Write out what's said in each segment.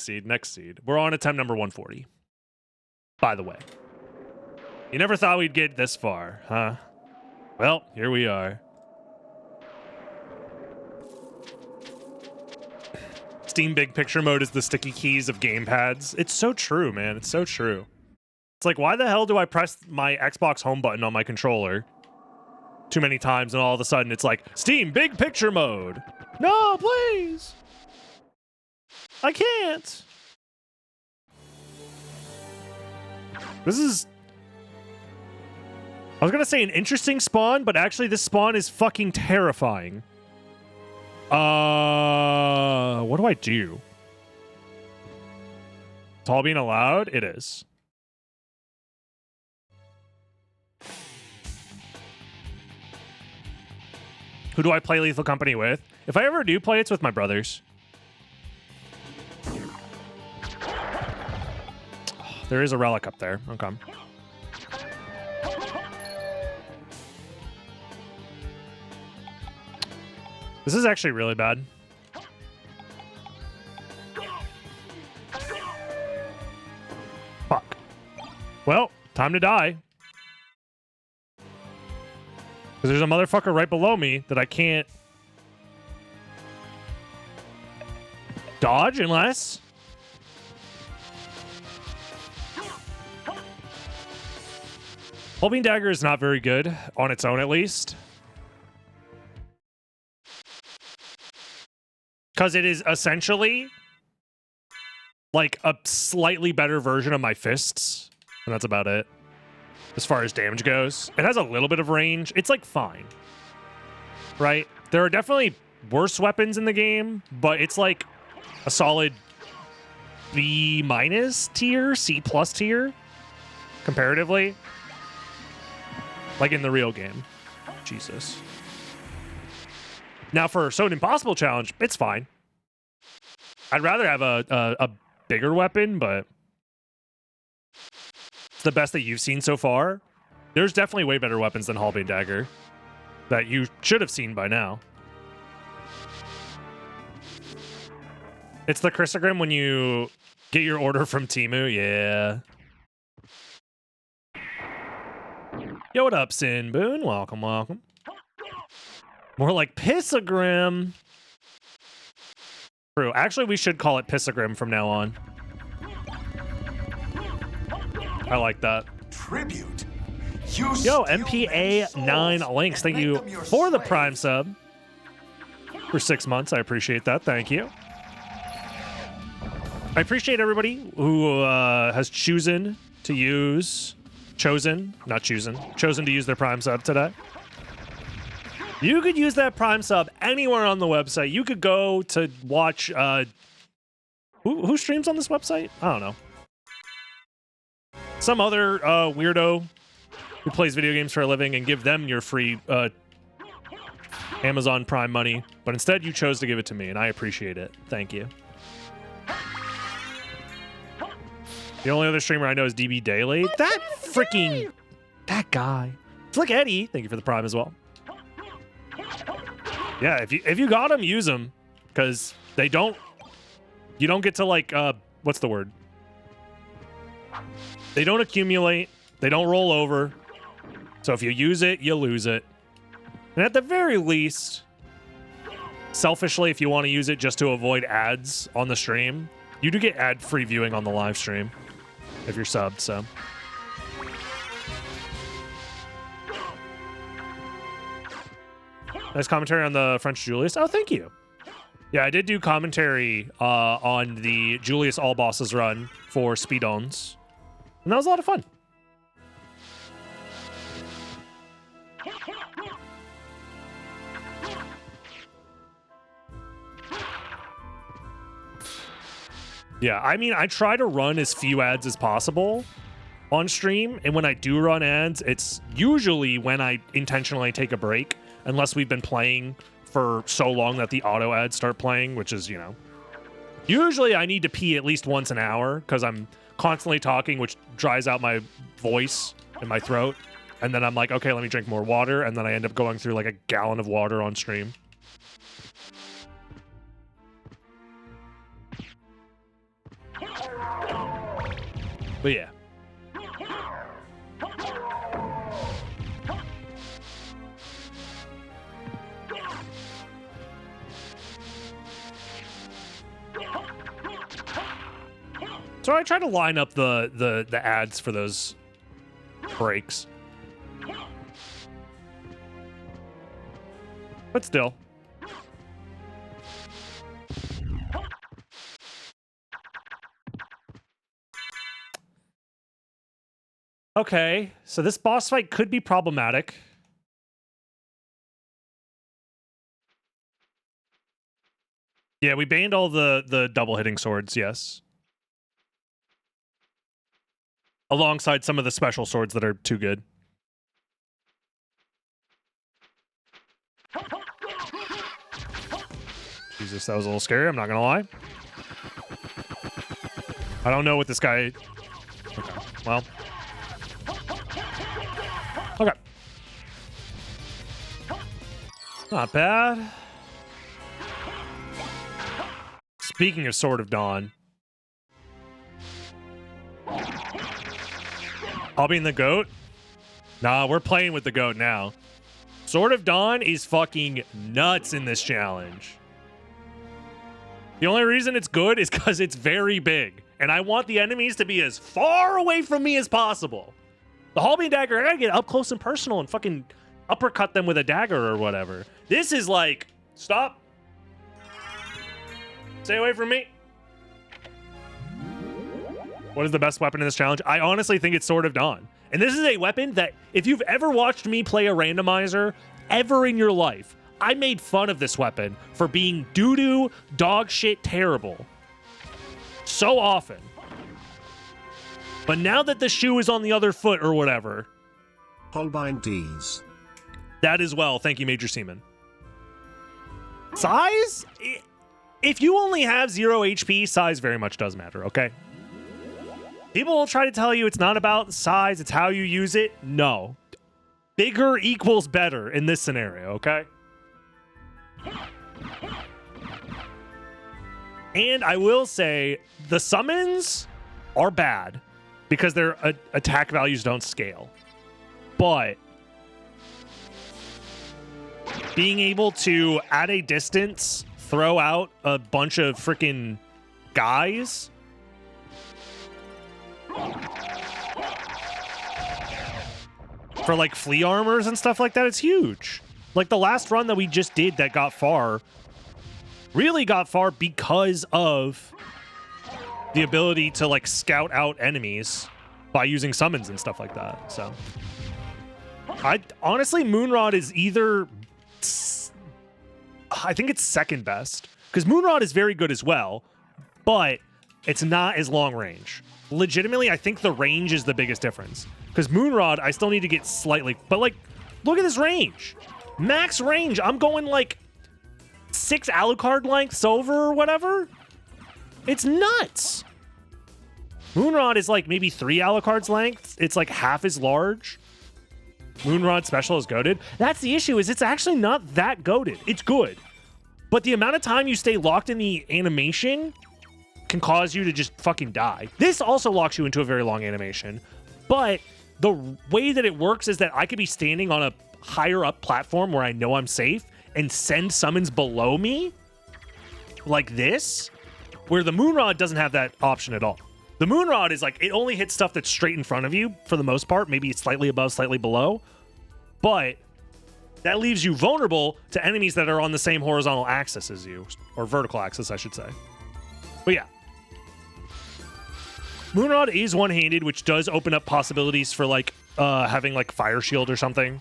seed, next seed. We're on attempt number 140. By the way. You never thought we'd get this far, huh? Well, here we are. Steam Big Picture Mode is the sticky keys of gamepads. It's so true, man. It's so true. It's like, why the hell do I press my Xbox home button on my controller too many times and all of a sudden it's like, Steam Big Picture Mode? No, please. I can't. This is... I was gonna say an interesting spawn, but actually this spawn is fucking terrifying. What do I do? Tall being allowed? It is. Who do I play Lethal Company with? If I ever do play, it's with my brothers. There is a relic up there. Okay. This is actually really bad. Fuck. Well, time to die. Because there's a motherfucker right below me that I can't dodge unless... Holbein Dagger is not very good, on its own at least. Because it is essentially like a slightly better version of my fists. And that's about it. As far as damage goes. It has a little bit of range. It's like fine. Right? There are definitely worse weapons in the game, but it's like a solid B- tier, C+ tier, comparatively. Like in the real game. Jesus. Now for SotN Impossible Challenge, it's fine. I'd rather have a bigger weapon, but it's the best that you've seen so far. There's definitely way better weapons than Holbein Dagger that you should have seen by now. It's the Chrysogrim when you get your order from Temu. Yeah. Yo, what up, Sin Boon? Welcome, welcome. More like Pissogrim. True. Actually, we should call it Pissogrim from now on. I like that. Tribute. Yo, MPA9 Links. Thank you for the Prime sub. For 6 months. I appreciate that. Thank you. I appreciate everybody who has chosen to use their Prime sub today. You could use that Prime sub anywhere on the website. You could go to watch... who streams on this website? I don't know. Some other weirdo who plays video games for a living and give them your free Amazon Prime money. But instead, you chose to give it to me, and I appreciate it. Thank you. The only other streamer I know is DB Daily. That freaking... That guy. It's like Eddie. Thank you for the Prime as well. Yeah, if you got them, use them. Because they don't... You don't get to, like... what's the word? They don't accumulate. They don't roll over. So if you use it, you lose it. And at the very least, selfishly, if you want to use it just to avoid ads on the stream, you do get ad-free viewing on the live stream if you're subbed, so... Nice commentary on the French Julius. Oh, thank you. Yeah, I did do commentary on the Julius All Bosses run for Speedruns. And that was a lot of fun. Yeah, I mean, I try to run as few ads as possible on stream. And when I do run ads, it's usually when I intentionally take a break. Unless we've been playing for so long that the auto ads start playing, which is, you know... Usually I need to pee at least once an hour because I'm constantly talking, which dries out my voice and my throat. And then I'm like, okay, let me drink more water. And then I end up going through like a gallon of water on stream. But yeah. So I try to line up the ads for those breaks. But still. Okay, so this boss fight could be problematic. Yeah, we banned all the double hitting swords, yes. Alongside some of the special swords that are too good. Jesus, that was a little scary, I'm not gonna lie. I don't know what this guy... Okay, well... Okay. Not bad. Speaking of Sword of Dawn... I'll be in the GOAT? Nah, we're playing with the GOAT now. Sword of Dawn is fucking nuts in this challenge. The only reason it's good is because it's very big. And I want the enemies to be as far away from me as possible. The Halberd dagger, I gotta get up close and personal and fucking uppercut them with a dagger or whatever. This is like, stop. Stay away from me. What is the best weapon in this challenge? I honestly think it's Sword of Dawn. And this is a weapon that, if you've ever watched me play a randomizer, ever in your life, I made fun of this weapon for being doo-doo, dog shit, terrible. So often. But now that the shoe is on the other foot or whatever. Holbein D's. That as well. Thank you, Major Seaman. Size? If you only have 0 HP, size very much does matter, okay? People will try to tell you it's not about size, it's how you use it. No. Bigger equals better in this scenario, okay? And I will say, the summons are bad because their attack values don't scale. But being able to, at a distance, throw out a bunch of freaking guys... for like flea armors and stuff like that, it's huge. Like the last run that we just did that got far, really got far because of the ability to like scout out enemies by using summons and stuff like that. So I honestly, Moonrod is either, I think it's second best, because Moonrod is very good as well, but it's not as long range. Legitimately, I think the range is the biggest difference. Because Moonrod, I still need to get slightly... But, like, look at this range. Max range. I'm going, like, 6 Alucard lengths over or whatever. It's nuts. Moonrod is, like, maybe 3 Alucard's lengths. It's, like, half as large. Moonrod special is goated. That's the issue, is it's actually not that goated. It's good. But the amount of time you stay locked in the animation can cause you to just fucking die. This also locks you into a very long animation. But the way that it works is that I could be standing on a higher up platform where I know I'm safe and send summons below me like this, where the Moonrod doesn't have that option at all. The Moonrod is like, it only hits stuff that's straight in front of you for the most part. Maybe it's slightly above, slightly below. But that leaves you vulnerable to enemies that are on the same horizontal axis as you, or vertical axis, I should say. But yeah. Moonrod is one-handed, which does open up possibilities for like having like Fire Shield or something,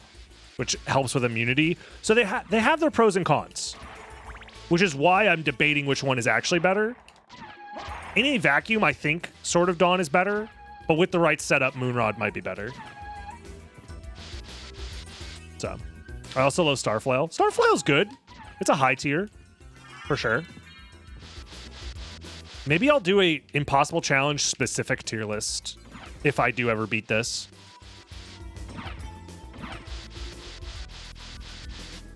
which helps with immunity. So they have their pros and cons, which is why I'm debating which one is actually better. In a vacuum, I think Sword of Dawn is better, but with the right setup, Moonrod might be better. So, I also love Starflail. Starflail's good. It's a high tier, for sure. Maybe I'll do a Impossible Challenge specific tier list if I do ever beat this.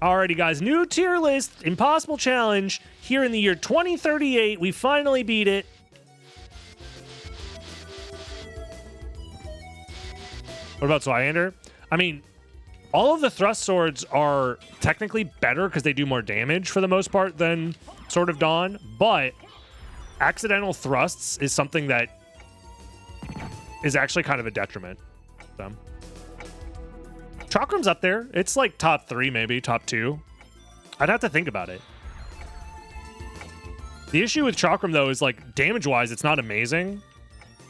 Alrighty, guys. New tier list, Impossible Challenge, here in the year 2038. We finally beat it. What about Zweihander? I mean, all of the thrust swords are technically better because they do more damage for the most part than Sword of Dawn, but accidental thrusts is something that is actually kind of a detriment. So. Chakrum's up there. It's like top 3, maybe top 2. I'd have to think about it. The issue with Chakram, though, is like damage-wise, it's not amazing.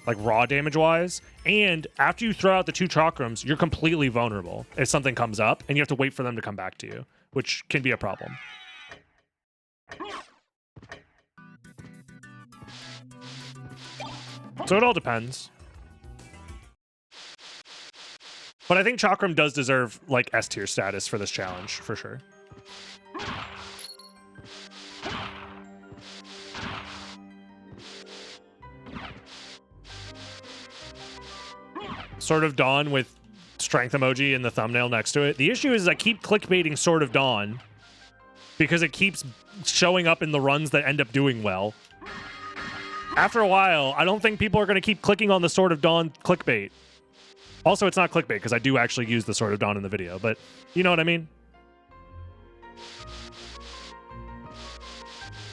Like raw damage-wise. And after you throw out the 2 Chakrams, you're completely vulnerable if something comes up, and you have to wait for them to come back to you, which can be a problem. So it all depends. But I think Chakram does deserve, like, S-tier status for this challenge, for sure. Sword of Dawn with strength emoji in the thumbnail next to it. The issue is I keep clickbaiting Sword of Dawn because it keeps showing up in the runs that end up doing well. After a while, I don't think people are going to keep clicking on the Sword of Dawn clickbait. Also, it's not clickbait because I do actually use the Sword of Dawn in the video, but you know what I mean?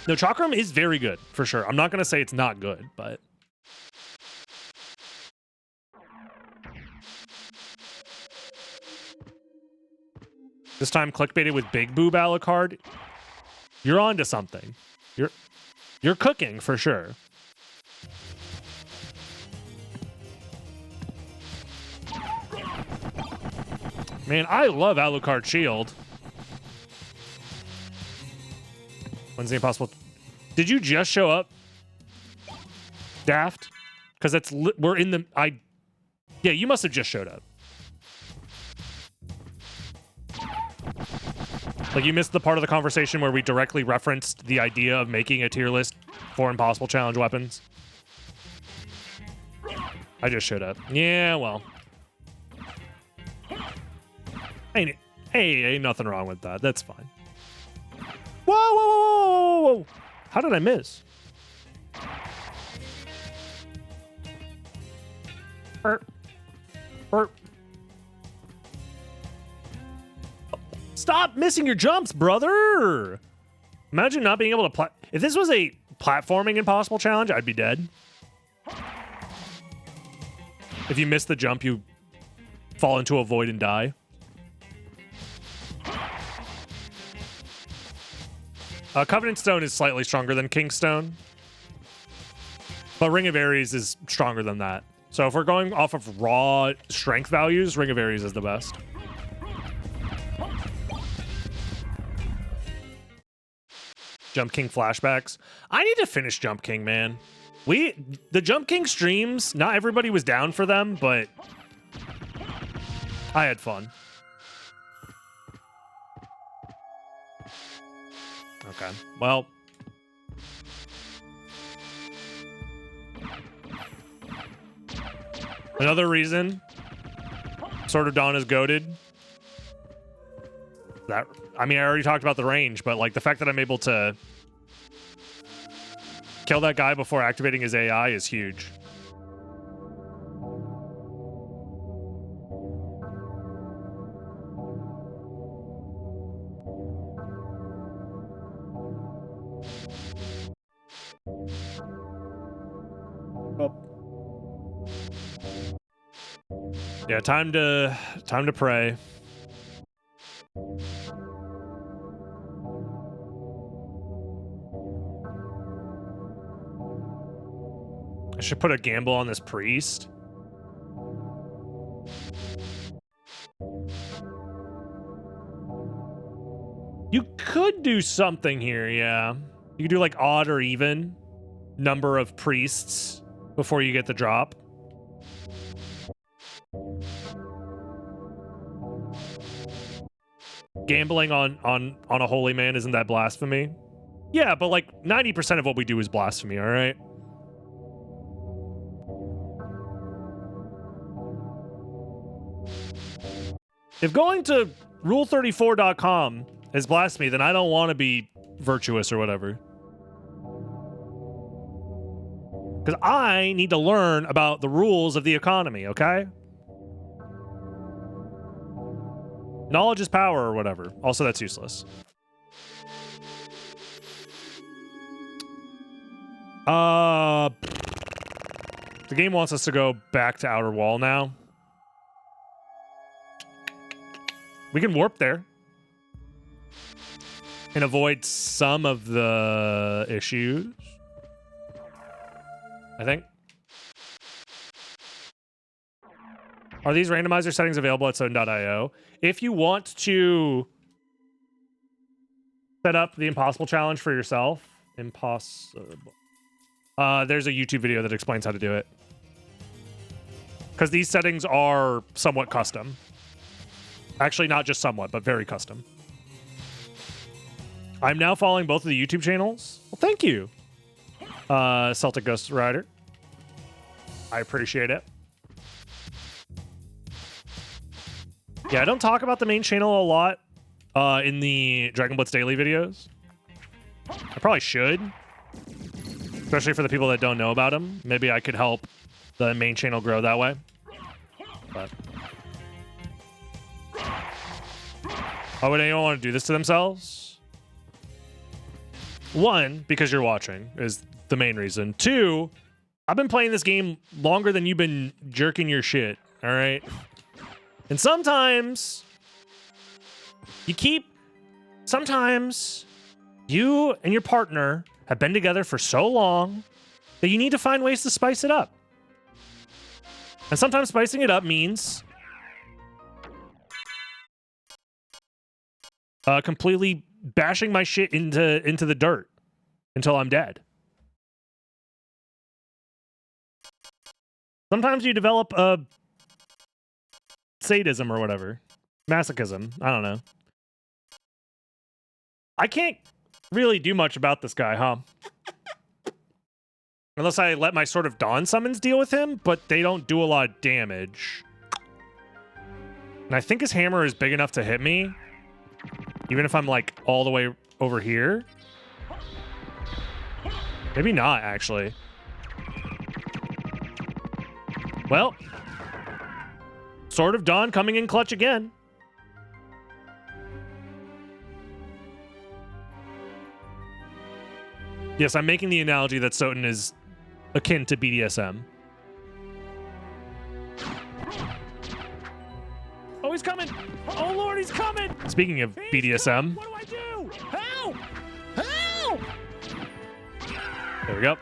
No, Chakram is very good, for sure. I'm not going to say it's not good, but... This time clickbaited with Big Boob Alucard. You're on to something. You're cooking, for sure. Man, I love Alucard Shield. When's the impossible? Did you just show up, Daft? Because it's we're in the yeah, you must have just showed up. Like you missed the part of the conversation where we directly referenced the idea of making a tier list for impossible challenge weapons. I just showed up. Yeah, well. Ain't nothing wrong with that. That's fine. Whoa, whoa, whoa, whoa, whoa. How did I miss? Burp. Burp. Stop missing your jumps, brother! Imagine not being able to if this was a platforming impossible challenge, I'd be dead. If you miss the jump, you fall into a void and die. Covenant Stone is slightly stronger than King Stone. But Ring of Ares is stronger than that. So if we're going off of raw strength values, Ring of Ares is the best. Jump King flashbacks. I need to finish Jump King, man. The Jump King streams, not everybody was down for them, but I had fun. Okay, well. Another reason Sword of Dawn is goated. I mean, I already talked about the range, but like the fact that I'm able to kill that guy before activating his AI is huge. Yeah, time to pray. I should put a gamble on this priest. You could do something here, yeah. You could do like odd or even number of priests before you get the drop. Gambling on a holy man, isn't that blasphemy? Yeah, but like 90% of what we do is blasphemy, all right? If going to rule34.com is blasphemy, then I don't want to be virtuous or whatever. Because I need to learn about the rules of the economy, okay? Knowledge is power or whatever. Also, that's useless. The game wants us to go back to Outer Wall now. We can warp there and avoid some of the issues, I think. Are these randomizer settings available at SotN.io? If you want to set up the impossible challenge for yourself, impossible. There's a YouTube video that explains how to do it. Because these settings are somewhat custom. Actually, not just somewhat, but very custom. I'm now following both of the YouTube channels. Well, thank you, Celtic Ghost Rider. I appreciate it. Yeah, I don't talk about the main channel a lot in the Dragon Blitz Daily videos. I probably should. Especially for the people that don't know about him. Maybe I could help the main channel grow that way. But why would anyone want to do this to themselves? One, because you're watching is the main reason. Two, I've been playing this game longer than you've been jerking your shit, all right? And sometimes sometimes you and your partner have been together for so long that you need to find ways to spice it up. And sometimes spicing it up means completely bashing my shit into the dirt until I'm dead. Sometimes you develop a sadism or whatever. Masochism. I don't know. I can't really do much about this guy, huh? Unless I let my Sword of Dawn summons deal with him, but they don't do a lot of damage. And I think his hammer is big enough to hit me, even if I'm like all the way over here. Maybe not, actually. Well, Sword of Dawn coming in clutch again. Yes, I'm making the analogy that SotN is akin to BDSM. Oh, he's coming! Oh, Lord, he's coming! Speaking of BDSM. What do I do? Help! Help! There we go.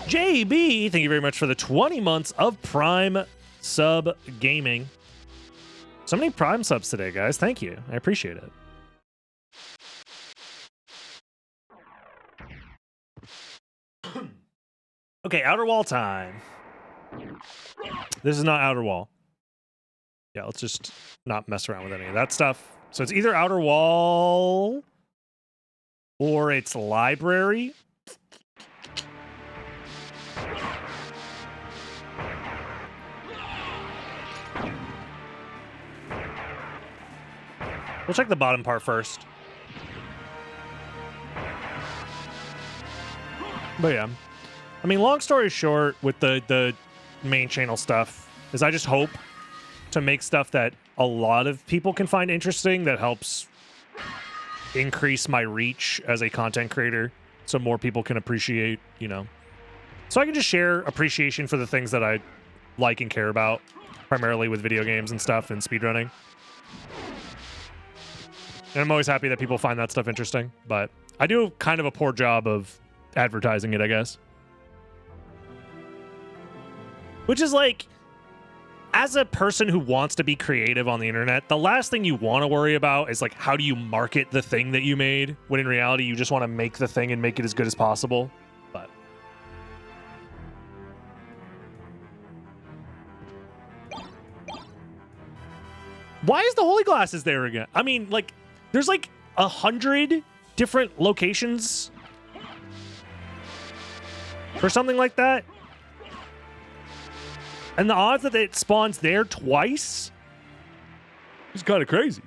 JB, thank you very much for the 20 months of Prime sub gaming. So many Prime subs today, guys. Thank you. I appreciate it. Okay, Outer Wall time. This is not Outer Wall. Yeah, let's just not mess around with any of that stuff. So it's either Outer Wall or it's Library. We'll check the bottom part first. But yeah. I mean, long story short, with the main channel stuff, is I just hope to make stuff that a lot of people can find interesting that helps increase my reach as a content creator so more people can appreciate, you know. So I can just share appreciation for the things that I like and care about, primarily with video games and stuff and speedrunning. And I'm always happy that people find that stuff interesting, but I do kind of a poor job of advertising it, I guess. Which is like, as a person who wants to be creative on the internet, the last thing you want to worry about is like, how do you market the thing that you made? When in reality, you just want to make the thing and make it as good as possible. But why is the Holy Glasses there again? I mean, like, there's like 100 different locations or something like that. And the odds that it spawns there twice is kind of crazy.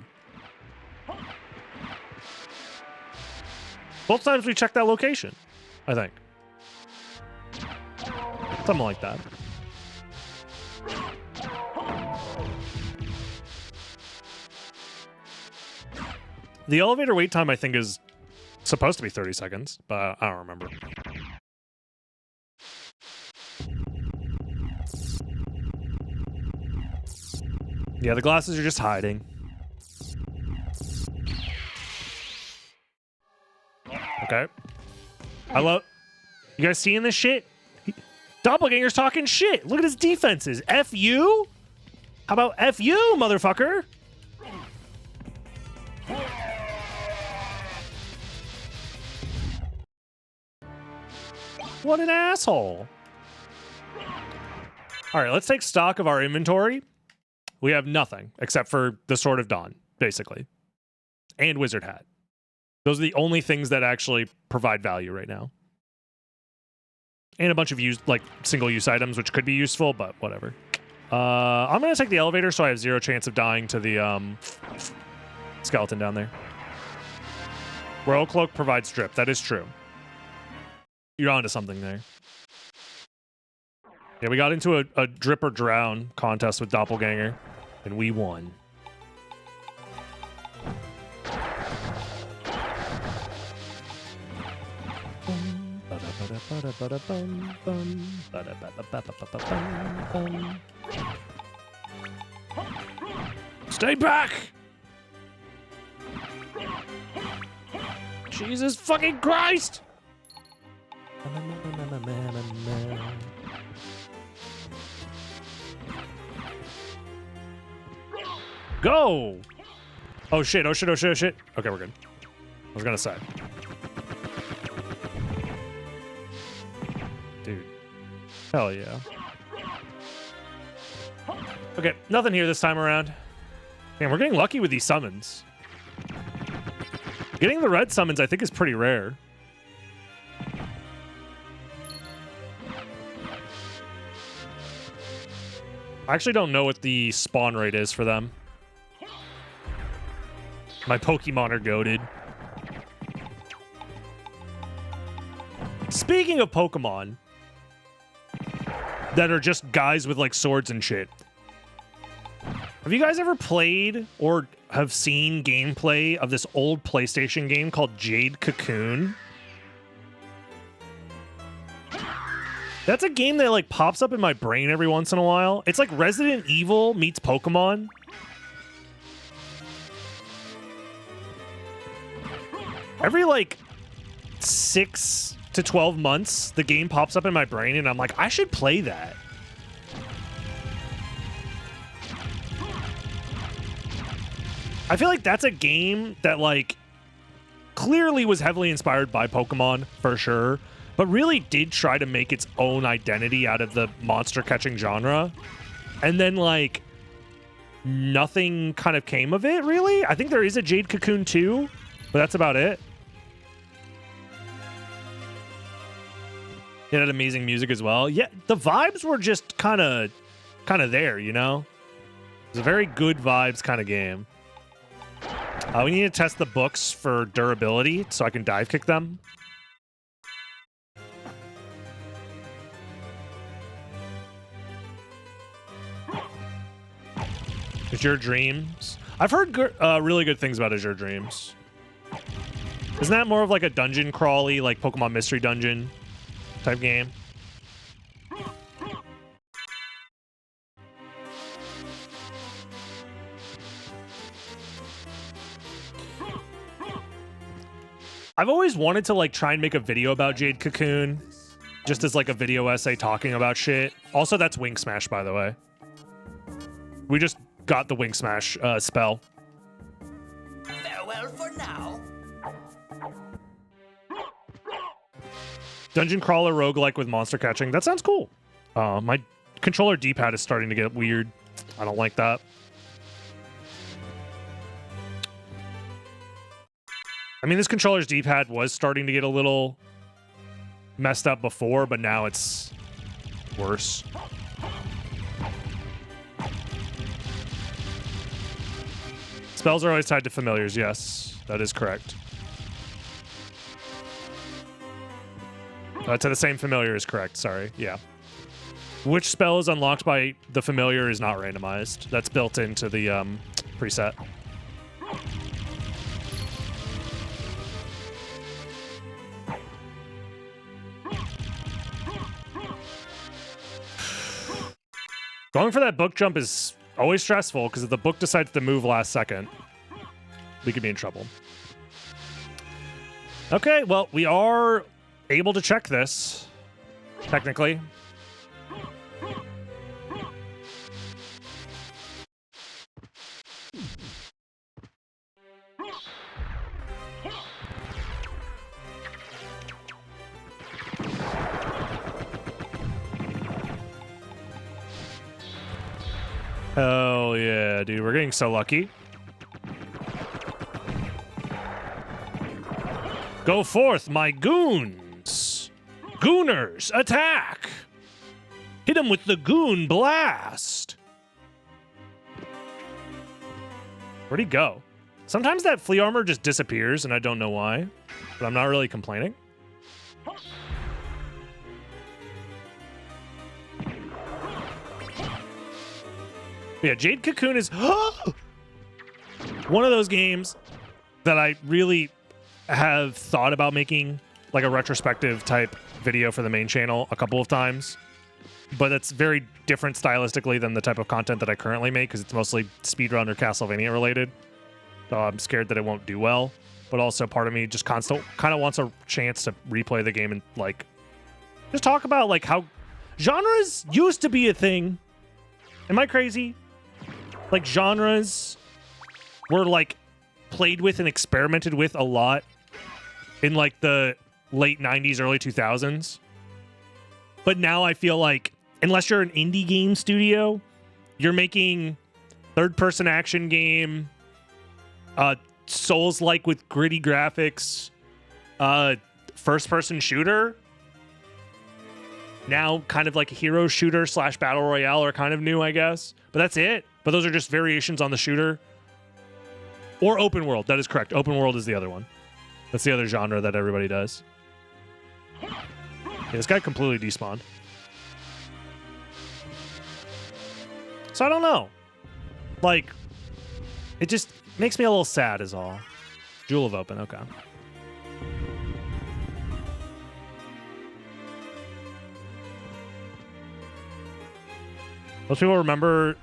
Both times we checked that location, I think. Something like that. The elevator wait time, I think, is supposed to be 30 seconds, but I don't remember. Yeah, the glasses are just hiding. Okay. I love... You guys seeing this shit? Doppelganger's talking shit. Look at his defenses. F you? How about F you, motherfucker? What an asshole. All right, let's take stock of our inventory. We have nothing except for the Sword of Dawn, basically. And Wizard Hat. Those are the only things that actually provide value right now. And a bunch of used, like, single-use items, which could be useful, but whatever. I'm going to take the elevator so I have 0 chance of dying to the skeleton down there. Royal Cloak provides drip. That is true. You're onto something there. Yeah, we got into a drip or drown contest with Doppelganger, and we won. Stay back! Jesus fucking Christ! Go! Oh shit, oh shit, oh shit, oh shit. Okay, we're good. I was gonna say. Dude. Hell yeah. Okay, nothing here this time around. Man, we're getting lucky with these summons. Getting the red summons, I think, is pretty rare. I actually don't know what the spawn rate is for them. My Pokemon are goated. Speaking of Pokemon that are just guys with like swords and shit, have you guys ever played or have seen gameplay of this old PlayStation game called Jade Cocoon? That's a game that like pops up in my brain every once in a while. It's like Resident Evil meets Pokemon. Every like 6 to 12 months, the game pops up in my brain and I'm like, I should play that. I feel like that's a game that like clearly was heavily inspired by Pokemon for sure, but really did try to make its own identity out of the monster catching genre. And then like nothing kind of came of it really. I think there is a Jade Cocoon 2, but that's about it. It had amazing music as well. Yeah, the vibes were just kind of there, you know? It was a very good vibes kind of game. We need to test the books for durability so I can dive kick them. Azure Dreams. I've heard really good things about Azure Dreams. Isn't that more of like a dungeon crawly, like Pokemon Mystery Dungeon type game? I've always wanted to like try and make a video about Jade Cocoon, just as like a video essay talking about shit. Also, that's Wing Smash, by the way. We just got the Wing Smash spell. Farewell for now. Dungeon crawler roguelike with monster catching. That sounds cool. My controller D-pad is starting to get weird. I don't like that. I mean, this controller's D-pad was starting to get a little messed up before, but now it's worse. Spells are always tied to familiars. Yes, that is correct. To the same familiar is correct. Sorry. Yeah. Which spell is unlocked by the familiar is not randomized. That's built into the preset. Going for that book jump is always stressful because if the book decides to move last second, we could be in trouble. Okay, well, we are able to check this, technically. Hell yeah, dude. We're getting so lucky. Go forth, my goons. Gooners, attack. Hit him with the goon blast. Where'd he go? Sometimes that flea armor just disappears and I don't know why, but I'm not really complaining. Yeah, Jade Cocoon is one of those games that I really have thought about making like a retrospective type video for the main channel a couple of times, but it's very different stylistically than the type of content that I currently make because it's mostly speedrun or Castlevania related. So I'm scared that it won't do well, but also part of me just kind of wants a chance to replay the game and like just talk about like how genres used to be a thing. Am I crazy? Like genres were like played with and experimented with a lot in like the late 90s, early 2000s. But now I feel like unless you're an indie game studio, you're making third-person action game, Souls-like with gritty graphics, first-person shooter. Now kind of like a hero shooter / battle royale are kind of new, I guess. But that's it. But those are just variations on the shooter. Or open world. That is correct. Open world is the other one. That's the other genre that everybody does. Yeah, this guy completely despawned. So I don't know. Like, it just makes me a little sad is all. Jewel of Open, okay. Most people remember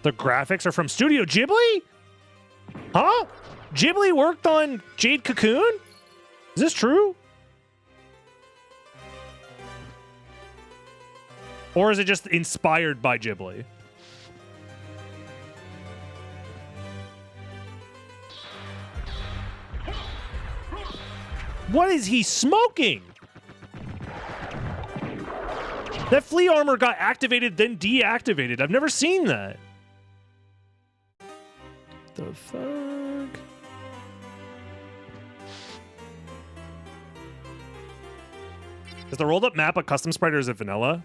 the graphics are from Studio Ghibli? Huh? Ghibli worked on Jade Cocoon? Is this true? Or is it just inspired by Ghibli? What is he smoking? That flea armor got activated, then deactivated. I've never seen that. The fuck? Is the rolled up map a custom sprite or is it vanilla?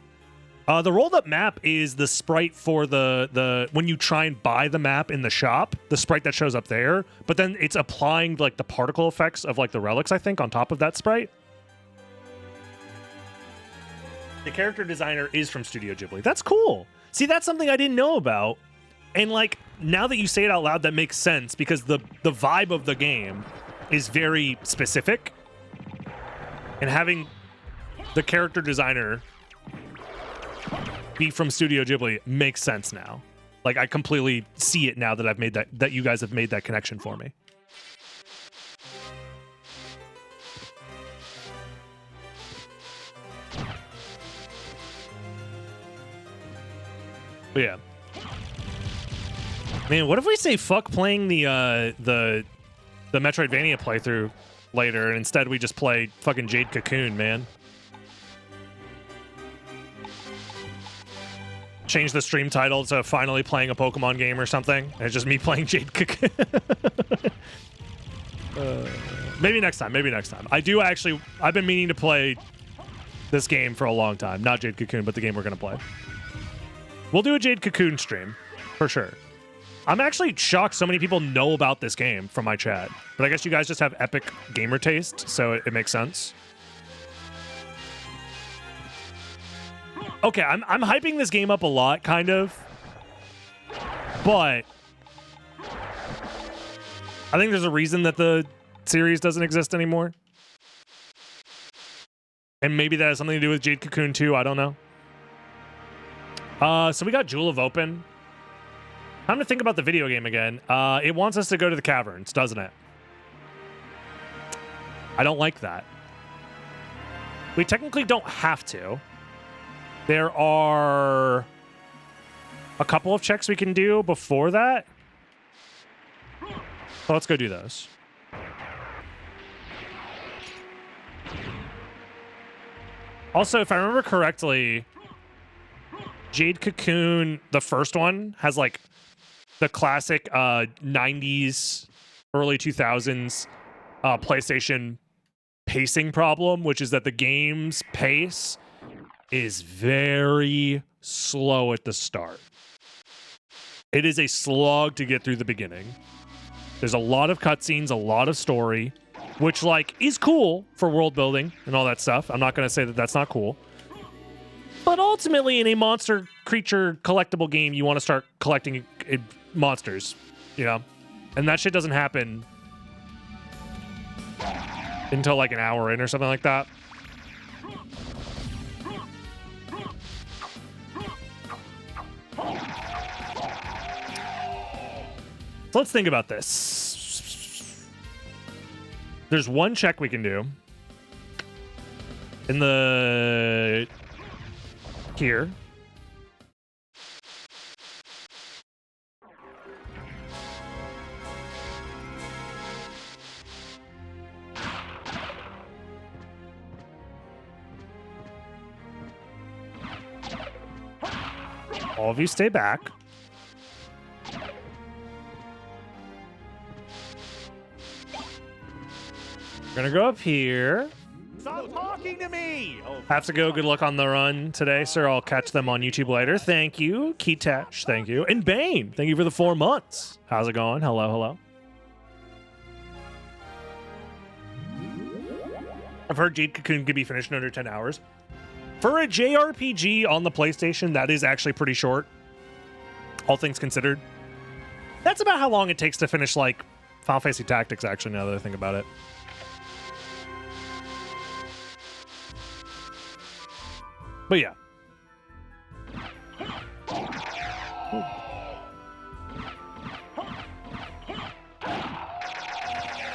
The rolled up map is the sprite for the when you try and buy the map in the shop, the sprite that shows up there, but then it's applying like the particle effects of like the relics, I think, on top of that sprite. The character designer is from Studio Ghibli. That's cool. See, that's something I didn't know about. And like now that you say it out loud, that makes sense because the vibe of the game is very specific. And having the character designer be from Studio Ghibli makes sense now. Like I completely see it now that I've made that you guys have made that connection for me. But yeah. Man, what if we say fuck playing the Metroidvania playthrough later and instead we just play fucking Jade Cocoon, man? Change the stream title to finally playing a Pokemon game or something. And it's just me playing Jade Cocoon. Maybe next time. Maybe next time. I've been meaning to play this game for a long time. Not Jade Cocoon, but the game we're going to play. We'll do a Jade Cocoon stream for sure. I'm actually shocked so many people know about this game from my chat. But I guess you guys just have epic gamer taste, so it makes sense. Okay, I'm hyping this game up a lot, kind of. But I think there's a reason that the series doesn't exist anymore. And maybe that has something to do with Jade Cocoon too, I don't know. So we got Jewel of Open. Time to think about the video game again. It wants us to go to the caverns, doesn't it? I don't like that. We technically don't have to. There are a couple of checks we can do before that. So let's go do those. Also, if I remember correctly, Jade Cocoon, the first one, has like the classic 90s, early 2000s PlayStation pacing problem, which is that the game's pace is very slow at the start. It is a slog to get through the beginning. There's a lot of cutscenes, a lot of story, which like is cool for world building and all that stuff. I'm not going to say that that's not cool. But ultimately, in a monster creature collectible game, you want to start collecting monsters, you know? And that shit doesn't happen until like an hour in or something like that. So let's think about this. There's one check we can do in the here. All of you stay back. We're gonna go up here. Stop talking to me! Oh, Have to go. Good luck on the run today, sir. I'll catch them on YouTube later. Thank you. Keetash, thank you. And Bane, thank you for the 4 months. How's it going? Hello, hello. I've heard Jade Cocoon could be finished in under 10 hours. For a JRPG on the PlayStation, that is actually pretty short. All things considered. That's about how long it takes to finish, like, Final Fantasy Tactics, actually, now that I think about it. But yeah.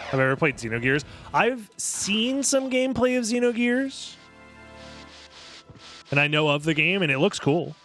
Have I ever played Xenogears? I've seen some gameplay of Xenogears. And I know of the game, and it looks cool.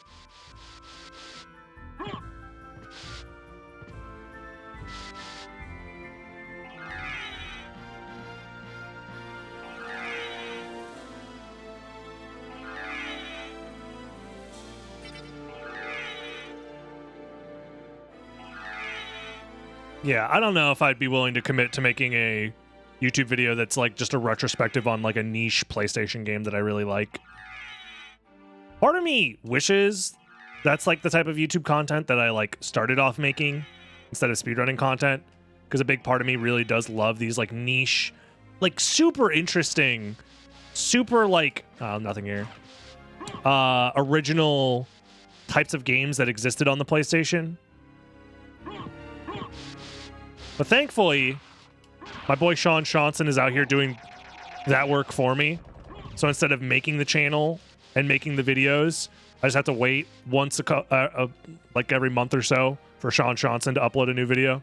Yeah, I don't know if I'd be willing to commit to making a YouTube video that's like just a retrospective on like a niche PlayStation game that I really like. Part of me wishes that's like the type of YouTube content that I like started off making instead of speedrunning content, because a big part of me really does love these like niche, like super interesting, super like nothing here, original types of games that existed on the PlayStation. But thankfully, my boy Sean Johnson is out here doing that work for me. So instead of making the channel and making the videos, I just have to wait once like every month or so for Sean Johnson to upload a new video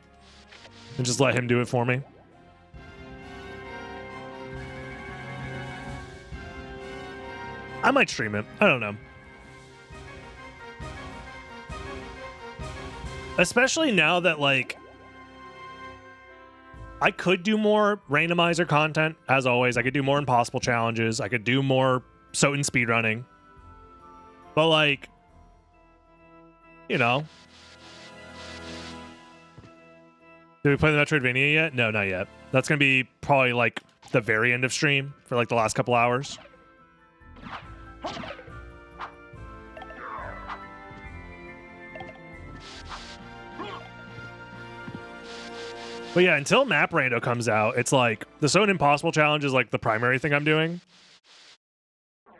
and just let him do it for me. I might stream it. I don't know. Especially now that like I could do more randomizer content, as always. I could do more impossible challenges. I could do more SotN speedrunning. But, like, you know. Did we play the Metroidvania yet? No, not yet. That's going to be probably, like, the very end of stream for, like, the last couple hours. But yeah, until Map Rando comes out, it's like the SotN Impossible Challenge is like the primary thing I'm doing.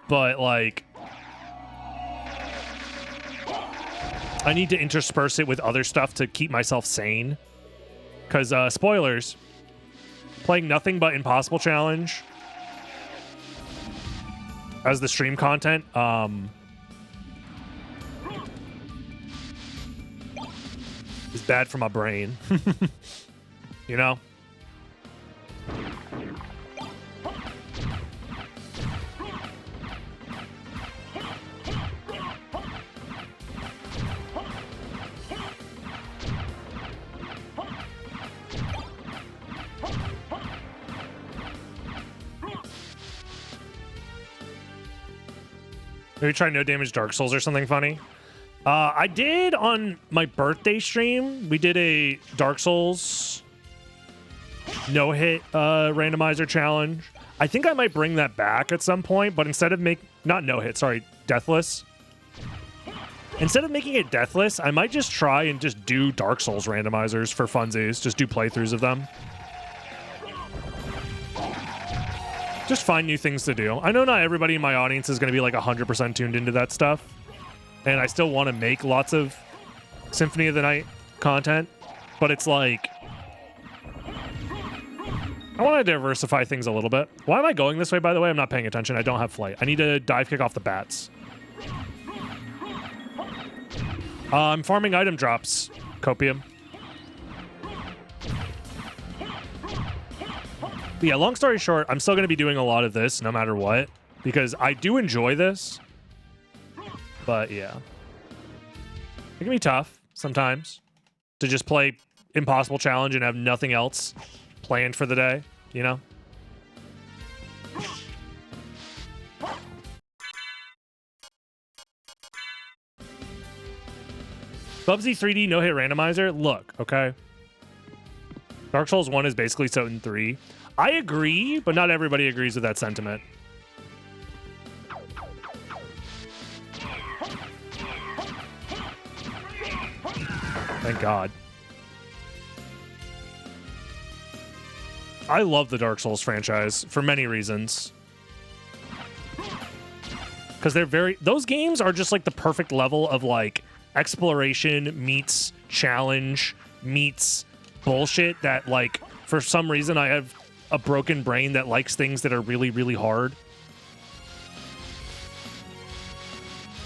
But like, I need to intersperse it with other stuff to keep myself sane. Because, spoilers, playing nothing but Impossible Challenge as the stream content is bad for my brain. You know? Maybe try no damage Dark Souls or something funny. I did on my birthday stream. We did a Dark Souls no hit randomizer challenge. I think I might bring that back at some point, but instead of not no hit, sorry, deathless. Instead of making it deathless, I might just try and just do Dark Souls randomizers for funsies. Just do playthroughs of them. Just find new things to do. I know not everybody in my audience is going to be like 100% tuned into that stuff. And I still want to make lots of Symphony of the Night content. But it's like, I want to diversify things a little bit. Why am I going this way, by the way? I'm not paying attention. I don't have flight. I need to dive kick off the bats. I'm farming item drops, Copium. But yeah, long story short, I'm still going to be doing a lot of this no matter what, because I do enjoy this. But yeah, it can be tough sometimes to just play Impossible Challenge and have nothing else planned for the day, you know? Bubsy 3D no-hit randomizer? Look, okay. Dark Souls 1 is basically SotN 3. I agree, but not everybody agrees with that sentiment. Thank God. I love the Dark Souls franchise for many reasons. Because those games are just like the perfect level of like exploration meets challenge meets bullshit that like for some reason I have a broken brain that likes things that are really, really hard.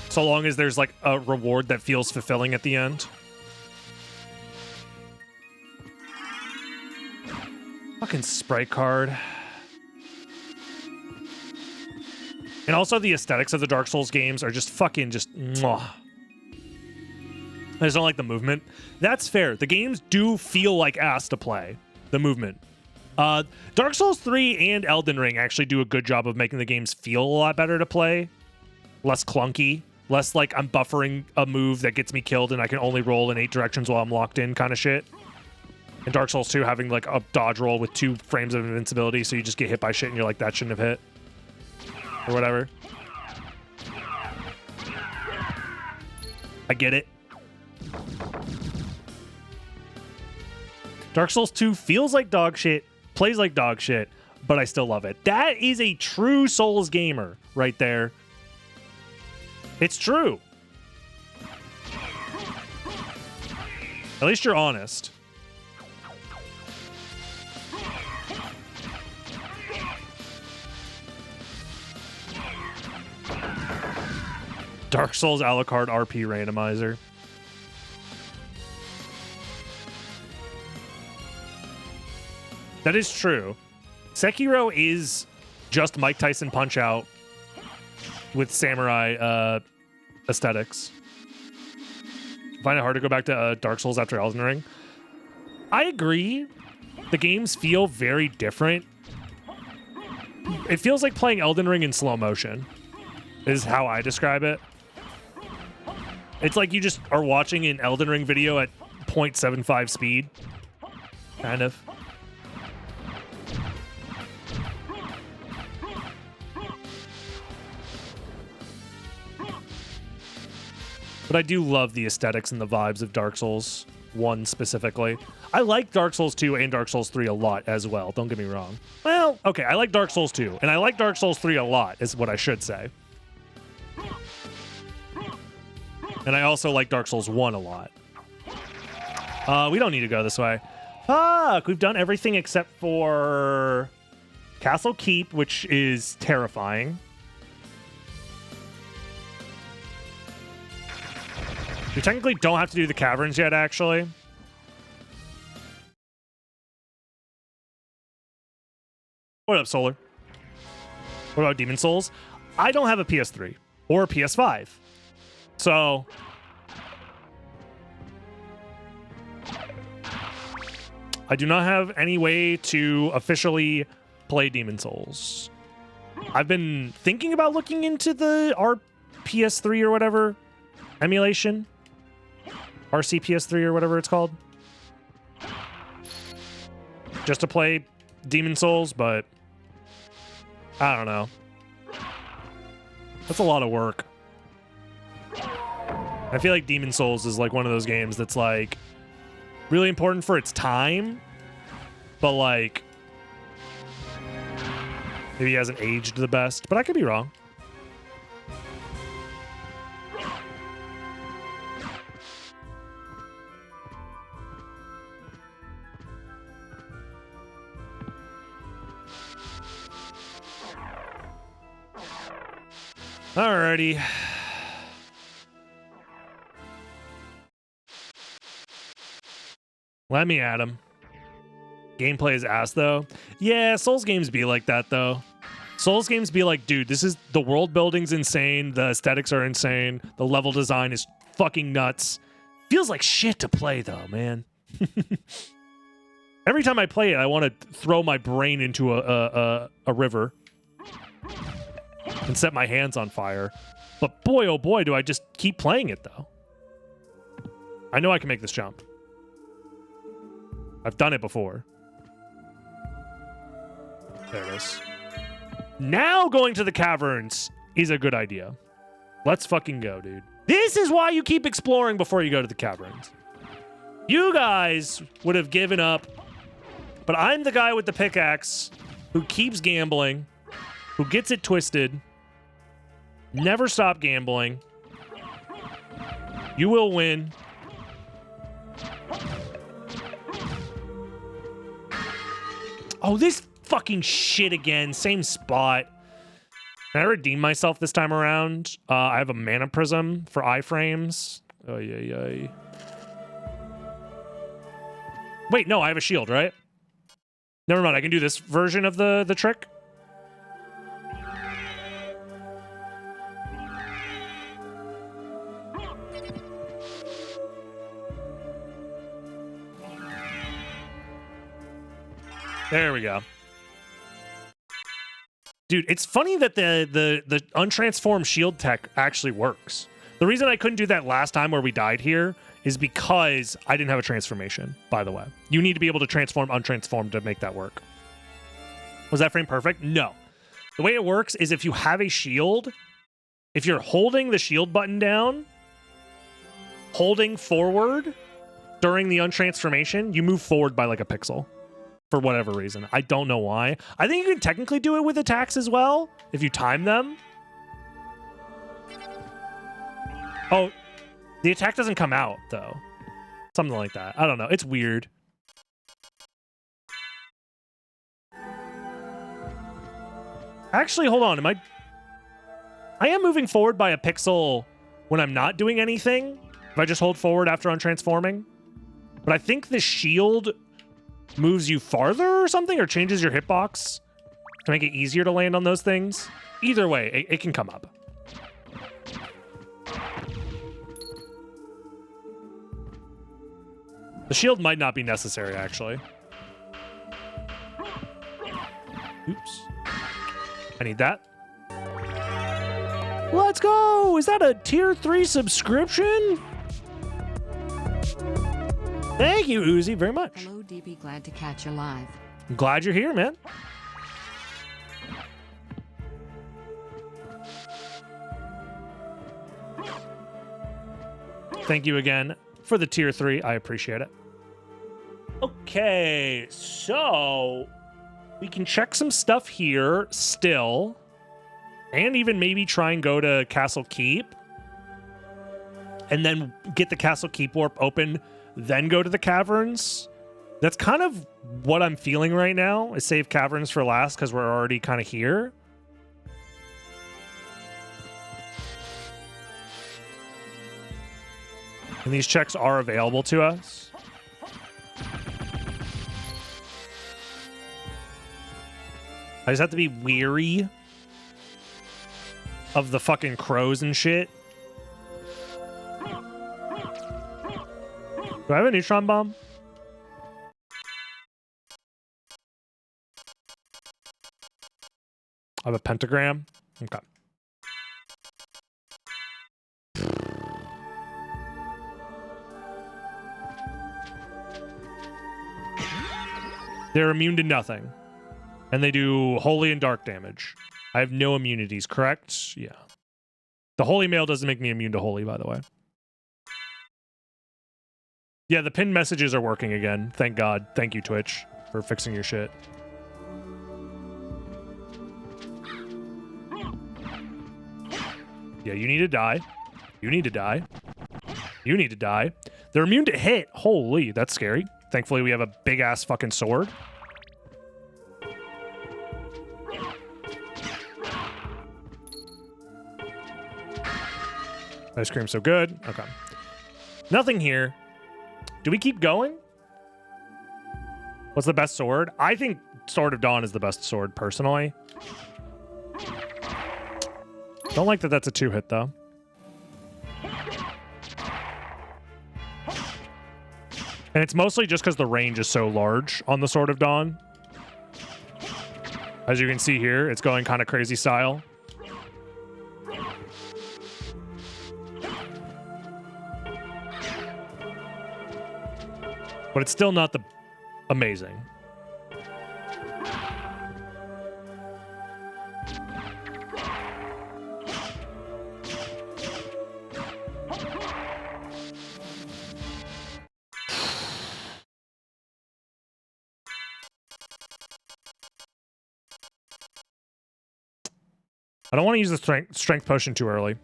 So long as there's like a reward that feels fulfilling at the end. Fucking sprite card. And also the aesthetics of the Dark Souls games are just fucking just mwah. I just don't like the movement. That's fair. The games do feel like ass to play. The movement. Dark Souls 3 and Elden Ring actually do a good job of making the games feel a lot better to play. Less clunky. Less like I'm buffering a move that gets me killed and I can only roll in 8 directions while I'm locked in kind of shit. And Dark Souls 2 having like a dodge roll with 2 frames of invincibility, so you just get hit by shit and you're like, that shouldn't have hit. Or whatever. I get it. Dark Souls 2 feels like dog shit, plays like dog shit, but I still love it. That is a true Souls gamer right there. It's true. At least you're honest. Dark Souls a la carte RP randomizer. That is true. Sekiro is just Mike Tyson Punch-Out with samurai aesthetics. Find it hard to go back to Dark Souls after Elden Ring. I agree. The games feel very different. It feels like playing Elden Ring in slow motion, is how I describe it. It's like you just are watching an Elden Ring video at 0.75 speed. Kind of. But I do love the aesthetics and the vibes of Dark Souls 1 specifically. I like Dark Souls 2 and Dark Souls 3 a lot as well. Don't get me wrong. Well, okay, I like Dark Souls 2, and I like Dark Souls 3 a lot, is what I should say. And I also like Dark Souls 1 a lot. We don't need to go this way. Fuck, we've done everything except for Castle Keep, which is terrifying. We technically don't have to do the caverns yet, actually. What up, Solar? What about Demon Souls? I don't have a PS3 or a PS5. So I do not have any way to officially play Demon Souls. I've been thinking about looking into the PS3 or whatever emulation. RCPS3 or whatever it's called. Just to play Demon Souls, but I don't know. That's a lot of work. I feel like Demon Souls is like one of those games that's like really important for its time, but like maybe it hasn't aged the best, but I could be wrong. Alrighty. Let me at him. Gameplay is ass, though. Yeah, Souls games be like that, though. Souls games be like, dude, this is the world building's insane. The aesthetics are insane. The level design is fucking nuts. Feels like shit to play, though, man. Every time I play it, I want to throw my brain into a river and set my hands on fire. But boy, oh boy, do I just keep playing it, though. I know I can make this jump. I've done it before. There it is. Now going to the caverns is a good idea. Let's fucking go, dude. This is why you keep exploring before you go to the caverns. You guys would have given up, but I'm the guy with the pickaxe who keeps gambling, who gets it twisted, never stop gambling. You will win. Oh, this fucking shit again. Same spot. Can I redeem myself this time around? I have a mana prism for iframes. Oh, yeah. Wait, no, I have a shield, right? Never mind. I can do this version of the trick. There we go. Dude, it's funny that the untransformed shield tech actually works. The reason I couldn't do that last time where we died here is because I didn't have a transformation, by the way. You need to be able to transform untransformed to make that work. Was that frame perfect? No. The way it works is if you have a shield, if you're holding the shield button down, holding forward during the untransformation, you move forward by like a pixel. For whatever reason. I don't know why. I think you can technically do it with attacks as well, if you time them. Oh, the attack doesn't come out, though. Something like that. I don't know. It's weird. Actually, hold on. I am moving forward by a pixel when I'm not doing anything. If I just hold forward after untransforming. But I think the shield moves you farther or something, or changes your hitbox to make it easier to land on those things. Either way, it can come up. The shield might not be necessary, actually. Oops. I need that. Let's go! Is that a tier 3 subscription? Thank you, Uzi, very much. Hello, DB. Glad to catch you live. I'm glad you're here, man. Thank you again for the tier 3. I appreciate it. Okay, so we can check some stuff here still. And even maybe try and go to Castle Keep. And then get the Castle Keep warp open, then go to the caverns. That's kind of what I'm feeling right now, is save caverns for last because we're already kind of here. And these checks are available to us. I just have to be weary of the fucking crows and shit. Do I have a neutron bomb? I have a pentagram. Okay. They're immune to nothing. And they do holy and dark damage. I have no immunities, correct? Yeah. The holy mail doesn't make me immune to holy, by the way. Yeah, the pinned messages are working again. Thank God. Thank you, Twitch, for fixing your shit. Yeah, you need to die. You need to die. You need to die. They're immune to hit. Holy, that's scary. Thankfully, we have a big-ass fucking sword. Ice cream so good. Okay. Nothing here. Do we keep going? What's the best sword? I think Sword of Dawn is the best sword, personally. Don't like that that's a 2-hit, though. And it's mostly just because the range is so large on the Sword of Dawn. As you can see here, it's going kind of crazy style. But it's still not the amazing. I don't want to use the strength potion too early.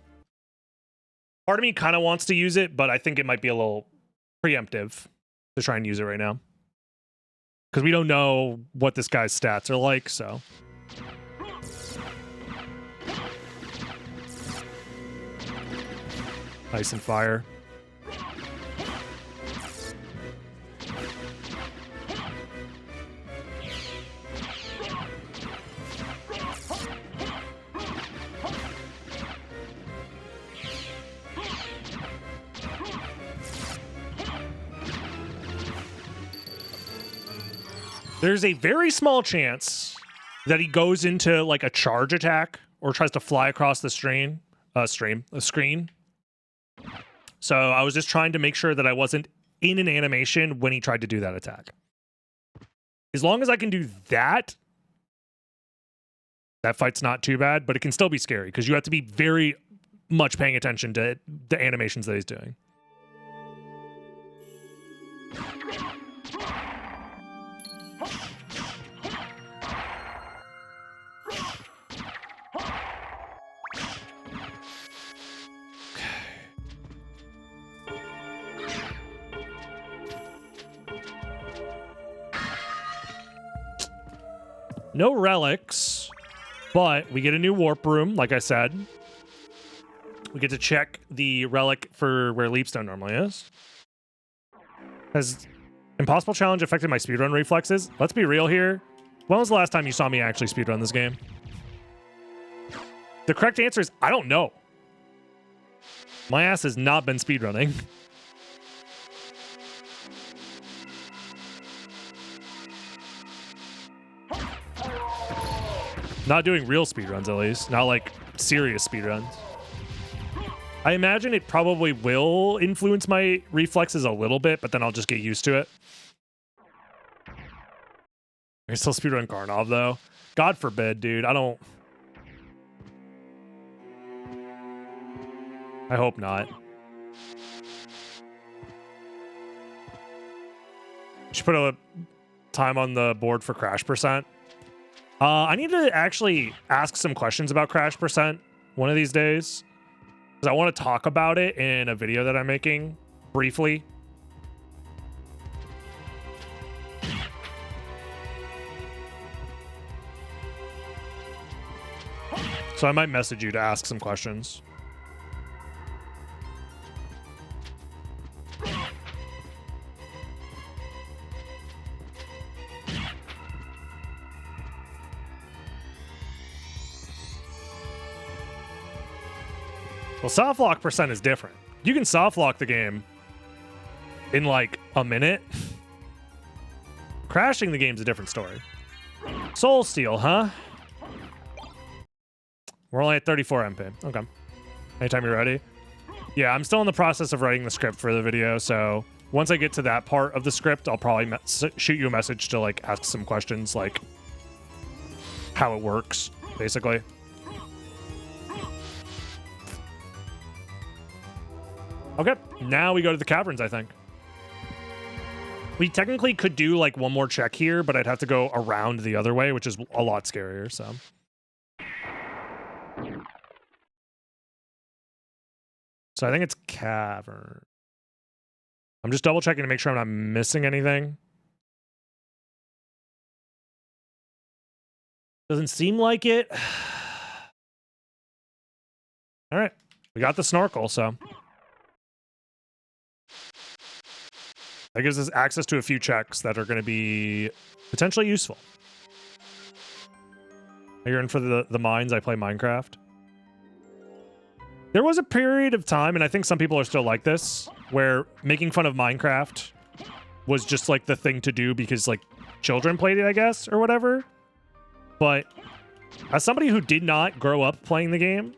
Part of me kind of wants to use it, but I think it might be a little preemptive to try and use it right now. Because we don't know what this guy's stats are like, so. Ice and fire. There's a very small chance that he goes into like a charge attack or tries to fly across the screen. So I was just trying to make sure that I wasn't in an animation when he tried to do that attack. As long as I can do that, that fight's not too bad, but it can still be scary because you have to be very much paying attention to the animations that he's doing. No relics, but we get a new warp room, like I said. We get to check the relic for where Leapstone normally is. Has Impossible Challenge affected my speedrun reflexes? Let's be real here. When was the last time you saw me actually speedrun this game? The correct answer is, I don't know. My ass has not been speedrunning. Not doing real speedruns, at least. Not like serious speedruns. I imagine it probably will influence my reflexes a little bit, but then I'll just get used to it. I still speedrun Karnov, though. God forbid, dude. I hope not. Should put a time on the board for crash percent. I need to actually ask some questions about crash percent one of these days, because I want to talk about it in a video that I'm making briefly. So I might message you to ask some questions. Well, soft lock percent is different. You can soft lock the game in like a minute. Crashing the game's a different story. Soul Steal, huh? We're only at 34 MP. Okay. Anytime you're ready. Yeah, I'm still in the process of writing the script for the video, so once I get to that part of the script, I'll probably shoot you a message to like ask some questions, like how it works, basically. Okay, now we go to the caverns, I think. We technically could do like one more check here, but I'd have to go around the other way, which is a lot scarier, so. So I think it's cavern. I'm just double checking to make sure I'm not missing anything. Doesn't seem like it. All right, we got the snorkel, so. That gives us access to a few checks that are going to be potentially useful. You're in for the mines. I play Minecraft. There was a period of time, and I think some people are still like this, where making fun of Minecraft was just like the thing to do because like children played it, I guess, or whatever. But as somebody who did not grow up playing the game,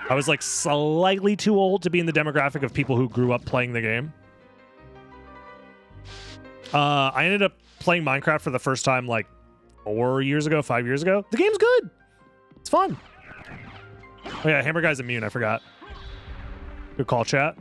I was like slightly too old to be in the demographic of people who grew up playing the game. I ended up playing Minecraft for the first time like 4 years ago, 5 years ago. The game's good. It's fun. Oh yeah, Hammer Guy's immune. I forgot. Good call, chat.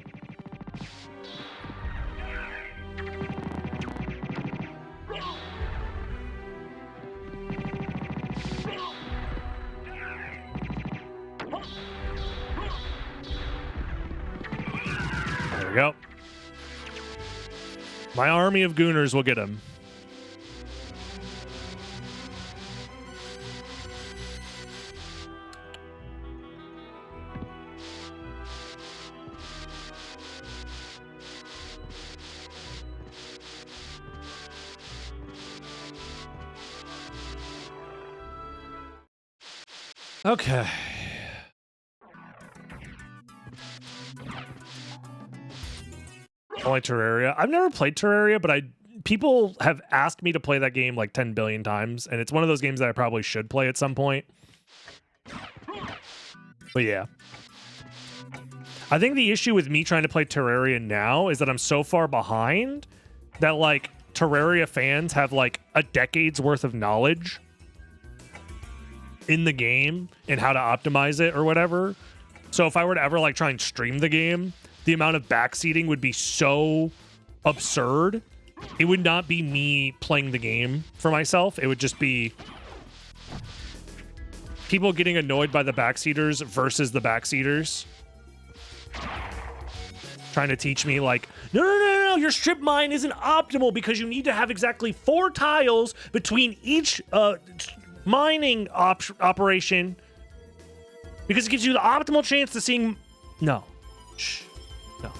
There we go. My army of gooners will get him. Okay. Only Terraria. I've never played Terraria, but people have asked me to play that game like 10 billion times, and it's one of those games that I probably should play at some point. But yeah. I think the issue with me trying to play Terraria now is that I'm so far behind that like Terraria fans have like a decade's worth of knowledge in the game and how to optimize it or whatever. So if I were to ever like try and stream the game, the amount of backseating would be so absurd. It would not be me playing the game for myself. It would just be people getting annoyed by the backseaters versus the backseaters. Trying to teach me like, no, your strip mine isn't optimal because you need to have exactly 4 tiles between each mining operation because it gives you the optimal chance to seeing. No. Shh. No.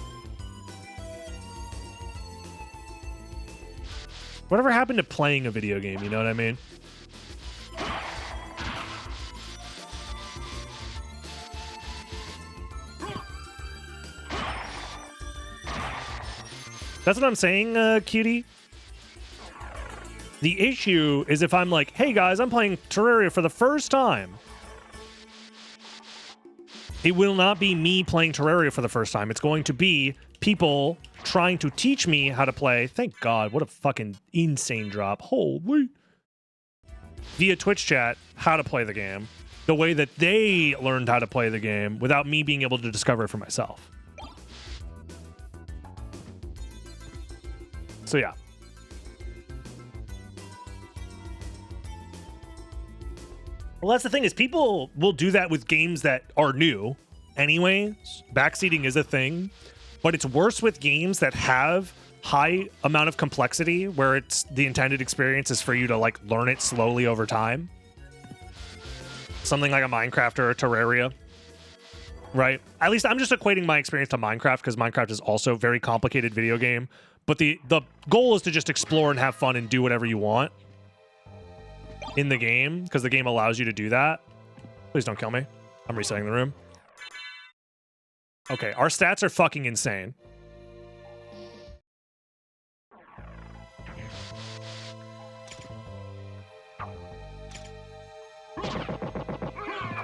Whatever happened to playing a video game, you know what I mean? That's what I'm saying, cutie. The issue is if I'm like, hey guys, I'm playing Terraria for the first time. It will not be me playing Terraria for the first time. It's going to be people trying to teach me how to play. Thank God, what a fucking insane drop. Holy. Via Twitch chat, how to play the game. The way that they learned how to play the game without me being able to discover it for myself. So yeah. Well, that's the thing is people will do that with games that are new anyways. Backseating is a thing, but it's worse with games that have high amount of complexity where it's the intended experience is for you to like learn it slowly over time. Something like a Minecraft or a Terraria, right? At least I'm just equating my experience to Minecraft because Minecraft is also a very complicated video game, but the goal is to just explore and have fun and do whatever you want in the game because the game allows you to do that. Please don't kill me. I'm resetting the room. Okay, our stats are fucking insane.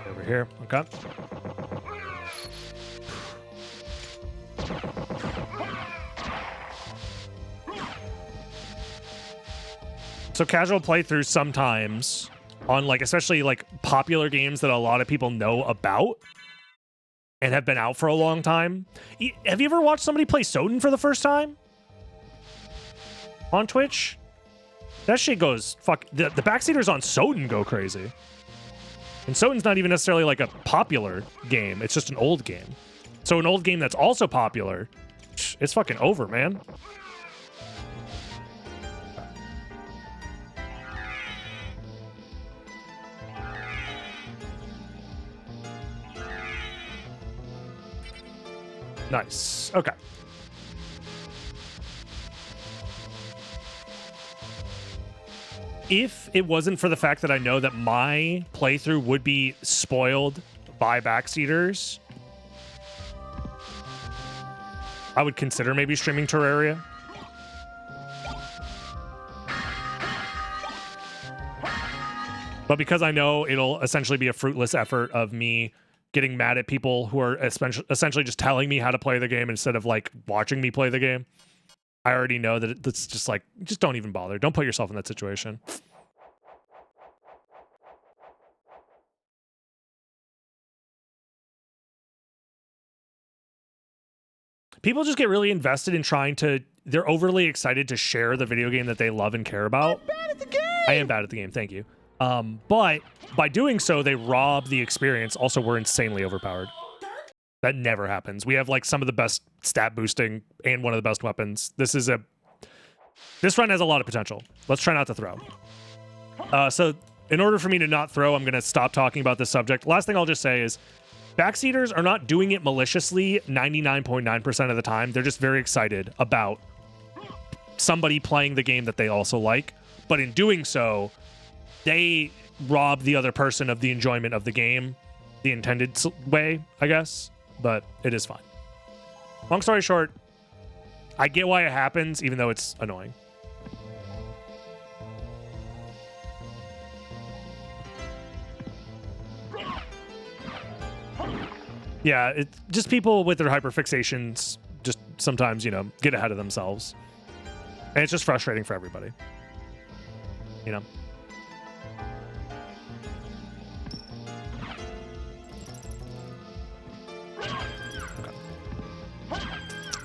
Over here, okay. So casual playthroughs sometimes on like, especially like popular games that a lot of people know about and have been out for a long time. Have you ever watched somebody play SotN for the first time? On Twitch? That shit goes, fuck, the backseaters on SotN go crazy. And SotN's not even necessarily like a popular game. It's just an old game. So an old game that's also popular, it's fucking over, man. Nice. Okay. If it wasn't for the fact that I know that my playthrough would be spoiled by backseaters, I would consider maybe streaming Terraria. But because I know it'll essentially be a fruitless effort of me getting mad at people who are essentially just telling me how to play the game instead of like watching me play the game, I already know that it's just like, just don't even bother. Don't put yourself in that situation. People just get really invested in they're overly excited to share the video game that they love and care about. I'm bad at the game. I am bad at the game, thank you. But by doing so, they rob the experience. Also, we're insanely overpowered. That never happens. We have like some of the best stat boosting and one of the best weapons. This run has a lot of potential. Let's try not to throw. So in order for me to not throw, I'm going to stop talking about this subject. Last thing I'll just say is backseaters are not doing it maliciously 99.9% of the time. They're just very excited about somebody playing the game that they also like. But in doing so, they rob the other person of the enjoyment of the game the intended way, I guess. But it is fine. Long story short, I get why it happens, even though it's annoying. Yeah, it's just people with their hyperfixations just sometimes, you know, get ahead of themselves. And it's just frustrating for everybody. You know?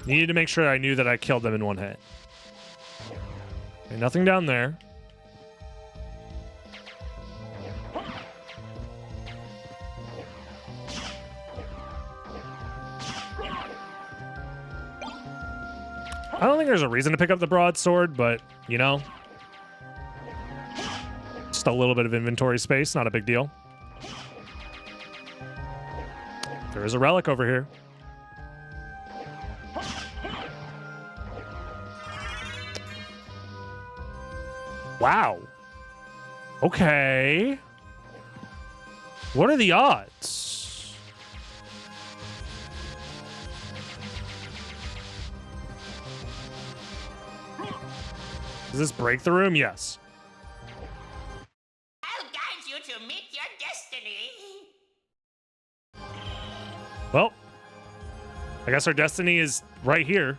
Needed to make sure I knew that I killed them in one hit. Okay, nothing down there. I don't think there's a reason to pick up the broadsword, but, you know, just a little bit of inventory space, not a big deal. There is a relic over here. Wow. Okay. What are the odds? Does this break the room? Yes. I'll guide you to meet your destiny. Well, I guess our destiny is right here.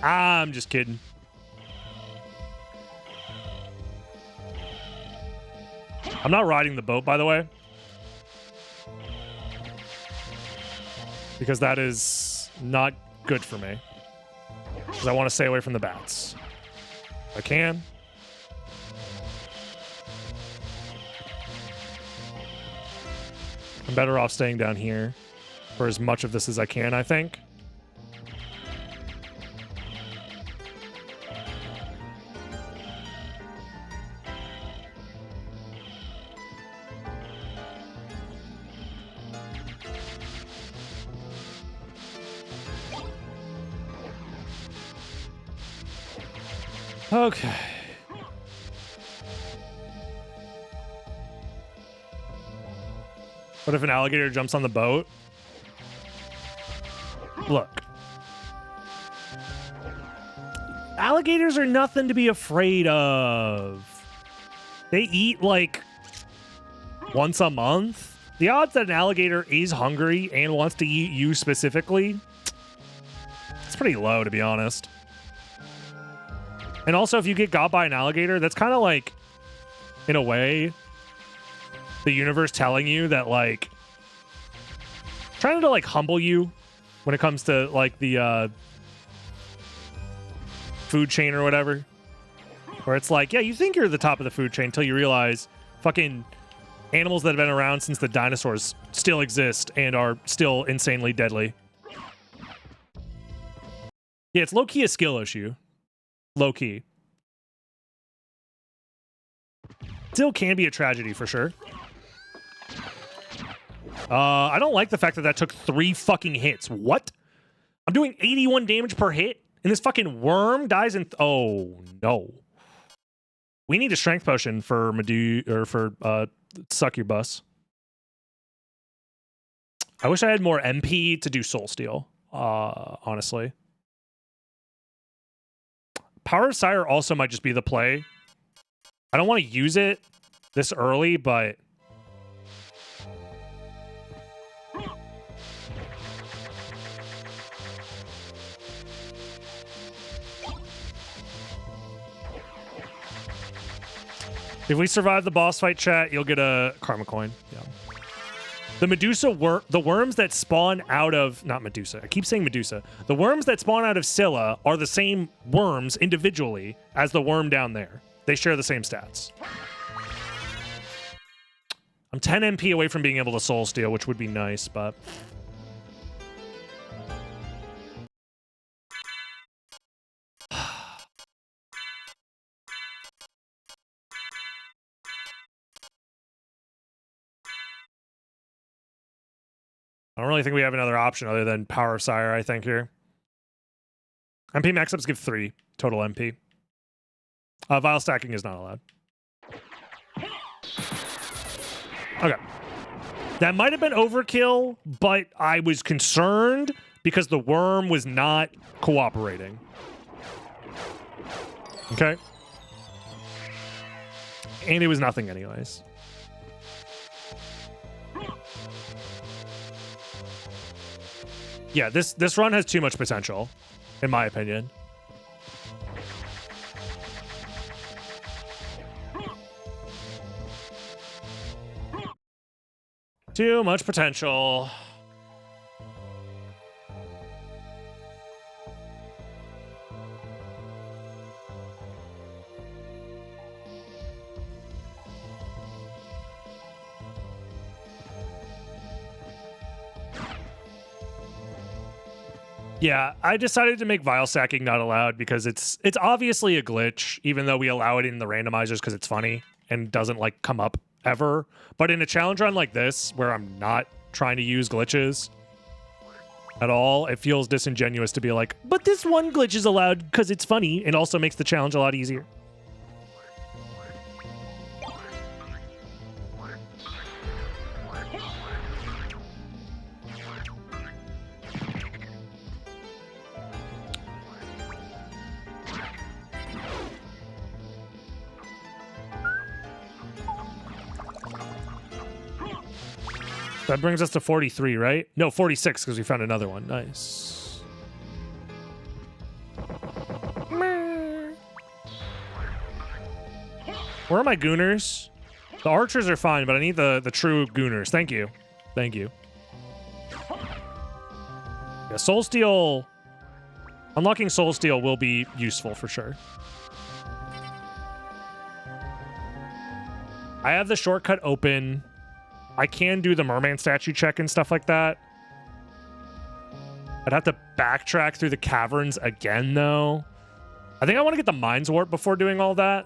I'm just kidding. I'm not riding the boat, by the way. Because that is not good for me. Because I want to stay away from the bats. If I can. I'm better off staying down here for as much of this as I can, I think. Okay. What if an alligator jumps on the boat? Look. Alligators are nothing to be afraid of. They eat like once a month. The odds that an alligator is hungry and wants to eat you specifically, it's pretty low, to be honest. And also, if you get got by an alligator, that's kind of like, in a way, the universe telling you that, like, trying to, like, humble you when it comes to, like, the food chain or whatever. Where it's like, yeah, you think you're the top of the food chain until you realize fucking animals that have been around since the dinosaurs still exist and are still insanely deadly. Yeah, it's low-key a skill issue. Low-key. Still can be a tragedy for sure. I don't like the fact that that took 3 fucking hits. What? I'm doing 81 damage per hit, and this fucking worm dies in... oh, no. We need a strength potion for succubus. I wish I had more MP to do soul steal, honestly. Power of Sire also might just be the play. I don't want to use it this early, but... if we survive the boss fight, chat, you'll get a karma coin. Yeah. The Medusa the worms that spawn out of... not Medusa. I keep saying Medusa. The worms that spawn out of Scylla are the same worms individually as the worm down there. They share the same stats. I'm 10 MP away from being able to soul steal, which would be nice, but... I don't really think we have another option other than Power of Sire, I think, here. MP max-ups give 3 total MP. Vial stacking is not allowed. Okay. That might have been overkill, but I was concerned because the worm was not cooperating. Okay? And it was nothing anyways. Yeah, this run has too much potential, in my opinion. Too much potential. Yeah, I decided to make vial stacking not allowed because it's obviously a glitch, even though we allow it in the randomizers because it's funny and doesn't like come up ever. But in a challenge run like this, where I'm not trying to use glitches at all, it feels disingenuous to be like, but this one glitch is allowed because it's funny and also makes the challenge a lot easier. That brings us to 43, right? No, 46, because we found another one. Nice. Where are my gooners? The archers are fine, but I need the true gooners. Thank you. Thank you. Yeah, Soul Steal... unlocking Soul Steal will be useful for sure. I have the shortcut open. I can do the merman statue check and stuff like that. I'd have to backtrack through the caverns again, though. I think I want to get the Mind's Warp before doing all that.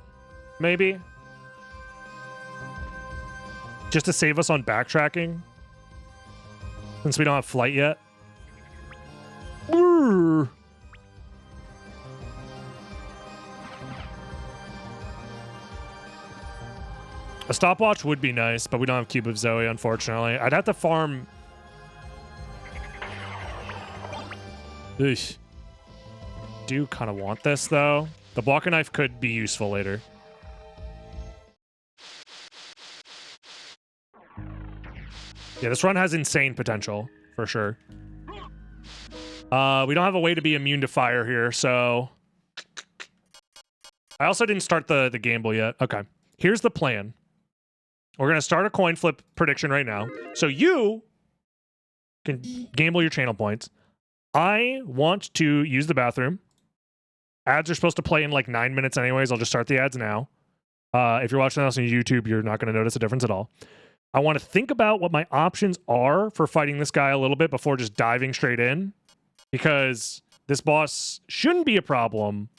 Maybe. Just to save us on backtracking. Since we don't have flight yet. Brrr. A stopwatch would be nice, but we don't have Cube of Zoe, unfortunately. I'd have to farm... Eesh. Do kind of want this, though. The blocker knife could be useful later. Yeah, this run has insane potential, for sure. We don't have a way to be immune to fire here, so... I also didn't start the gamble yet. Okay. Here's the plan. We're going to start a coin flip prediction right now. So you can gamble your channel points. I want to use the bathroom. Ads are supposed to play in like 9 minutes anyways. I'll just start the ads now. If you're watching this on YouTube, you're not going to notice a difference at all. I want to think about what my options are for fighting this guy a little bit before just diving straight in. Because this boss shouldn't be a problem.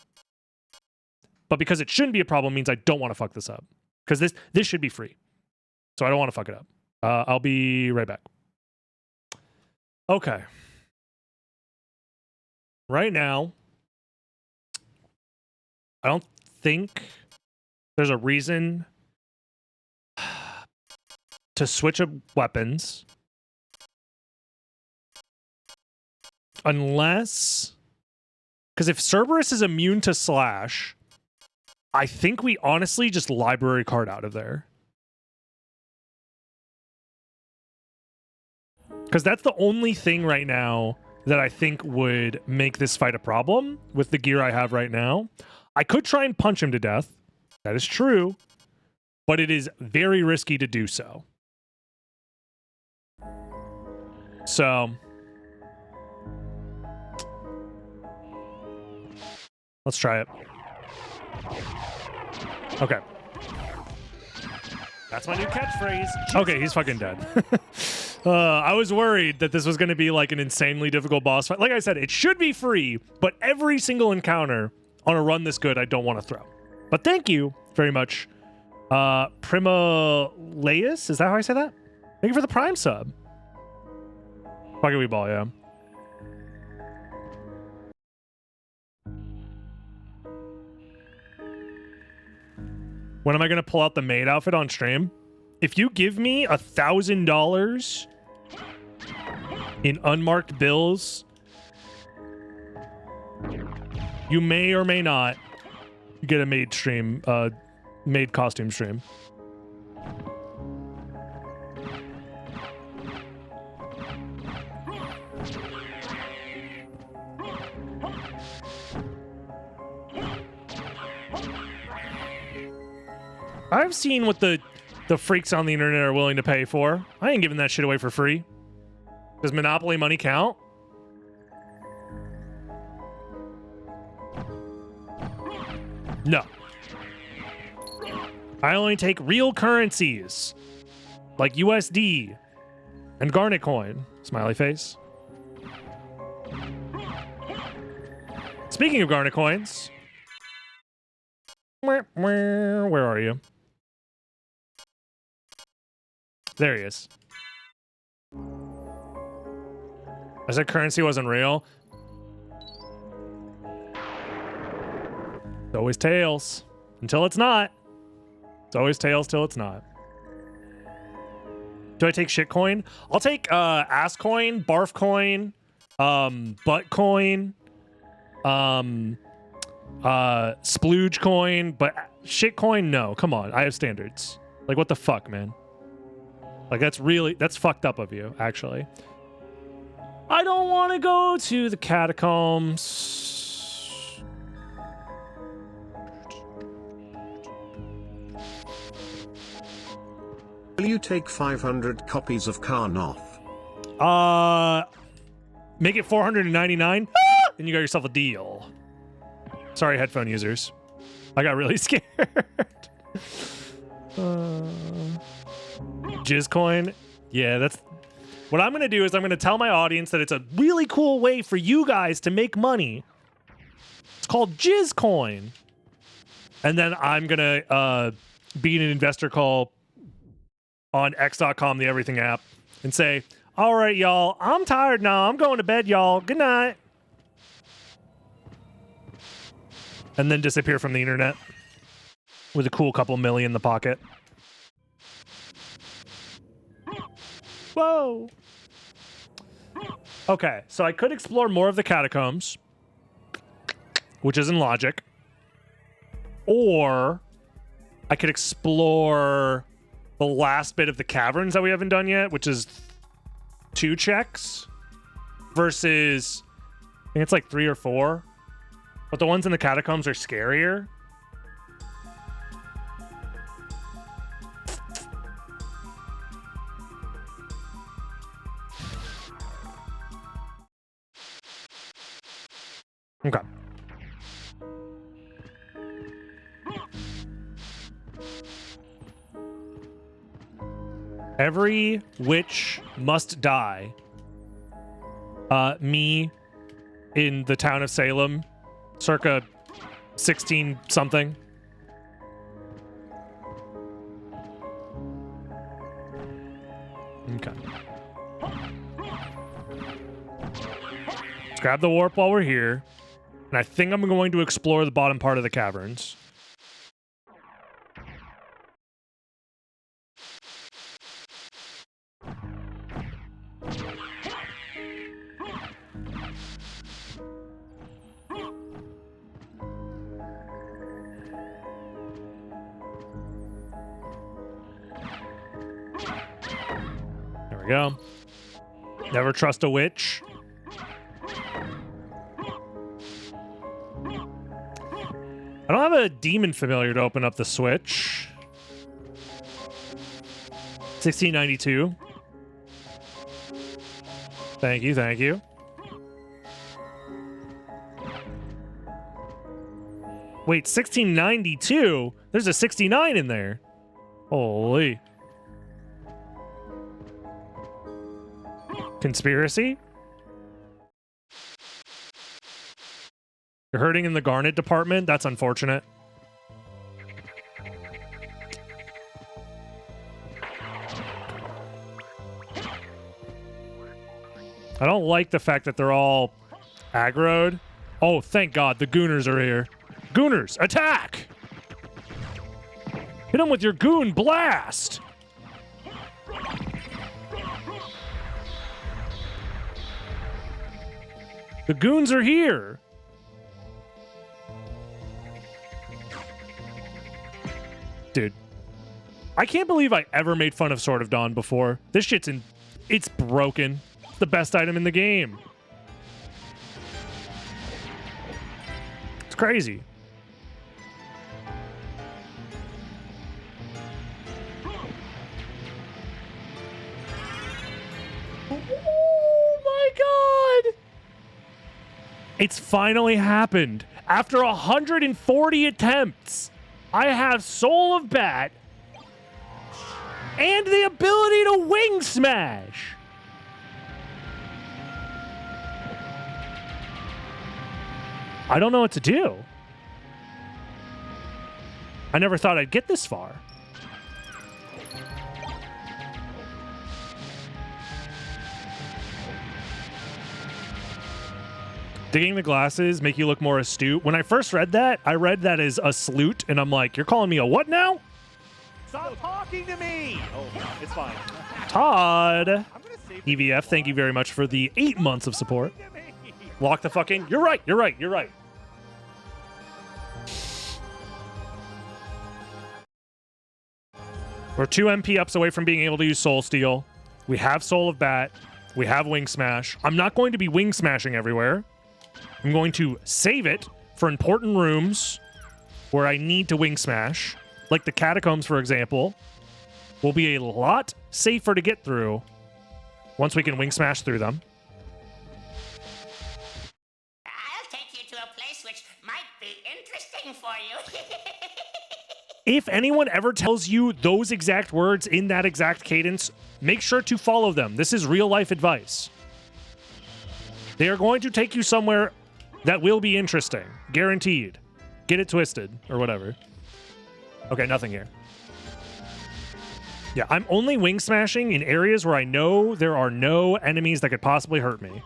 But because it shouldn't be a problem means I don't want to fuck this up. Because this should be free. So I don't want to fuck it up. I'll be right back. Okay. Right now, I don't think there's a reason to switch up weapons. Unless... Because if Cerberus is immune to Slash, I think we honestly just library card out of there. Because that's the only thing right now that I think would make this fight a problem with the gear I have right now. I could try and punch him to death. That is true. But it is very risky to do so. So... let's try it. Okay. That's my new catchphrase. Okay, he's fucking dead. I was worried that this was going to be like an insanely difficult boss fight. Like I said, it should be free, but every single encounter on a run this good, I don't want to throw. But thank you very much. Primaleus? Is that how I say that? Thank you for the Prime sub. Pocket Wee Ball, yeah. When am I going to pull out the maid outfit on stream? If you give me $1,000 in unmarked bills, you may or may not get a maid stream, maid costume stream. I've seen what the freaks on the internet are willing to pay for. I ain't giving that shit away for free. Does Monopoly money count? No. I only take real currencies, like USD and Garnet Coin. Smiley face. Speaking of Garnet Coins, where are you? There he is. I said currency wasn't real. It's always tails until it's not. It's always tails till it's not. Do I take shit coin? I'll take ass coin, barf coin, butt coin, splooge coin, but shit coin, no. Come on, I have standards. Like, what the fuck, man? Like, that's fucked up of you, actually. I don't want to go to the catacombs. Will you take 500 copies of Karnoth? Make it 499, and you got yourself a deal. Sorry, headphone users. I got really scared. Jizz coin? Yeah, that's... What I'm going to do is I'm going to tell my audience that it's a really cool way for you guys to make money. It's called Jizz coin. And then I'm going to be in an investor call on x.com, the everything app, and say, all right, y'all, I'm tired now. I'm going to bed, y'all. Good night. And then disappear from the internet with a cool couple million in the pocket. Whoa. Okay, so I could explore more of the catacombs, which is in logic. Or I could explore the last bit of the caverns that we haven't done yet, which is 2 checks versus, I think it's like 3 or 4. But the ones in the catacombs are scarier. Okay. Every witch must die. Me in the town of Salem, circa 16 something. Okay. Let's grab the warp while we're here. And I think I'm going to explore the bottom part of the caverns. There we go. Never trust a witch. I don't have a demon familiar to open up the switch. 1692. Thank you, thank you. Wait, 1692? There's a 69 in there. Holy. Conspiracy? You're hurting in the garnet department? That's unfortunate. I don't like the fact that they're all aggroed. Oh, thank God, the gooners are here. Gooners, attack! Hit them with your goon blast! The goons are here! Dude, I can't believe I ever made fun of Sword of Dawn before. This shit's it's broken. It's the best item in the game. It's crazy. Oh my God! It's finally happened. After 140 attempts, I have Soul of Bat and the ability to wing smash. I don't know what to do. I never thought I'd get this far. Digging the glasses make you look more astute. When I first read that, I read that as a salute, and I'm like, you're calling me a what now? Stop talking to me! Oh, it's fine. Todd. I'm gonna save the EVF, thank you very much for the 8 months of support. to me. Lock the fucking... You're right, you're right, you're right. We're 2 MP ups away from being able to use Soul Steal. We have Soul of Bat. We have Wing Smash. I'm not going to be Wing Smashing everywhere. I'm going to save it for important rooms where I need to Wing Smash. Like the Catacombs, for example, will be a lot safer to get through once we can Wing Smash through them. I'll take you to a place which might be interesting for you. If anyone ever tells you those exact words in that exact cadence, make sure to follow them. This is real life advice. They are going to take you somewhere that will be interesting. Guaranteed. Get it twisted, or whatever. Okay, nothing here. Yeah, I'm only Wing Smashing in areas where I know there are no enemies that could possibly hurt me.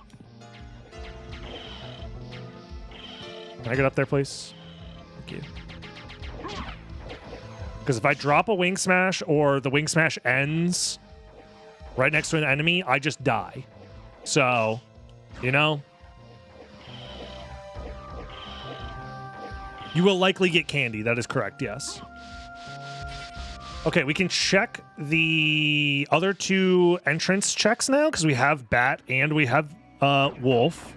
Can I get up there, please? Thank you. Because if I drop a Wing Smash or the Wing Smash ends right next to an enemy, I just die. So You know? You will likely get candy. That is correct, yes. Okay, we can check the other two entrance checks now because we have Bat and we have Wolf.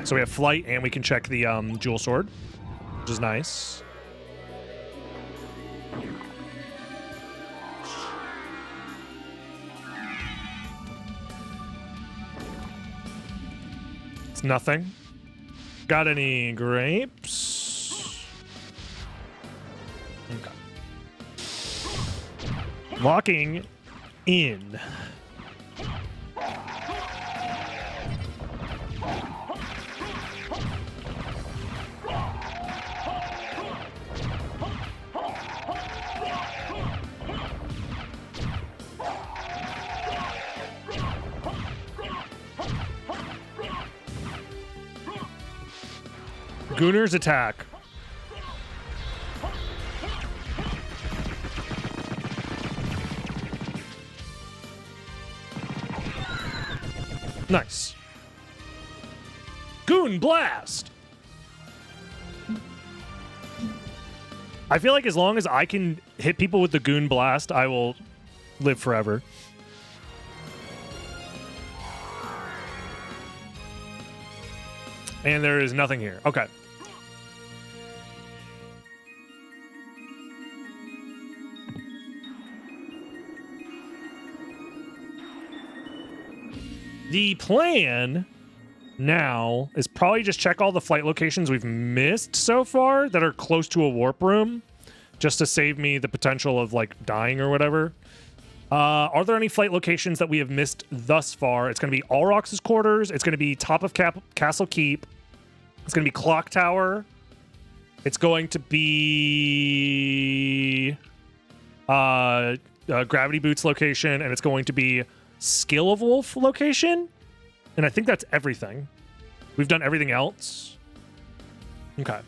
So we have Flight and we can check the Jewel Sword, which is nice. It's nothing. Got any grapes? Okay. Locking in. Gooner's attack. Nice. Goon Blast! I feel like as long as I can hit people with the Goon Blast, I will live forever. And there is nothing here. Okay. The plan now is probably just check all the flight locations we've missed so far that are close to a warp room, just to save me the potential of like dying or whatever. Are there any flight locations that we have missed thus far? It's going to be Alrox's quarters. It's going to be top of Castle Keep. It's going to be Clock Tower. It's going to be Gravity Boots location, and it's going to be Skill of Wolf location. And I think that's everything. We've done everything else. Okay.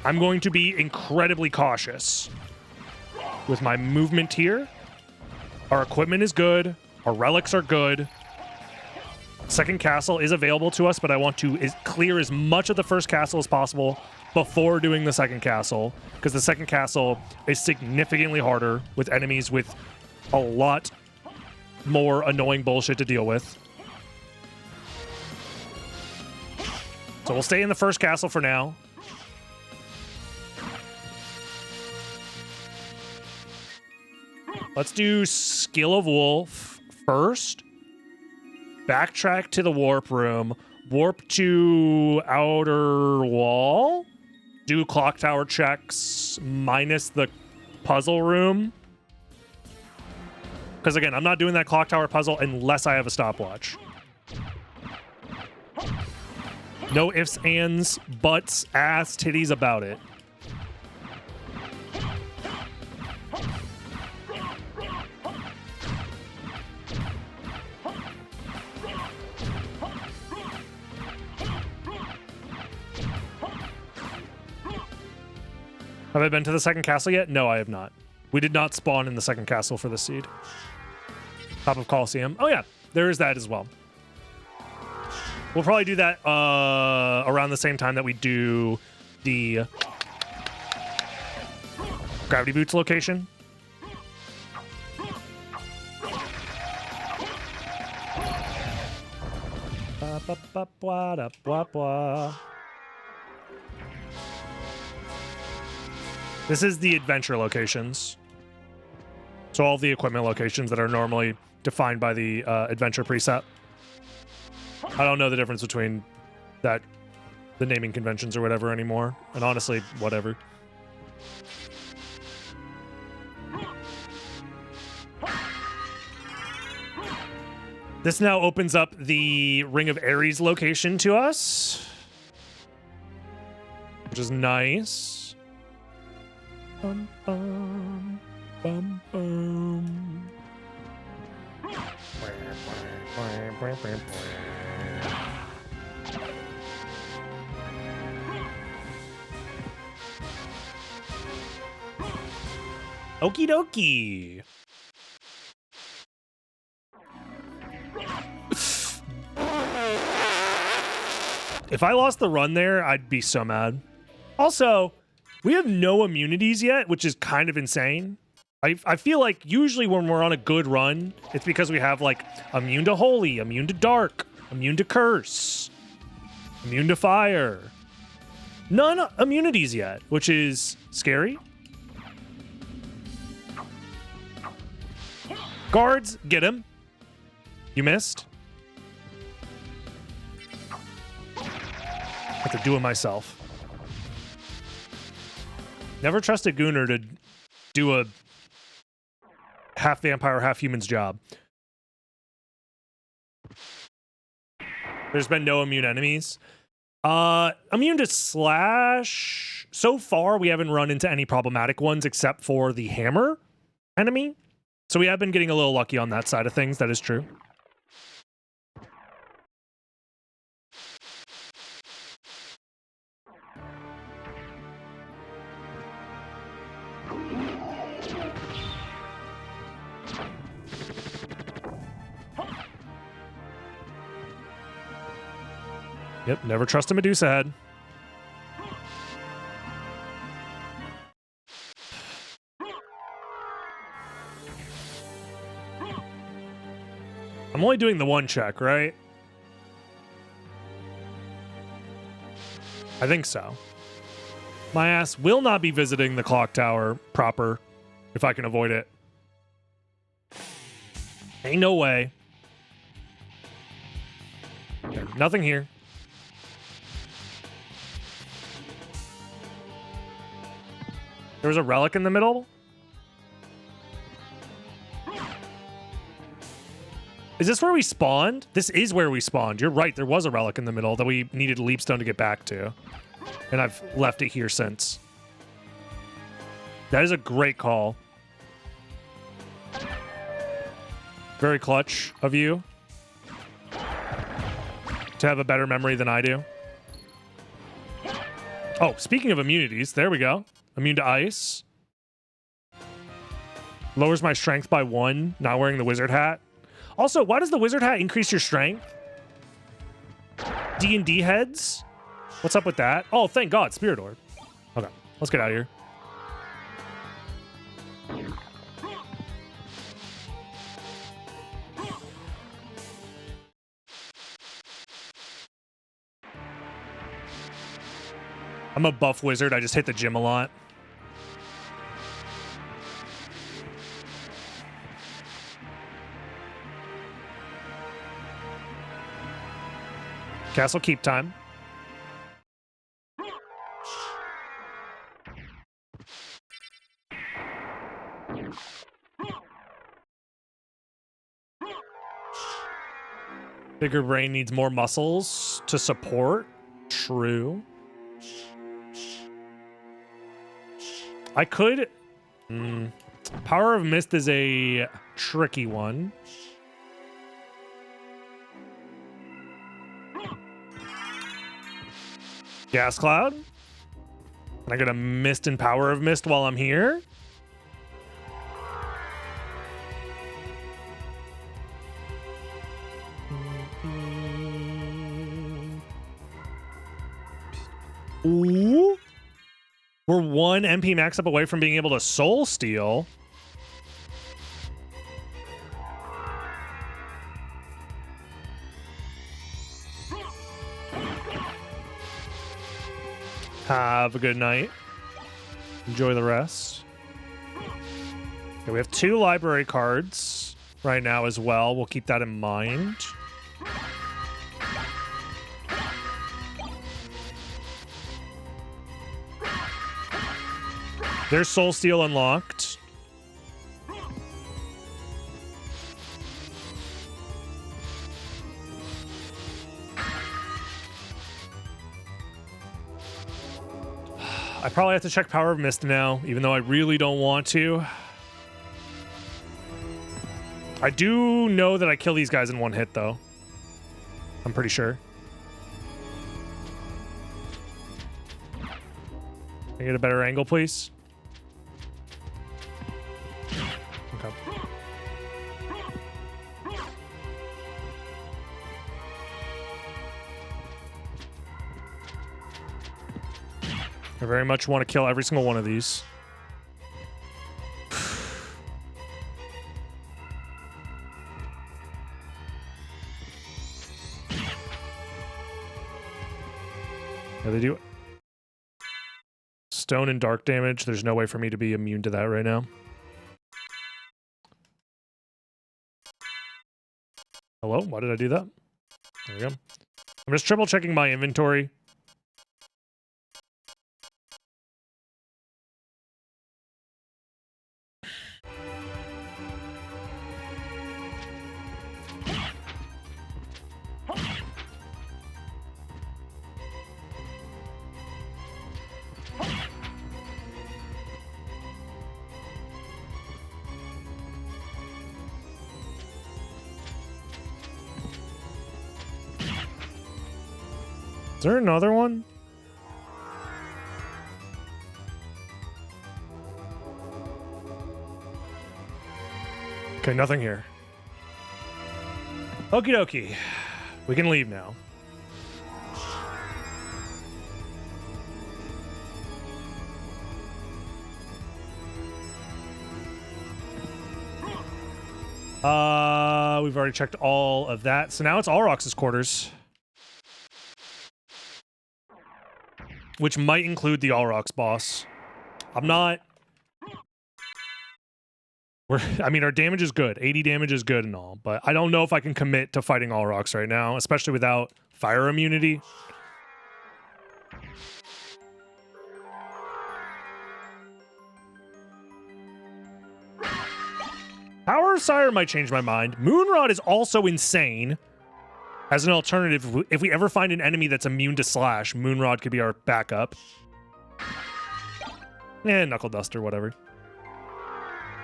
I'm going to be incredibly cautious with my movement here. Our equipment is good. Our relics are good. Second castle is available to us, but I want to clear as much of the first castle as possible before doing the second castle, because the second castle is significantly harder with enemies with a lot more annoying bullshit to deal with. So we'll stay in the first castle for now. Let's do Skill of Wolf first. Backtrack to the warp room. Warp to outer wall. Do clock tower checks minus the puzzle room. Because again, I'm not doing that clock tower puzzle unless I have a stopwatch. No ifs, ands, buts, ass, titties about it. Have I been to the second castle yet? No, I have not. We did not spawn in the second castle for the seed. Top of Coliseum. Oh yeah, there is that as well. We'll probably do that around the same time that we do the Gravity Boots location. This is the adventure locations. So all the equipment locations that are normally defined by the adventure preset. I don't know the difference between that, the naming conventions or whatever anymore. And honestly, whatever. This now opens up the Ring of Ares location to us, which is nice. Bum, bum, bum, bum. Okie dokie. If I lost the run there, I'd be so mad. Also, we have no immunities yet, which is kind of insane. I feel like usually when we're on a good run, it's because we have like immune to holy, immune to dark, immune to curse, immune to fire. None immunities yet, which is scary. Guards, get him. You missed. I have to do it myself. Never trusted Gunnar to do a half vampire, half human's job. There's been no immune enemies. Immune to slash. So far, we haven't run into any problematic ones except for the hammer enemy. So we have been getting a little lucky on that side of things. That is true. Yep, never trust a Medusa head. I'm only doing the one check, right? I think so. My ass will not be visiting the clock tower proper if I can avoid it. Ain't no way. Okay, nothing here. There was a relic in the middle? Is this where we spawned? This is where we spawned. You're right, there was a relic in the middle that we needed Leapstone to get back to. And I've left it here since. That is a great call. Very clutch of you to have a better memory than I do. Oh, speaking of immunities, there we go. Immune to ice. Lowers my strength by 1, not wearing the wizard hat. Also, why does the wizard hat increase your strength? D&D heads? What's up with that? Oh, thank God, Spirit Orb. Okay, let's get out of here. I'm a buff wizard. I just hit the gym a lot. Castle keep time. Bigger brain needs more muscles to support. True. I could... Power of Mist is a tricky one. Gas Cloud. Can I get a Mist and Power of Mist while I'm here? Ooh. We're 1 MP max up away from being able to Soul Steal. Have a good night. Enjoy the rest. Okay, we have 2 library cards right now as well. We'll keep that in mind. There's Soul Steal unlocked. I probably have to check Power of Mist now, even though I really don't want to. I do know that I kill these guys in 1 hit, though. I'm pretty sure. Can I get a better angle, please? I very much want to kill every single one of these. Yeah, they do stone and dark damage. There's no way for me to be immune to that right now. Hello? Why did I do that? There we go. I'm just triple checking my inventory. Is there another one? Okay, nothing here. Okie dokie. We can leave now. We've already checked all of that. So now it's Alrox's quarters. Which might include the Alrox boss. I'm not... I mean, our damage is good. 80 damage is good and all, but I don't know if I can commit to fighting Alrox right now, especially without fire immunity. Power of Sire might change my mind. Moonrod is also insane. As an alternative, if we ever find an enemy that's immune to slash, Moonrod could be our backup. Knuckle Duster, whatever.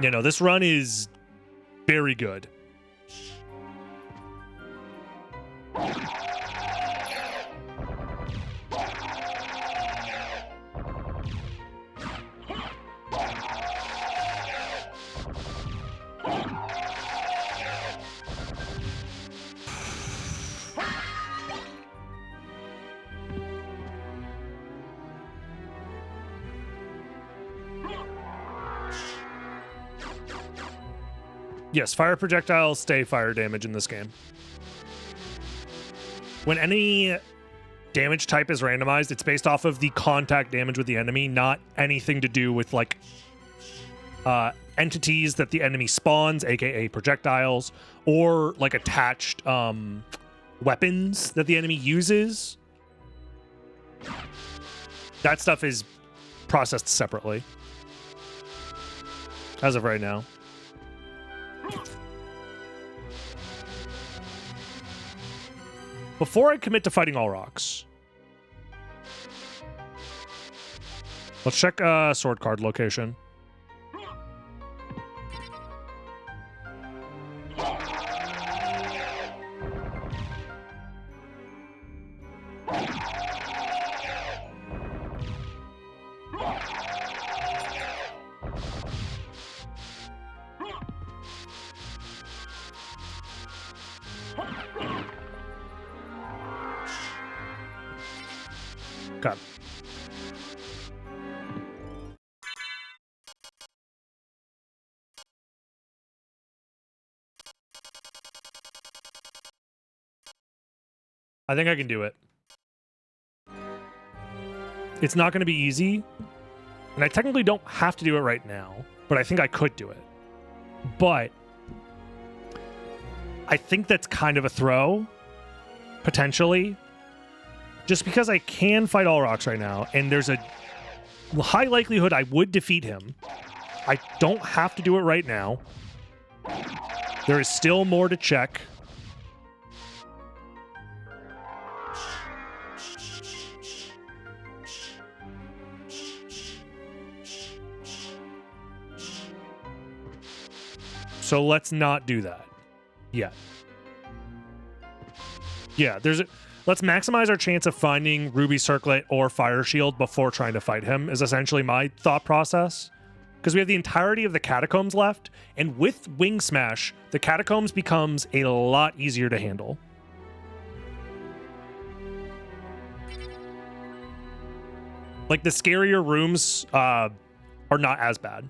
You know, this run is very good. Yes, fire projectiles stay fire damage in this game. When any damage type is randomized, it's based off of the contact damage with the enemy, not anything to do with like entities that the enemy spawns, aka projectiles, or like attached weapons that the enemy uses. That stuff is processed separately as of right now. Before I commit to fighting Alrox, let's check sword card location. Okay. I think I can do it. It's not going to be easy, and I technically don't have to do it right now, but I think I could do it. But I think that's kind of a throw, potentially. Just because I can fight Alrox right now, and there's a high likelihood I would defeat him. I don't have to do it right now. There is still more to check. So let's not do that yet. Yeah, let's maximize our chance of finding Ruby Circlet or Fire Shield before trying to fight him, is essentially my thought process. Because we have the entirety of the Catacombs left, and with Wing Smash, the Catacombs becomes a lot easier to handle. Like the scarier rooms are not as bad.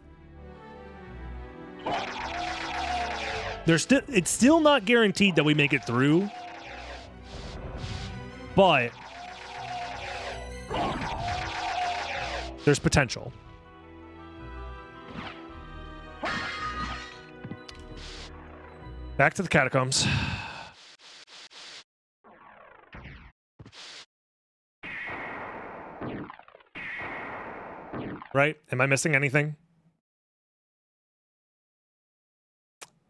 It's still not guaranteed that we make it through, but there's potential. Back to the catacombs. Right? Am I missing anything?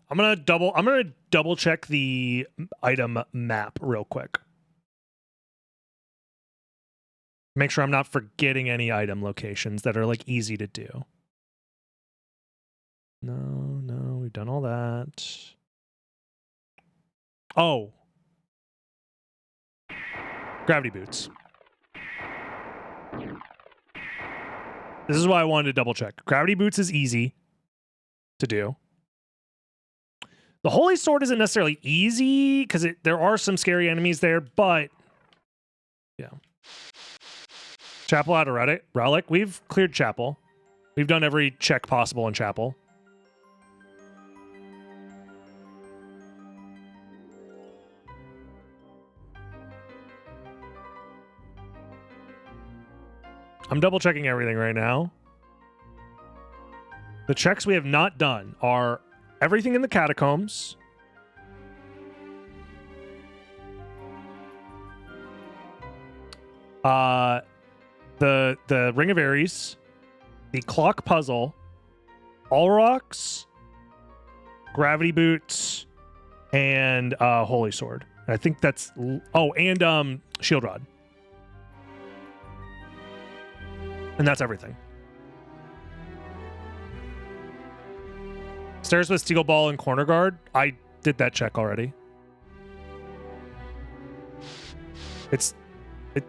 I'm gonna double check the item map real quick. Make sure I'm not forgetting any item locations that are like easy to do. No, we've done all that. Oh. Gravity boots. This is why I wanted to double check. Gravity boots is easy to do. The Holy Sword isn't necessarily easy because there are some scary enemies there, but yeah. Chapel out of relic. We've cleared Chapel. We've done every check possible in Chapel. I'm double checking everything right now. The checks we have not done are everything in the catacombs. The Ring of Ares, the Clock Puzzle, All Rocks, Gravity Boots, and Holy Sword. I think that's and Shield Rod. And that's everything. Stairs with Steel Ball and Corner Guard. I did that check already.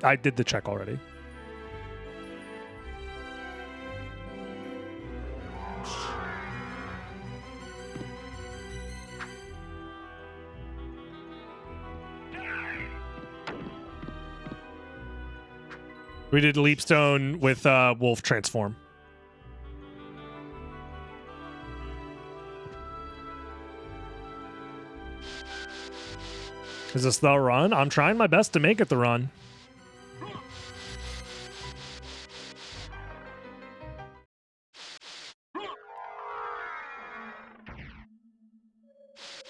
I did the check already. We did Leapstone with Wolf Transform. Is this the run? I'm trying my best to make it the run.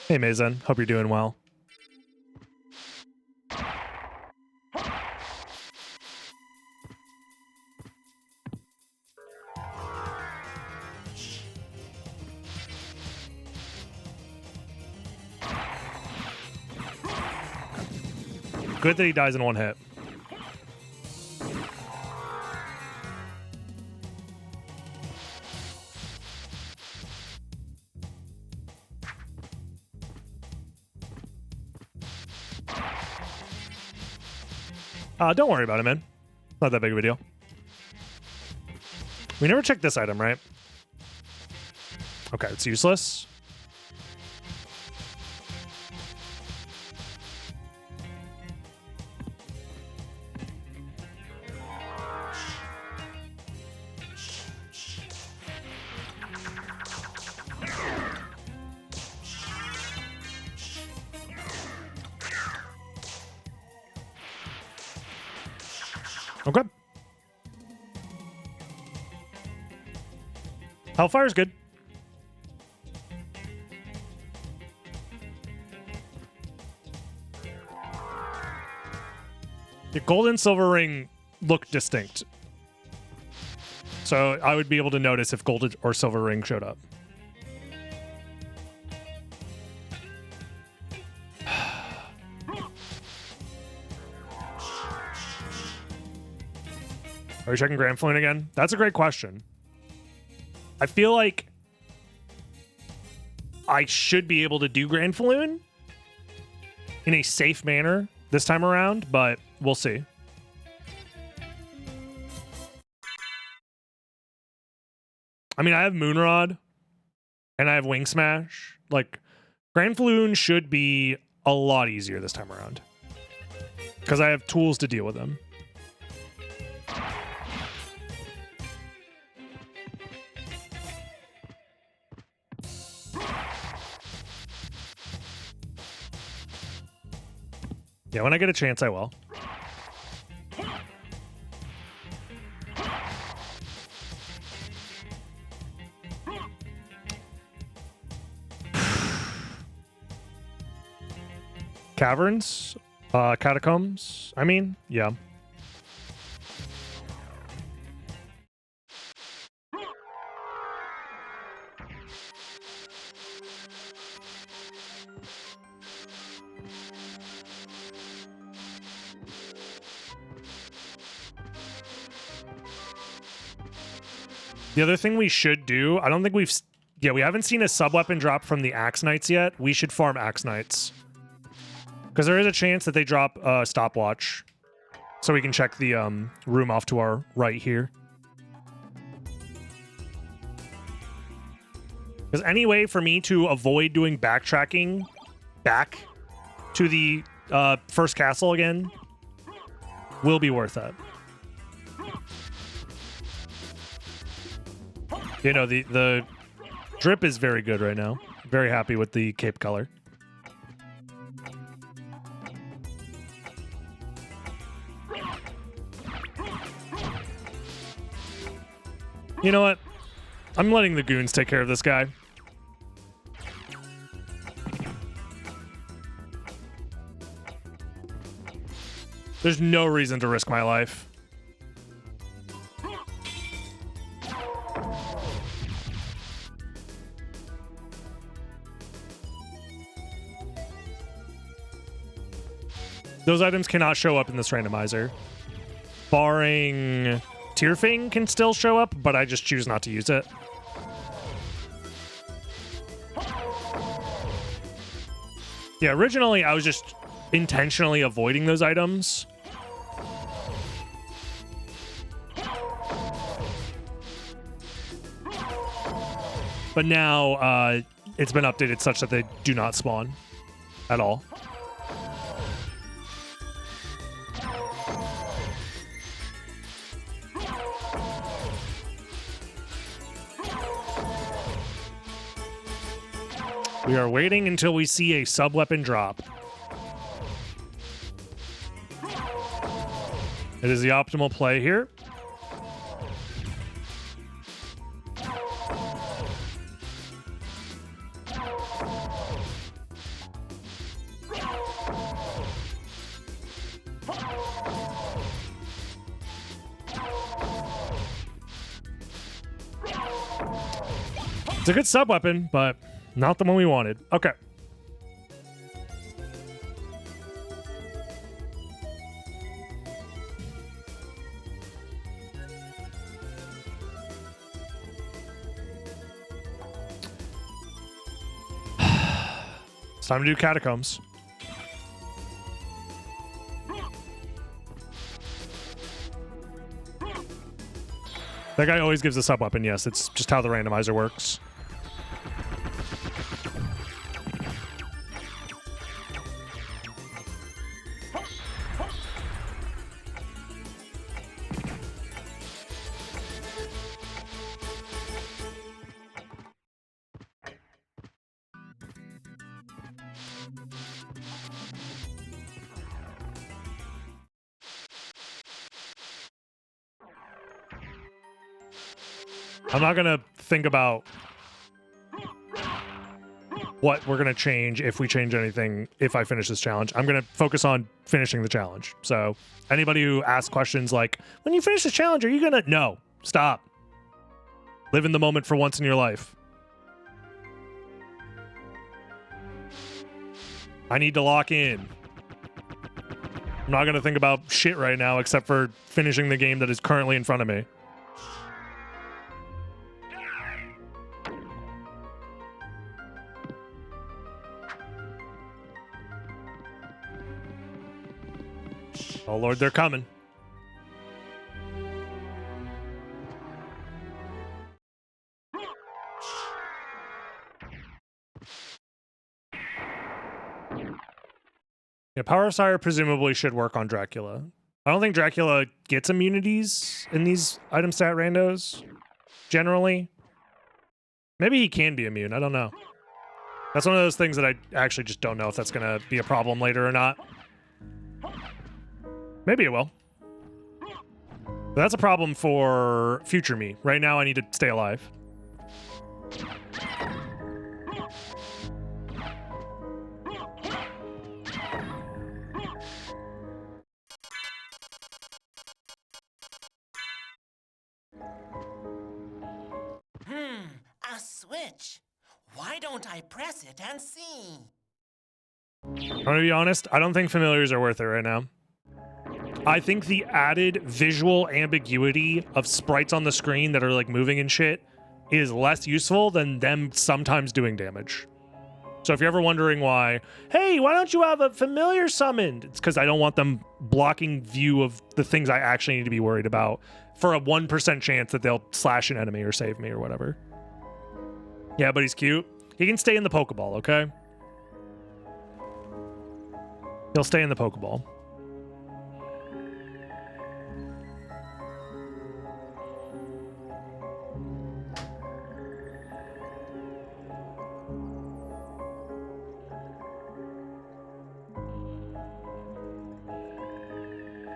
Hey, Mazen. Hope you're doing well. Good that he dies in one hit. Don't worry about it, man. Not that big of a deal. We never checked this item, right? Okay, it's useless. Okay. Hellfire's good. The gold and silver ring look distinct. So I would be able to notice if gold or silver ring showed up. Are you checking Grand Flume again? That's a great question. I feel like I should be able to do Grand Flume in a safe manner this time around, but we'll see. I mean, I have Moonrod and I have Wing Smash. Like, Grand Flume should be a lot easier this time around because I have tools to deal with them. Yeah, when I get a chance, I will. Caverns? Catacombs? I mean, yeah. The other thing we should do, I don't think we've... Yeah, we haven't seen a sub-weapon drop from the Axe Knights yet. We should farm Axe Knights. Because there is a chance that they drop a stopwatch. So we can check the room off to our right here. Because any way for me to avoid doing backtracking back to the first castle again will be worth it. You know, the drip is very good right now. Very happy with the cape color. You know what? I'm letting the goons take care of this guy. There's no reason to risk my life. Those items cannot show up in this randomizer. Barring Tearfing can still show up, but I just choose not to use it. Yeah, originally I was just intentionally avoiding those items. But now it's been updated such that they do not spawn at all. We are waiting until we see a sub-weapon drop. It is the optimal play here. It's a good sub-weapon, but not the one we wanted. Okay. It's time to do catacombs. That guy always gives a sub-weapon, yes. It's just how the randomizer works. I'm not gonna think about what we're gonna change if we change anything if I finish this challenge. I'm gonna focus on finishing the challenge. So anybody who asks questions like, when you finish the challenge, are you gonna... No, stop. Live in the moment for once in your life. I need to lock in. I'm not gonna think about shit right now except for finishing the game that is currently in front of me. Oh Lord, they're coming. Yeah, Power Sire presumably should work on Dracula. I don't think Dracula gets immunities in these item stat randos, generally. Maybe he can be immune, I don't know. That's one of those things that I actually just don't know if that's going to be a problem later or not. Maybe it will. That's a problem for future me. Right now, I need to stay alive. A switch. Why don't I press it and see? I'm gonna be honest, I don't think familiars are worth it right now. I think the added visual ambiguity of sprites on the screen that are like moving and shit is less useful than them sometimes doing damage. So if you're ever wondering why, hey, why don't you have a familiar summoned? It's because I don't want them blocking view of the things I actually need to be worried about for a 1% chance that they'll slash an enemy or save me or whatever. Yeah, but he's cute. He can stay in the Pokeball, okay? He'll stay in the Pokeball.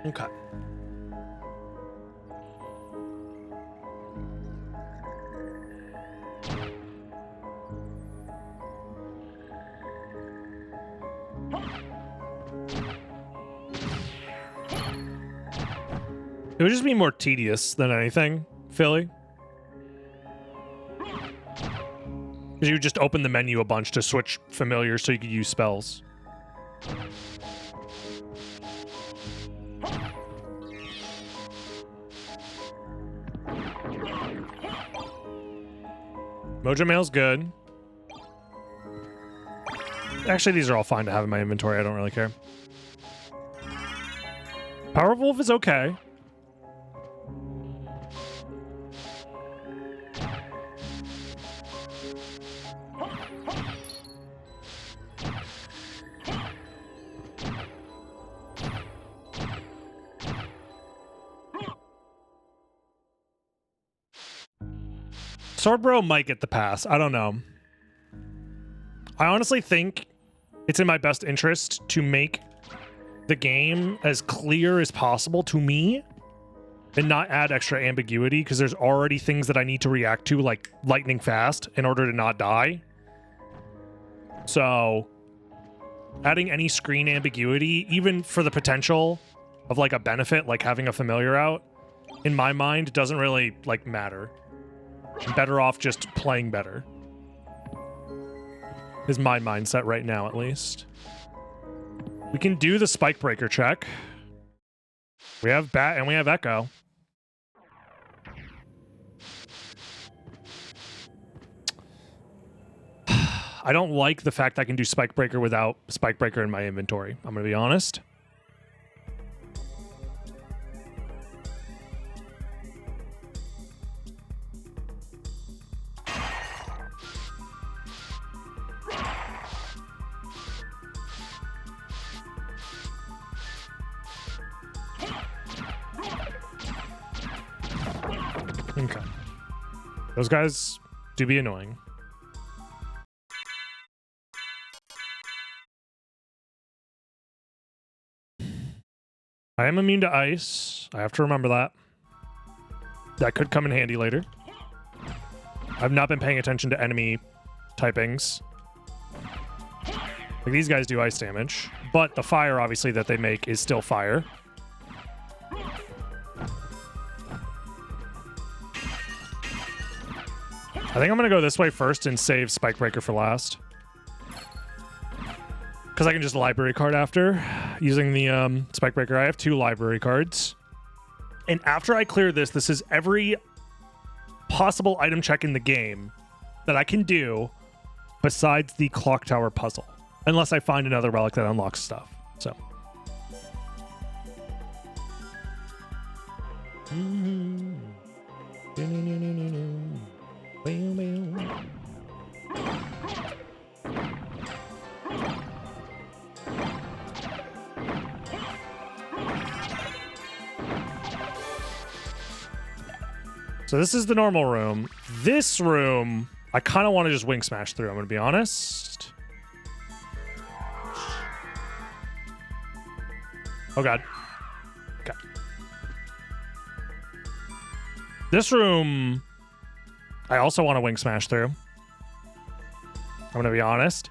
Okay. It would just be more tedious than anything, Philly. Because you would just open the menu a bunch to switch familiars so you could use spells. Mojo Mail's good. Actually, these are all fine to have in my inventory. I don't really care. Power Wolf is okay. Swordbro might get the pass. I don't know. I honestly think it's in my best interest to make the game as clear as possible to me and not add extra ambiguity, because there's already things that I need to react to, like lightning fast, in order to not die. So adding any screen ambiguity, even for the potential of like a benefit, like having a familiar out, in my mind, doesn't really like matter. I'm better off just playing better. Is my mindset right now, at least. We can do the Spike Breaker check. We have Bat and we have Echo. I don't like the fact I can do Spike Breaker without Spike Breaker in my inventory. I'm going to be honest. Okay. Those guys do be annoying. I am immune to ice. I have to remember that. That could come in handy later. I've not been paying attention to enemy typings. Like, these guys do ice damage, but the fire, obviously, that they make is still fire. I think I'm going to go this way first and save Spike Breaker for last. Because I can just library card after using the Spike Breaker. I have 2 library cards. And after I clear this, this is every possible item check in the game that I can do besides the Clock Tower puzzle. Unless I find another relic that unlocks stuff. So. So this is the normal room. This room, I kind of want to just wing smash through, I'm going to be honest. Oh, God. This room, I also want to wing smash through. I'm going to be honest.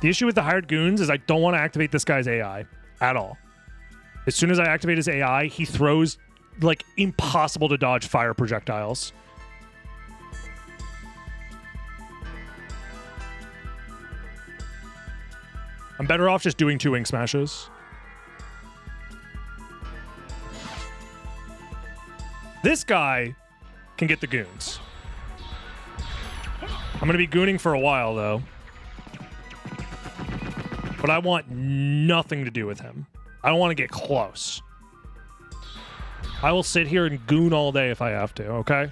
The issue with the hired goons is I don't want to activate this guy's AI at all. As soon as I activate his AI, he throws like impossible to dodge fire projectiles. I'm better off just doing 2 wing smashes. This guy can get the goons. I'm going to be gooning for a while, though. But I want nothing to do with him. I don't want to get close. I will sit here and goon all day if I have to, okay?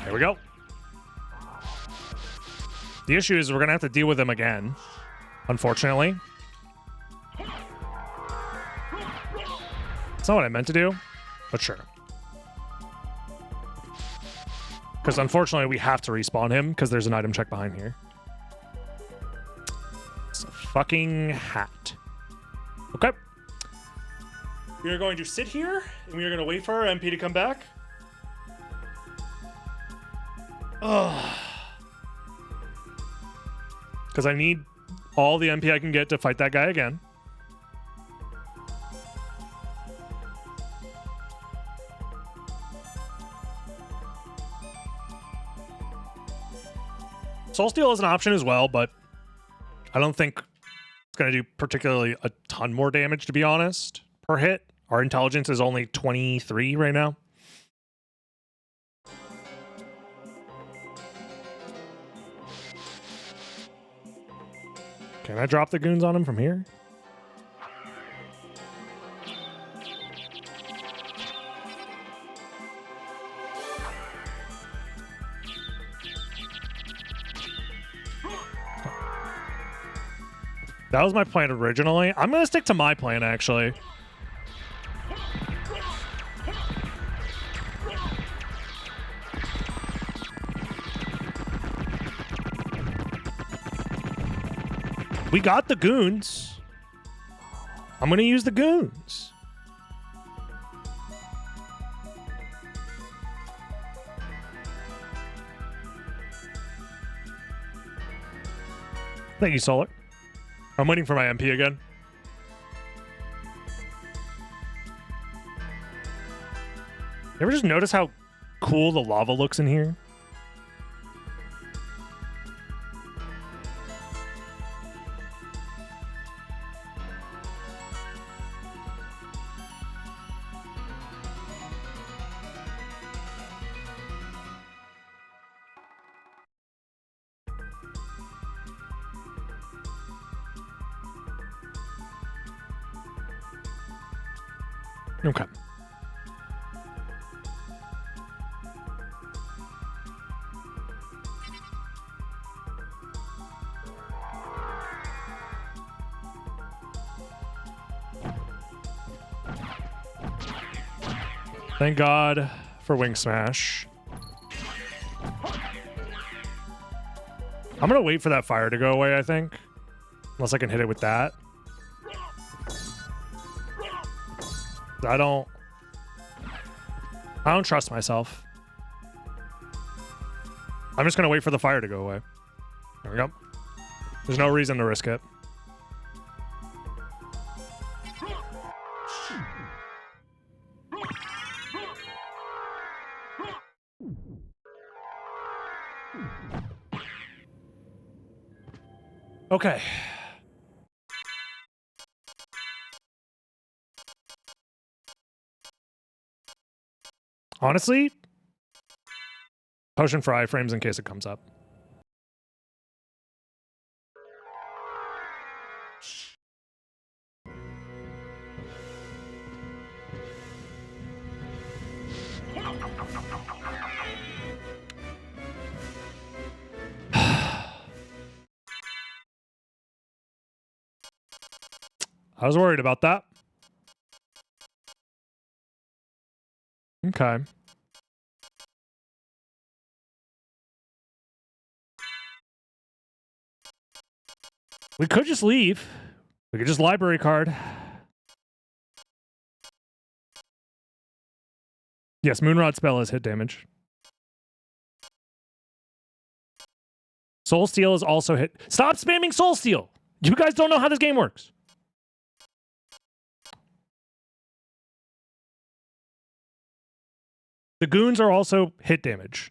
There we go. The issue is we're going to have to deal with him again, unfortunately. It's not what I meant to do, but sure. Because unfortunately, we have to respawn him because there's an item check behind here. It's a fucking hat. Okay. We are going to sit here, and we are going to wait for our MP to come back. Ugh. Because I need all the MP I can get to fight that guy again. Soul Steal is an option as well, but I don't think it's going to do particularly a ton more damage, to be honest, per hit. Our intelligence is only 23 right now. Can I drop the goons on him from here? That was my plan originally. I'm going to stick to my plan, actually. We got the goons. I'm going to use the goons. Thank you, Solar. I'm waiting for my MP again. You ever just notice how cool the lava looks in here? Okay. Thank God for Wing Smash. I'm going to wait for that fire to go away, I think. Unless I can hit it with that. I don't trust myself. I'm just going to wait for the fire to go away. There we go. There's no reason to risk it. Okay. Honestly, potion for iframes in case it comes up. I was worried about that. Okay. We could just leave. We could just library card. Yes, Moonrod spell is hit damage. Soul Steal is also hit. Stop spamming Soul Steal! You guys don't know how this game works. The goons are also hit damage.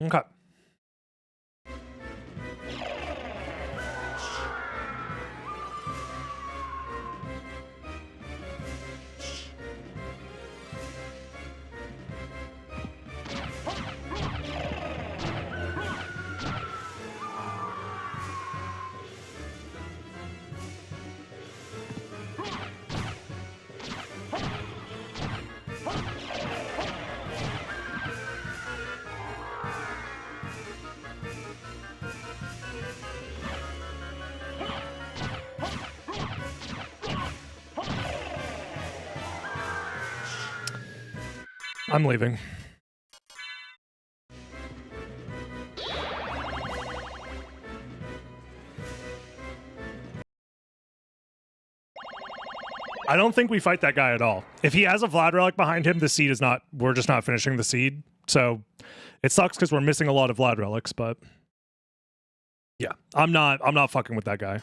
Okay. I'm leaving. I don't think we fight that guy at all. If he has a Vlad Relic behind him, the seed is not, we're just not finishing the seed. So it sucks because we're missing a lot of Vlad Relics, but yeah, I'm not fucking with that guy.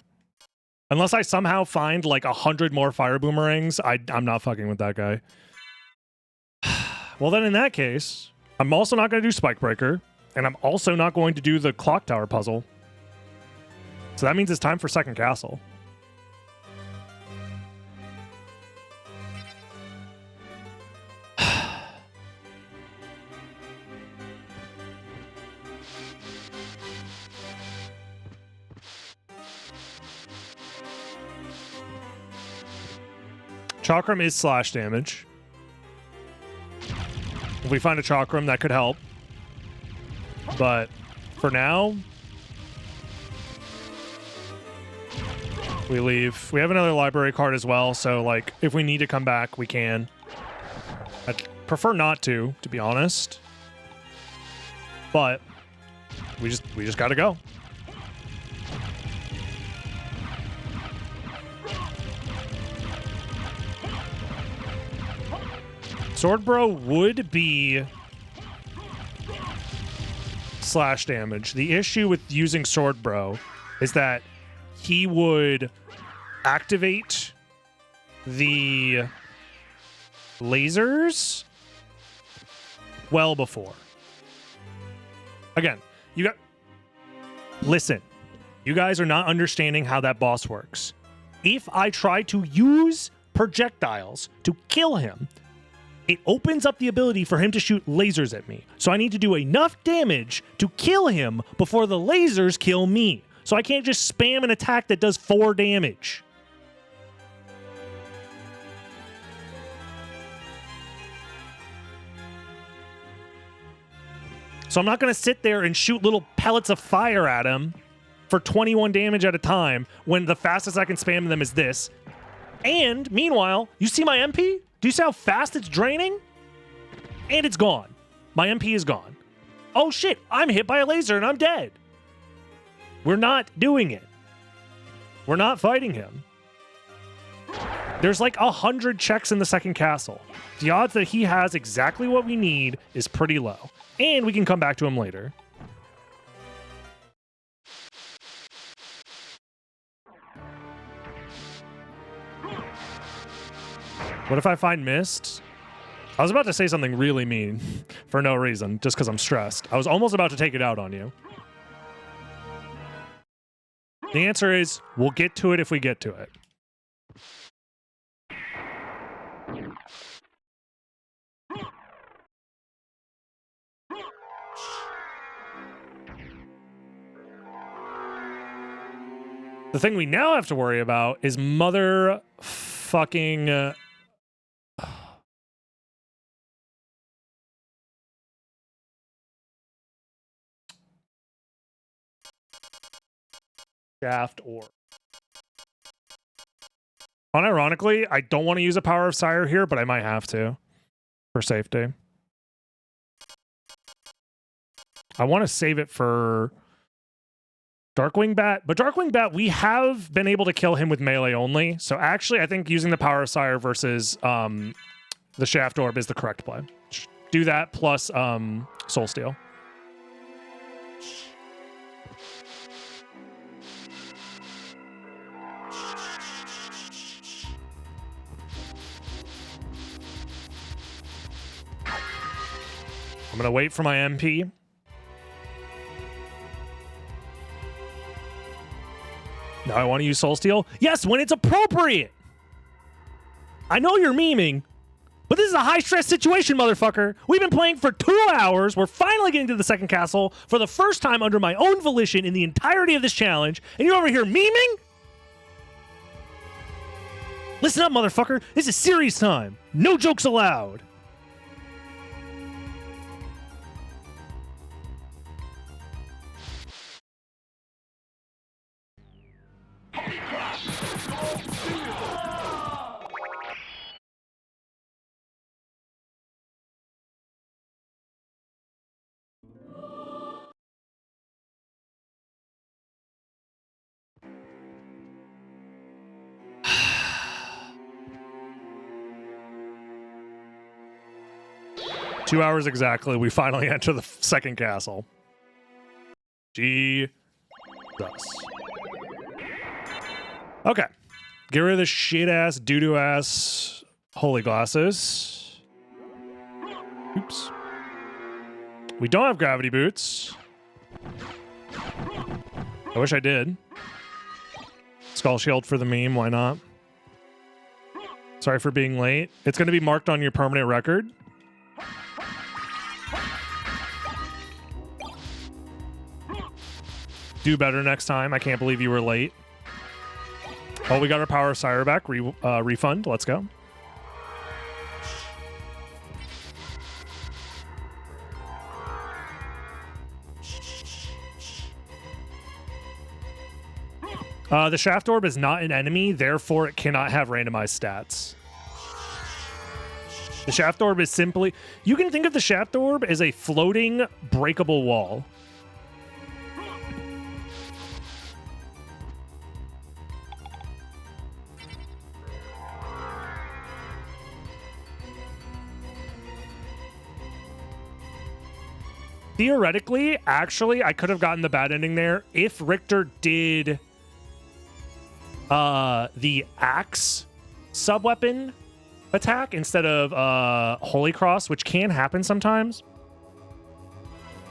Unless I somehow find like 100 more Fire Boomerangs, I'm not fucking with that guy. Well, then in that case, I'm also not going to do Spike Breaker, and I'm also not going to do the Clock Tower puzzle. So that means it's time for second castle. Chakram is slash damage. If we find a Chakram, that could help. But for now, we leave. We have another library card as well, so like if we need to come back, we can. I'd prefer not to be honest. But we just gotta go. Sword Bro would be slash damage. The issue with using Sword Bro is that he would activate the lasers well before. Again, listen, you guys are not understanding how that boss works. If I try to use projectiles to kill him, it opens up the ability for him to shoot lasers at me. So I need to do enough damage to kill him before the lasers kill me. So I can't just spam an attack that does 4 damage. So I'm not going to sit there and shoot little pellets of fire at him for 21 damage at a time when the fastest I can spam them is this. And meanwhile, you see my MP? Do you see how fast it's draining? And it's gone. My MP is gone. Oh shit, I'm hit by a laser and I'm dead. We're not doing it. We're not fighting him. There's like 100 checks in the second castle. The odds that he has exactly what we need is pretty low. And we can come back to him later. What if I find Mist? I was about to say something really mean for no reason, just because I'm stressed. I was almost about to take it out on you. The answer is, we'll get to it if we get to it. The thing we now have to worry about is motherfucking... Shaft or... Unironically, I don't want to use a Power of Sire here, but I might have to for safety. I want to save it for Darkwing Bat, but Darkwing Bat, we have been able to kill him with melee only. So actually, I think using the Power of Sire versus the Shaft Orb is the correct play. Do that plus Soul Steal. I'm gonna wait for my MP. Now I want to use Soul Steal. Yes, when it's appropriate. I know you're memeing, but this is a high-stress situation, motherfucker. We've been playing for 2 hours. We're finally getting to the second castle for the first time under my own volition in the entirety of this challenge, and you're over here memeing? Listen up, motherfucker. This is serious time. No jokes allowed. Two hours exactly. We finally enter the second castle. Jesus. Okay. Get rid of the shit-ass, doo-doo-ass holy glasses. Oops. We don't have gravity boots. I wish I did. Skull shield for the meme. Why not? Sorry for being late. It's going to be marked on your permanent record. Do better next time. I can't believe you were late. Oh, we got our Power of Sire back. Refund. Let's go. The Shaft Orb is not an enemy, therefore it cannot have randomized stats. The Shaft Orb is simply... You can think of the Shaft Orb as a floating, breakable wall. Theoretically, actually, I could have gotten the bad ending there if Richter did the axe sub-weapon attack instead of Holy Cross, which can happen sometimes.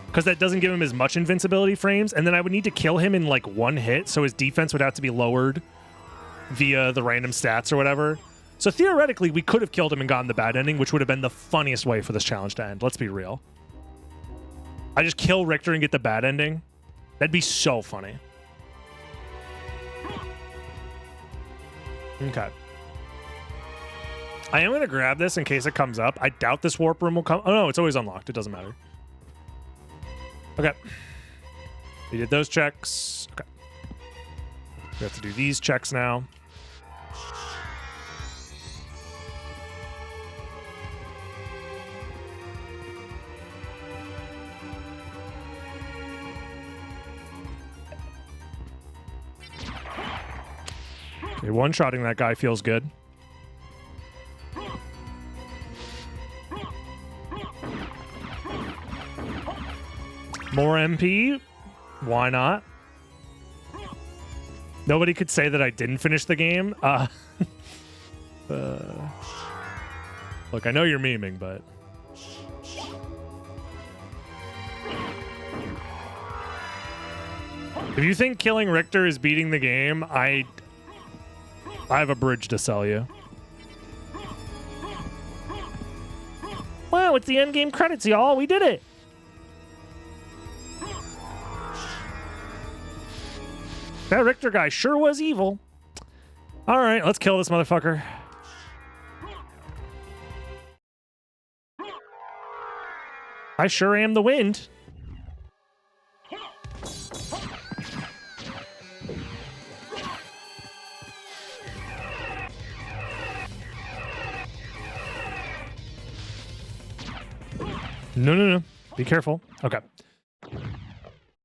Because that doesn't give him as much invincibility frames, and then I would need to kill him in like one hit, so his defense would have to be lowered via the random stats or whatever. So theoretically, we could have killed him and gotten the bad ending, which would have been the funniest way for this challenge to end. Let's be real. I just kill Richter and get the bad ending. That'd be so funny. Okay. I am going to grab this in case it comes up. I doubt this warp room will come. Oh, no, it's always unlocked. It doesn't matter. Okay. We did those checks. Okay. We have to do these checks now. Okay, one-shotting that guy feels good. More MP? Why not? Nobody could say that I didn't finish the game. Look, I know you're memeing, but... If you think killing Richter is beating the game, I have a bridge to sell you. Wow, it's the end game credits, y'all. We did it. That Richter guy sure was evil. All right, let's kill this motherfucker. I sure am the wind. No. Be careful. Okay.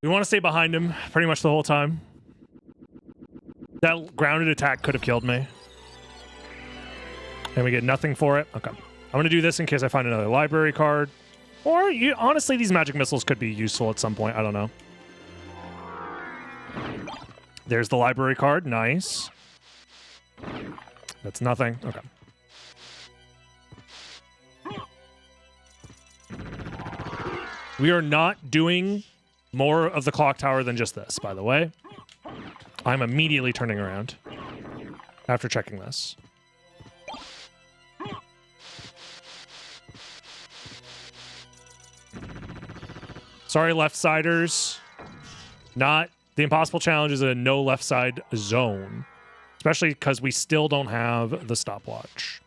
We want to stay behind him pretty much the whole time. That grounded attack could have killed me. And we get nothing for it. Okay. I'm going to do this in case I find another library card. Or, honestly, these magic missiles could be useful at some point. I don't know. There's the library card. Nice. That's nothing. Okay. We are not doing more of the clock tower than just this, by the way. I'm immediately turning around after checking this. Sorry, left-siders. Not... The impossible challenge is a no left side zone. Especially because we still don't have the stopwatch.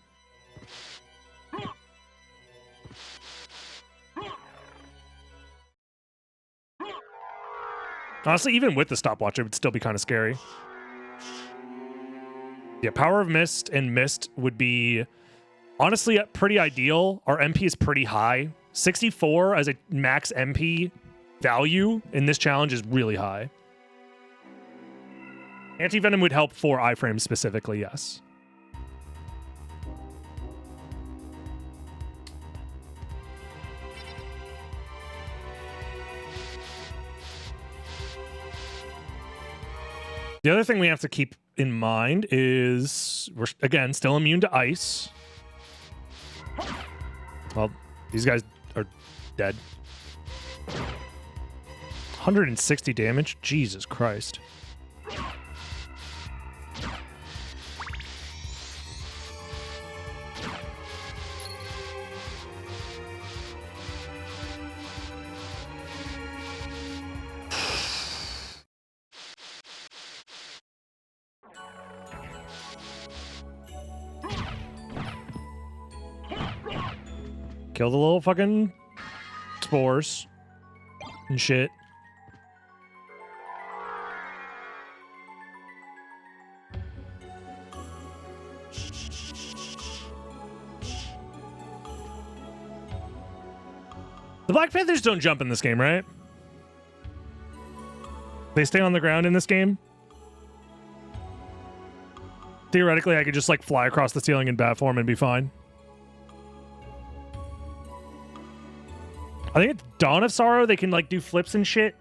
Honestly, even with the stopwatch, it would still be kind of scary. Yeah, Power of Mist and Mist would be... Honestly, pretty ideal. Our MP is pretty high. 64 as a max MP value in this challenge is really high. Anti-Venom would help for iframes specifically, yes. The other thing we have to keep in mind is we're, again, still immune to ice. Well, these guys are dead. 160 damage? Jesus Christ. Kill the little fucking spores and shit. The Black Panthers don't jump in this game, right? They stay on the ground in this game. Theoretically, I could just like fly across the ceiling in bat form and be fine. I think it's Dawn of Sorrow. They can like do flips and shit.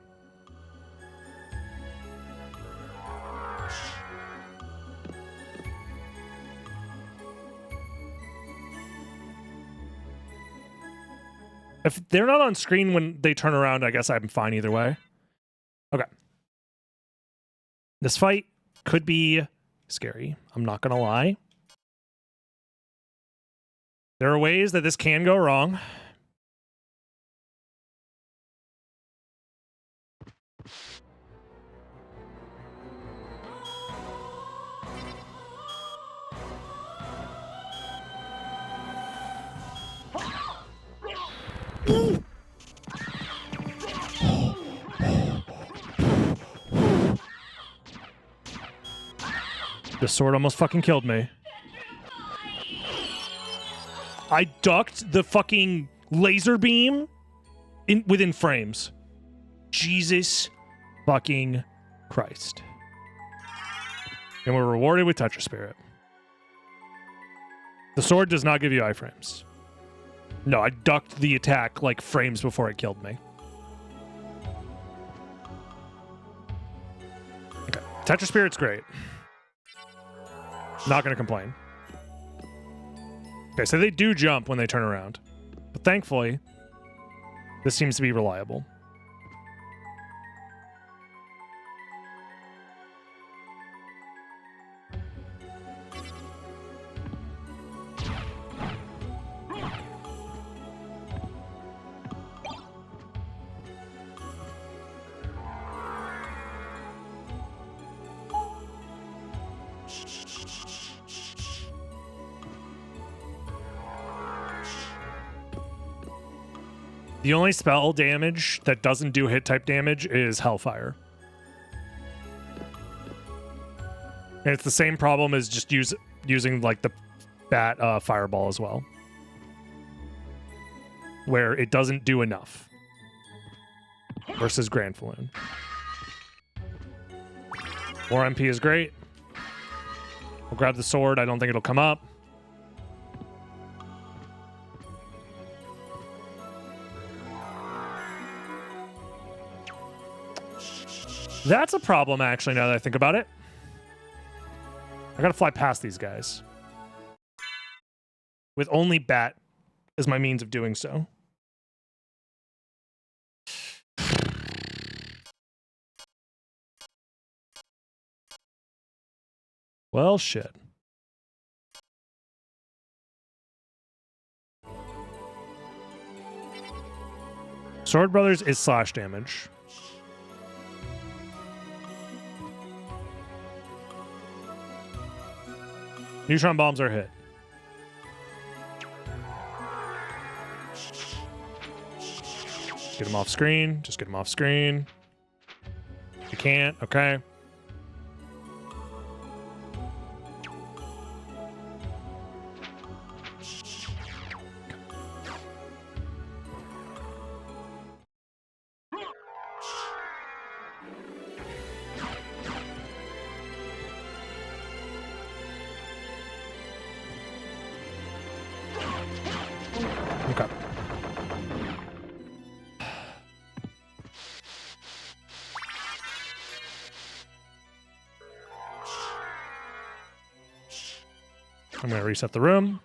If they're not on screen when they turn around, I guess I'm fine either way. Okay. This fight could be scary. I'm not gonna lie. There are ways that this can go wrong. The sword almost fucking killed me. I ducked the fucking laser beam within frames. Jesus fucking Christ. And we're rewarded with Tetra Spirit. The sword does not give you iframes. No, I ducked the attack like frames before it killed me. Okay. Tetra Spirit's great. Not going to complain. Okay, so they do jump when they turn around. But thankfully, this seems to be reliable. The only spell damage that doesn't do hit type damage is Hellfire. And it's the same problem as just using like the bat fireball as well. Where it doesn't do enough. versus Grand Falloon. More MP is great. We'll grab the sword. I don't think it'll come up. That's a problem, actually, now that I think about it. I gotta fly past these guys. With only bat as my means of doing so. Well, shit. Sword Brothers is slash damage. Neutron bombs are hit. Get him off screen. Just get him off screen. You can't. Okay. Okay. I'm going to reset the room.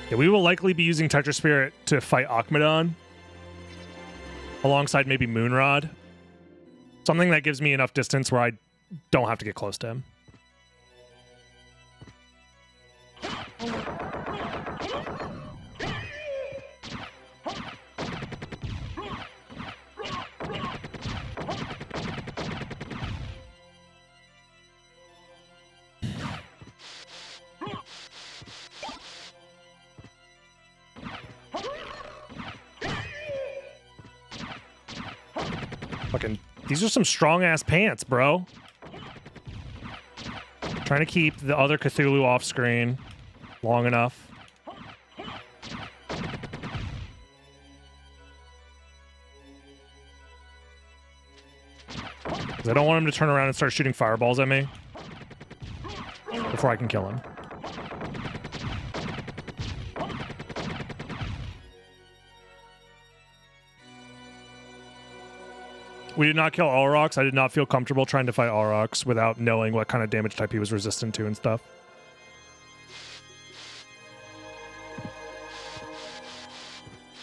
Yeah, we will likely be using Tetra Spirit to fight Akmadon alongside maybe Moonrod. Something that gives me enough distance where I don't have to get close to him. Fucking, these are some strong ass pants, bro. Trying to keep the other Cthulhu off screen long enough. 'Cause I don't want him to turn around and start shooting fireballs at me before I can kill him. We did not kill Aurochs. I did not feel comfortable trying to fight Aurochs without knowing what kind of damage type he was resistant to and stuff.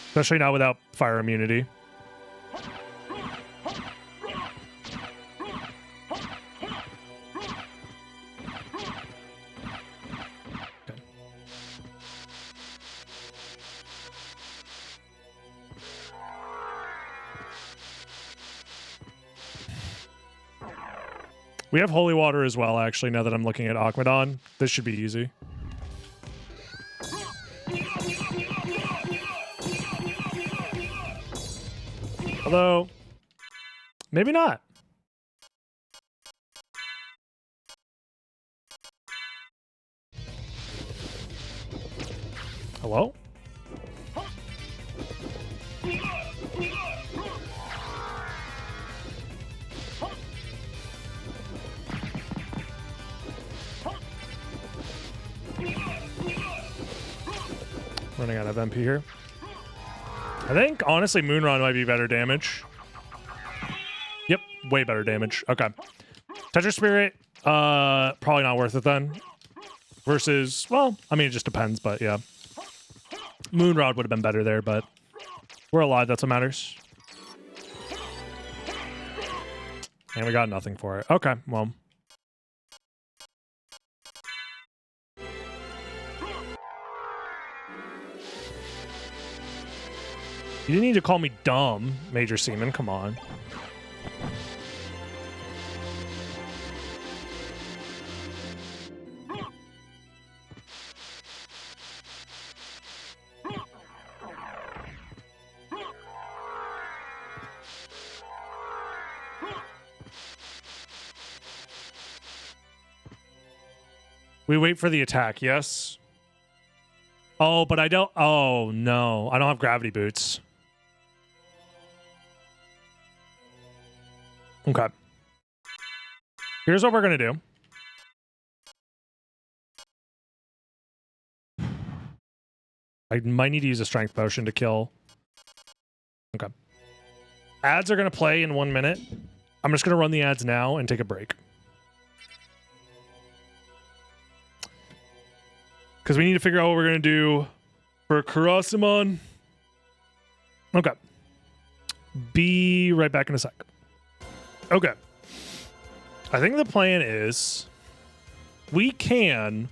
Especially not without fire immunity. Okay. We have holy water as well, actually, now that I'm looking at Akmadon. This should be easy. Although, maybe not. Hello? Running out of MP here. I think, honestly, Moonrod might be better damage. Yep, way better damage. Okay. Tetra Spirit, probably not worth it then. Versus, well, I mean, it just depends, but yeah. Moonrod would have been better there, but we're alive, that's what matters. And we got nothing for it. Okay, well. You didn't need to call me dumb, Major Seaman. Come on. We wait for the attack, yes? Oh, but I don't... Oh, no. I don't have gravity boots. Okay. Here's what we're going to do. I might need to use a strength potion to kill. Okay. Ads are going to play in 1 minute. I'm just going to run the ads now and take a break. Because we need to figure out what we're going to do for Karasamon. Okay. Be right back in a sec. Okay. I think the plan is we can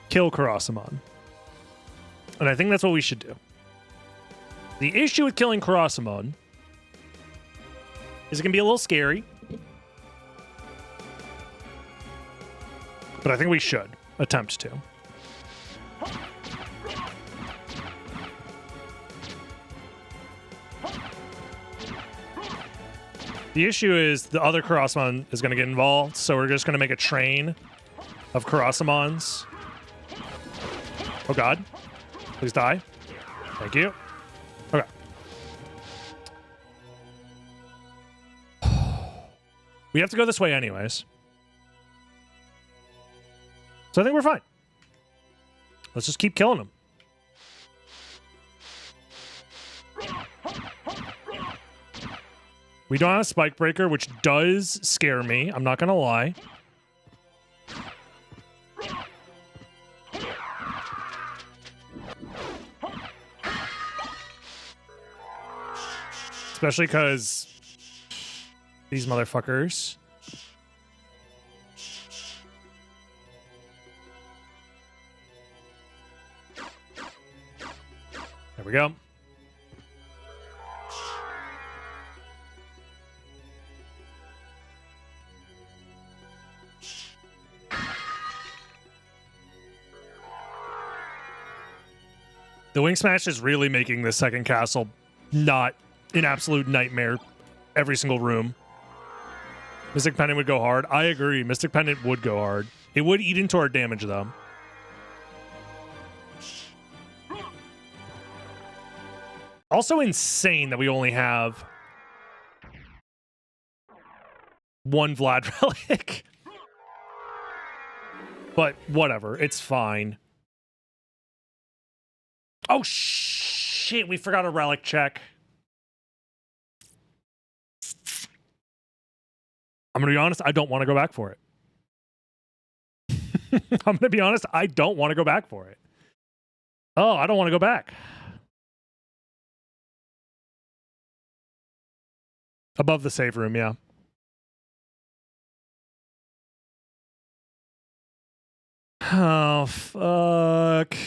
kill Karasamon. And I think that's what we should do. The issue with killing Karasamon is it can be a little scary. But I think we should attempt to. The issue is the other Karasamon is going to get involved, so we're just going to make a train of Karasamons. Oh god. Please die. Thank you. Okay. We have to go this way anyways. So I think we're fine. Let's just keep killing them. We don't have a spike breaker, which does scare me. I'm not going to lie. Especially because these motherfuckers. There we go. The Wing Smash is really making the second castle not an absolute nightmare every single room. Mystic Pendant would go hard. I agree. Mystic Pendant would go hard. It would eat into our damage, though. Also insane that we only have one Vlad relic. But whatever. It's fine. Oh, shit. We forgot a relic check. I'm going to be honest. I don't want to go back for it. I'm going to be honest. I don't want to go back for it. Oh, I don't want to go back. Above the save room, yeah. Oh, fuck.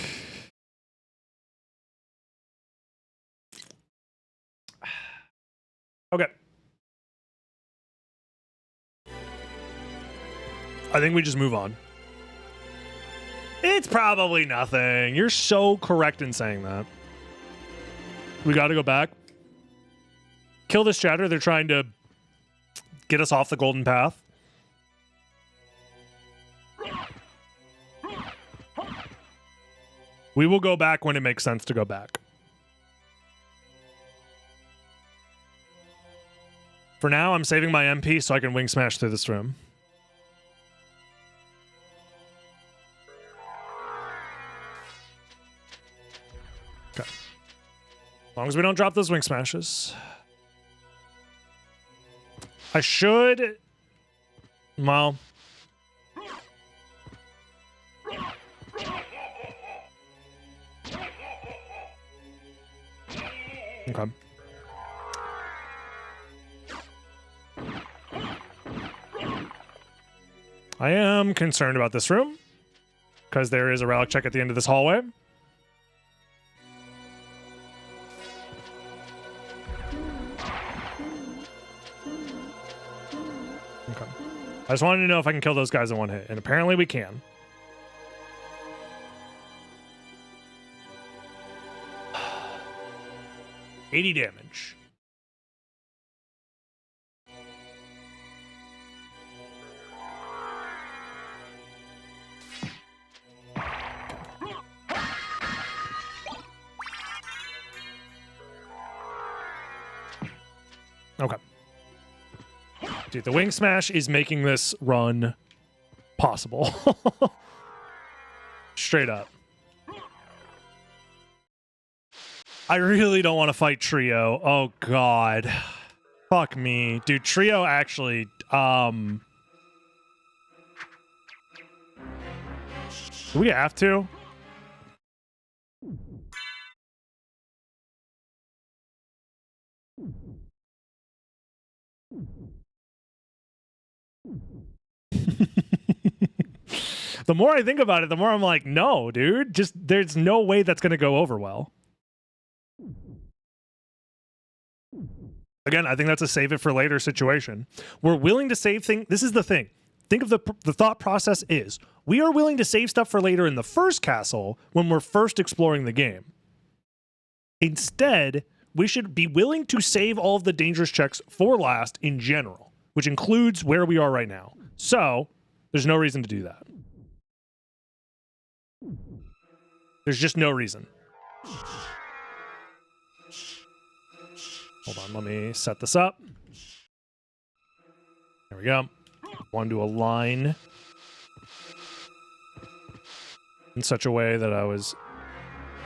Okay. I think we just move on. It's probably nothing. You're so correct in saying that. We got to go back. Kill this chatter. They're trying to get us off the golden path. We will go back when it makes sense to go back. For now, I'm saving my MP so I can wing smash through this room. Okay. As long as we don't drop those wing smashes. I should... Well... Okay. I am concerned about this room because there is a relic check at the end of this hallway. Okay. I just wanted to know if I can kill those guys in one hit, and apparently we can. $80 damage. Okay. Dude, the wing smash is making this run possible. Straight up. I really don't want to fight Trio. Oh, God. Fuck me. Dude, Trio actually... Do we have to? The more I think about it, the more I'm like, no, dude. Just, there's no way that's going to go over well. Again, I think that's a save it for later situation. We're willing to save things. This is the thing. Think of the thought process is, we are willing to save stuff for later in the first castle when we're first exploring the game. Instead, we should be willing to save all of the dangerous checks for last in general, which includes where we are right now. So, there's no reason to do that. There's just no reason. Hold on, let me set this up. There we go. Want to align in such a way that I was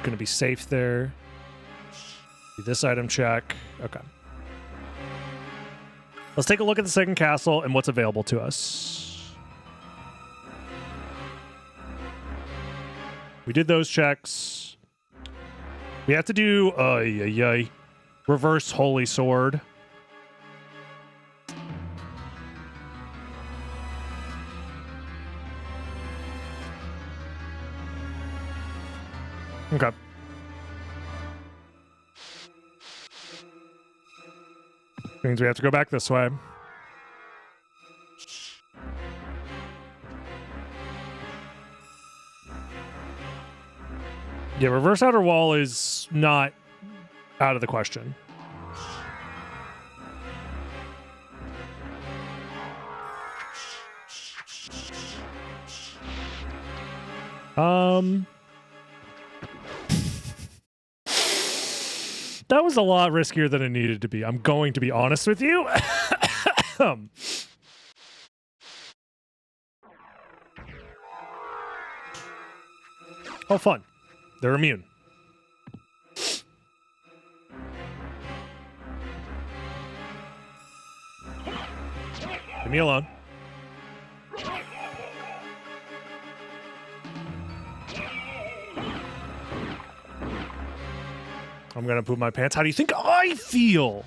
going to be safe there. Do this item check. Okay. Let's take a look at the second castle and what's available to us. We did those checks. We have to do reverse holy sword. Okay. Means we have to go back this way. Yeah, reverse outer wall is not out of the question. That was a lot riskier than it needed to be. I'm going to be honest with you. Oh, fun. They're immune. Leave me alone. I'm gonna poop my pants. How do you think I feel?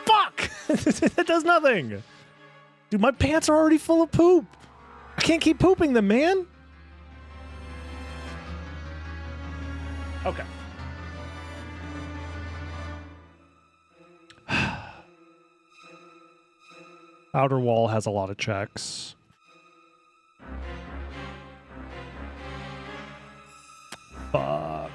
Fuck! That does nothing. Dude, my pants are already full of poop. I can't keep pooping them, man. Okay. Outer wall has a lot of checks. Fuck.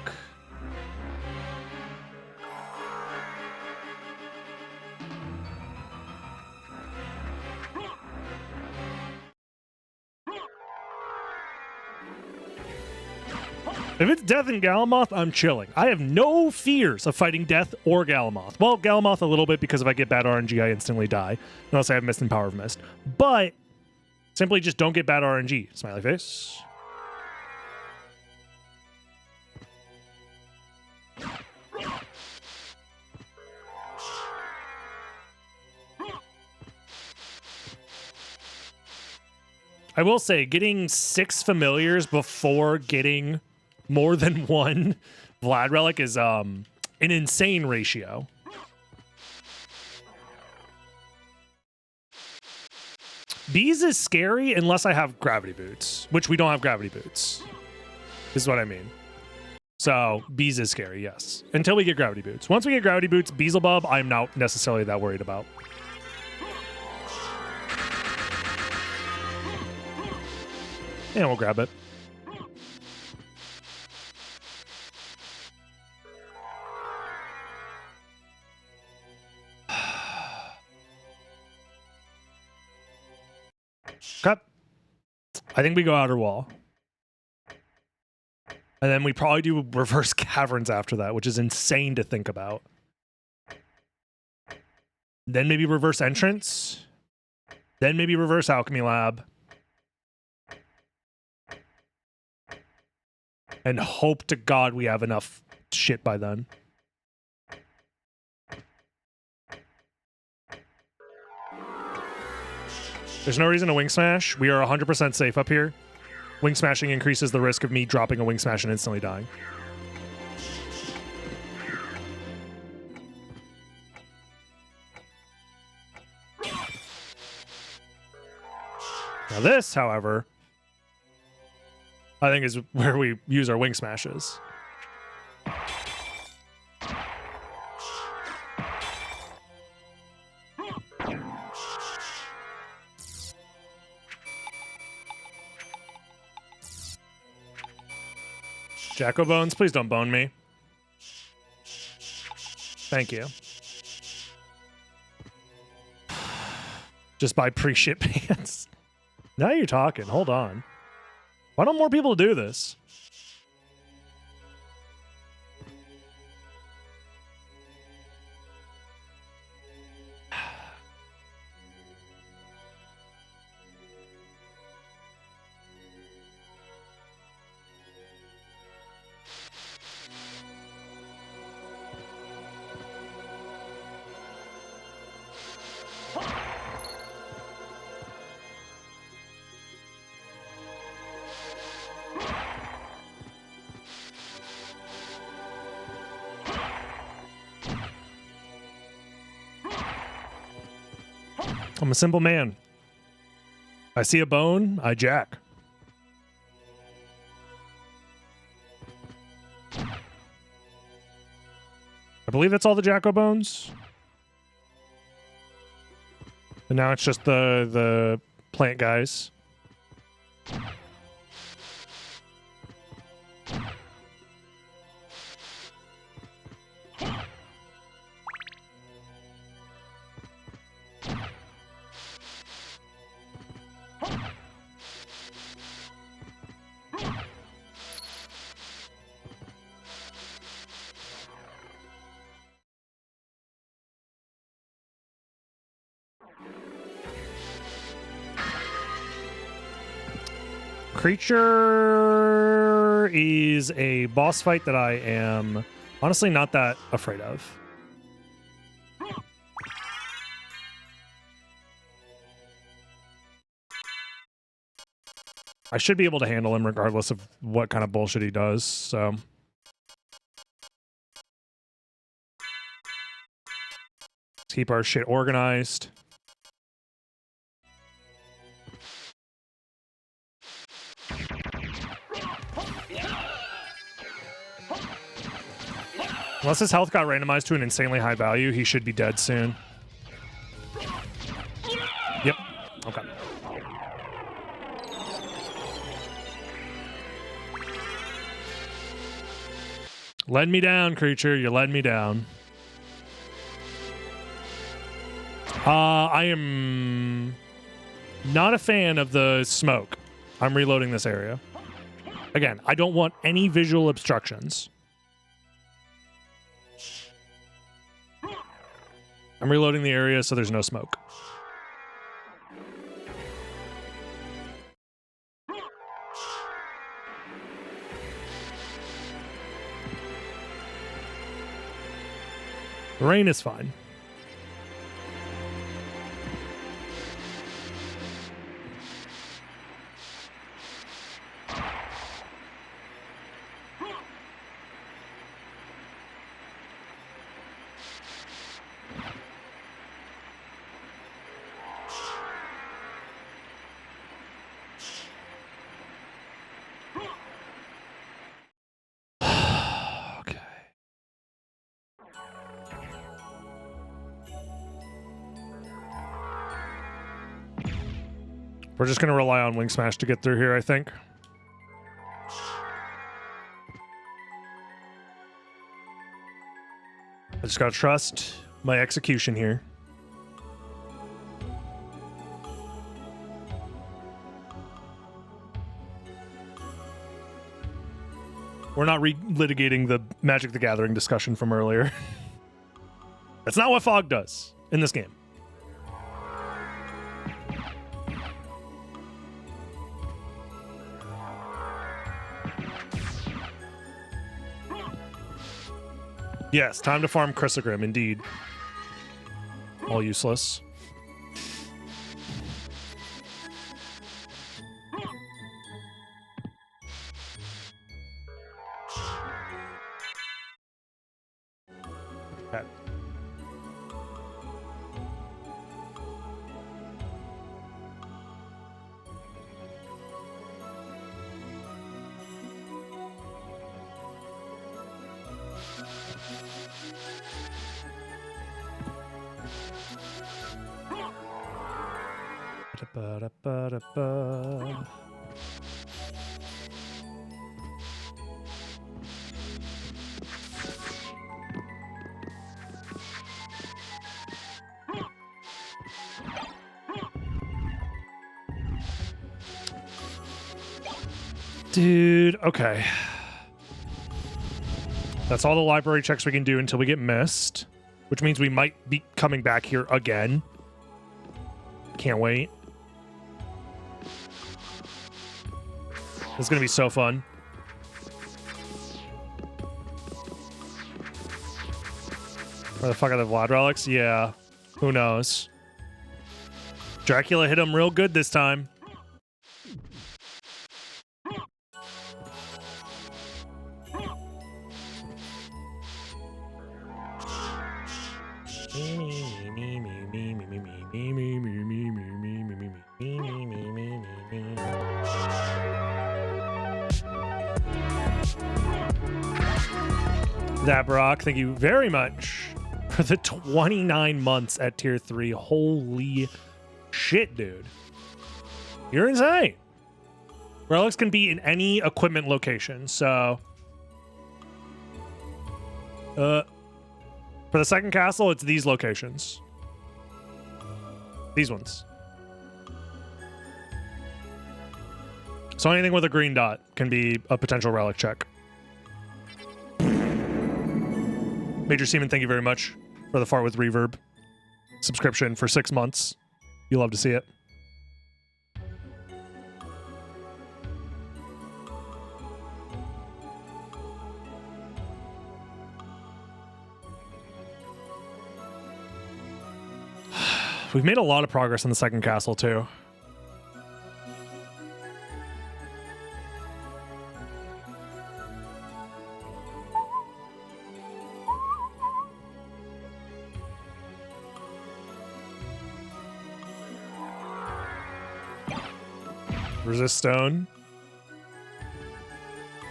If it's Death and Galamoth, I'm chilling. I have no fears of fighting Death or Galamoth. Well, Galamoth a little bit, because if I get bad RNG, I instantly die. Unless I have Mist and Power of Mist. But simply just don't get bad RNG. Smiley face. I will say, getting 6 familiars before getting more than one Vlad relic is an insane ratio. Bees is scary unless I have gravity boots, which we don't have gravity boots. This is what I mean. So Bees is scary, yes. Until we get gravity boots. Once we get gravity boots, Beelzebub, I'm not necessarily that worried about. And we'll grab it. Okay. I think we go outer wall. And then we probably do reverse caverns after that, which is insane to think about. Then maybe reverse entrance. Then maybe reverse alchemy lab. And hope to God we have enough shit by then. There's no reason to wing smash. We are 100% safe up here. Wing smashing increases the risk of me dropping a wing smash and instantly dying. Now this, however, I think is where we use our wing smashes. Jacko Bones, please don't bone me. Thank you. Just buy pre-ship pants. Now you're talking. Hold on. Why don't more people do this? I'm a simple man. I see a bone, I jack. I believe that's all the Jacko bones. And now it's just the plant guys. Creature is a boss fight that I am honestly not that afraid of. I should be able to handle him regardless of what kind of bullshit he does, so. Let's keep our shit organized. Unless his health got randomized to an insanely high value, he should be dead soon. Yep. Okay. Let me down, creature. You let me down. I am not a fan of the smoke. I'm reloading this area. Again, I don't want any visual obstructions. I'm reloading the area so there's no smoke. The rain is fine. We're just going to rely on Wing Smash to get through here, I think. I just got to trust my execution here. We're not relitigating the Magic the Gathering discussion from earlier. That's not what Fog does. in this game. Yes, time to farm Chrysogrim, indeed. All useless. Okay. Ba-da-ba-da-ba-da-ba. Dude, okay. That's all the library checks we can do until we get missed, which means we might be coming back here again. Can't wait. It's gonna be so fun. Where the fuck are the Vlad relics? Yeah. Who knows? Dracula hit him real good this time. That Brock, thank you very much for the 29 months at tier 3. Holy shit, dude. You're insane. Relics can be in any equipment location, so for the second castle, it's these locations. These ones. So anything with a green dot can be a potential relic check. Major Seaman, thank you very much for the Fart with Reverb subscription for 6 months. You love to see it. We've made a lot of progress in the second castle, too. Resist stone.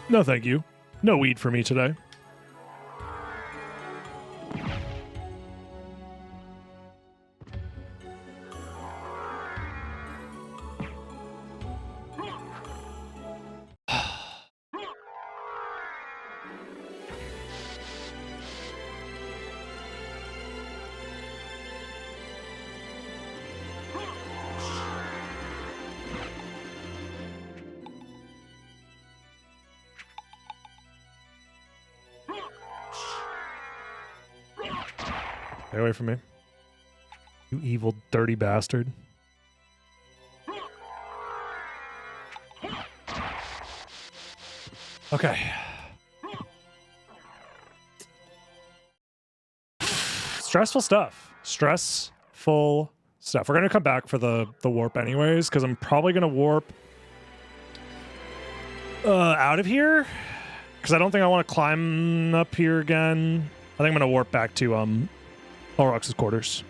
No, thank you. No weed for me today. Stay away from me. You evil, dirty bastard. Okay. Stressful stuff. Stressful stuff. We're going to come back for the warp anyways, because I'm probably going to warp out of here, because I don't think I want to climb up here again. I think I'm going to warp back to Olrox's quarters.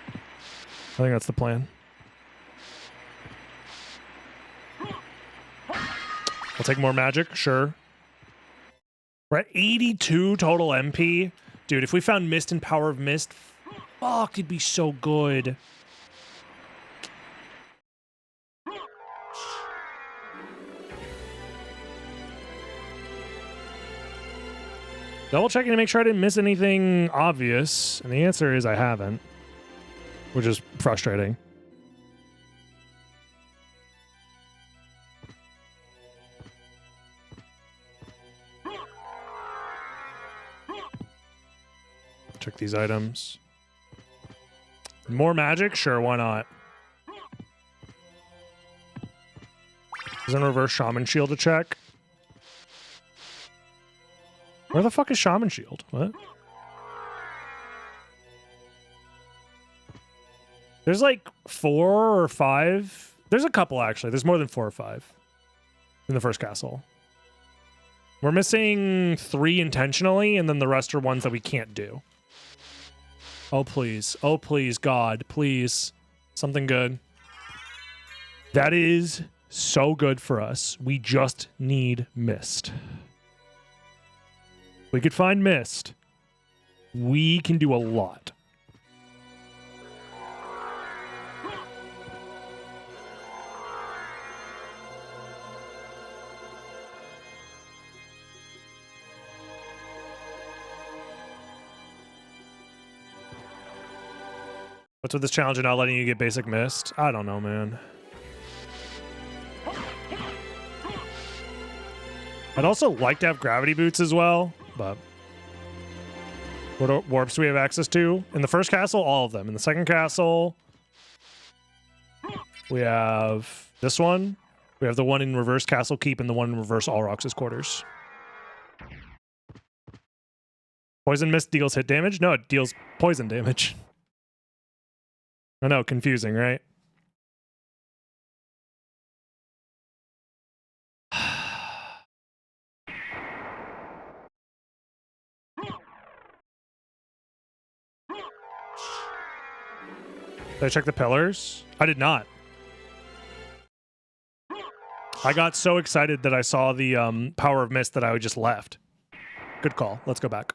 I think that's the plan. I'll take more magic, sure. We're at 82 total MP. Dude, if we found Mist and Power of Mist, fuck, it'd be so good. Double checking to make sure I didn't miss anything obvious, and the answer is I haven't, which is frustrating. Check these items. More magic? Sure, why not? Isn't reverse shaman shield to check? Where the fuck is shaman shield? What? There's like 4 or 5. There's a couple actually. There's more than 4 or 5 in the first castle. We're missing 3 intentionally, and then the rest are ones that we can't do. Oh, please. Oh, please, God. Please. Something good. That is so good for us. We just need mist. We could find mist. We can do a lot. What's with this challenge of not letting you get basic mist? I don't know, man. I'd also like to have gravity boots as well, but what warps do we have access to? In the first castle, all of them. In the second castle, we have this one. We have the one in reverse Castle Keep and the one in reverse Allrox's quarters. Poison mist deals hit damage? No, it deals poison damage. I know, confusing, right? Did I check the pillars? I did not. I got so excited that I saw the power of mist that I just left. Good call. Let's go back.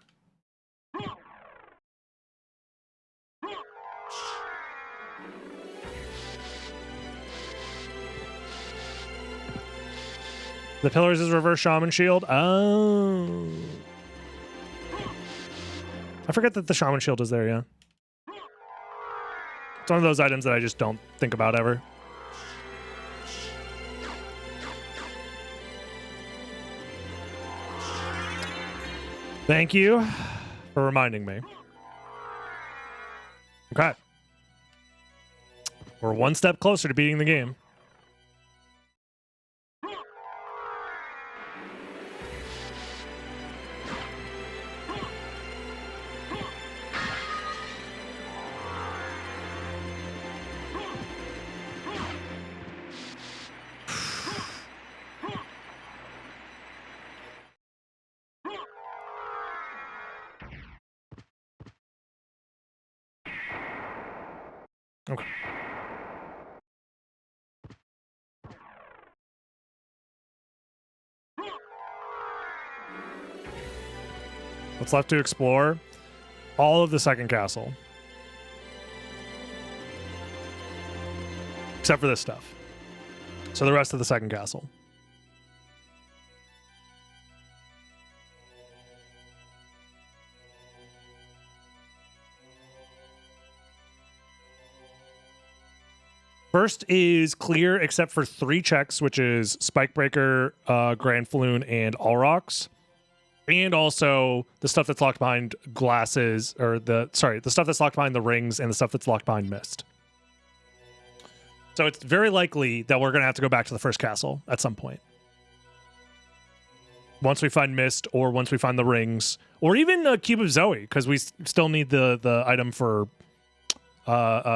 The pillars is reverse shaman shield. Oh. I forget that the shaman shield is there, yeah. It's one of those items that I just don't think about ever. Thank you for reminding me. Okay. We're one step closer to beating the game. Okay. What's left to explore? All of the second castle. Except for this stuff. So the rest of the second castle. First is clear except for 3 checks, which is Spikebreaker, Grand Falloon, and Allrox. And also the stuff that's locked behind glasses, or the stuff that's locked behind the rings and the stuff that's locked behind mist. So it's very likely that we're going to have to go back to the first castle at some point. Once we find mist, or once we find the rings, or even a Cube of Zoe, because we still need the item for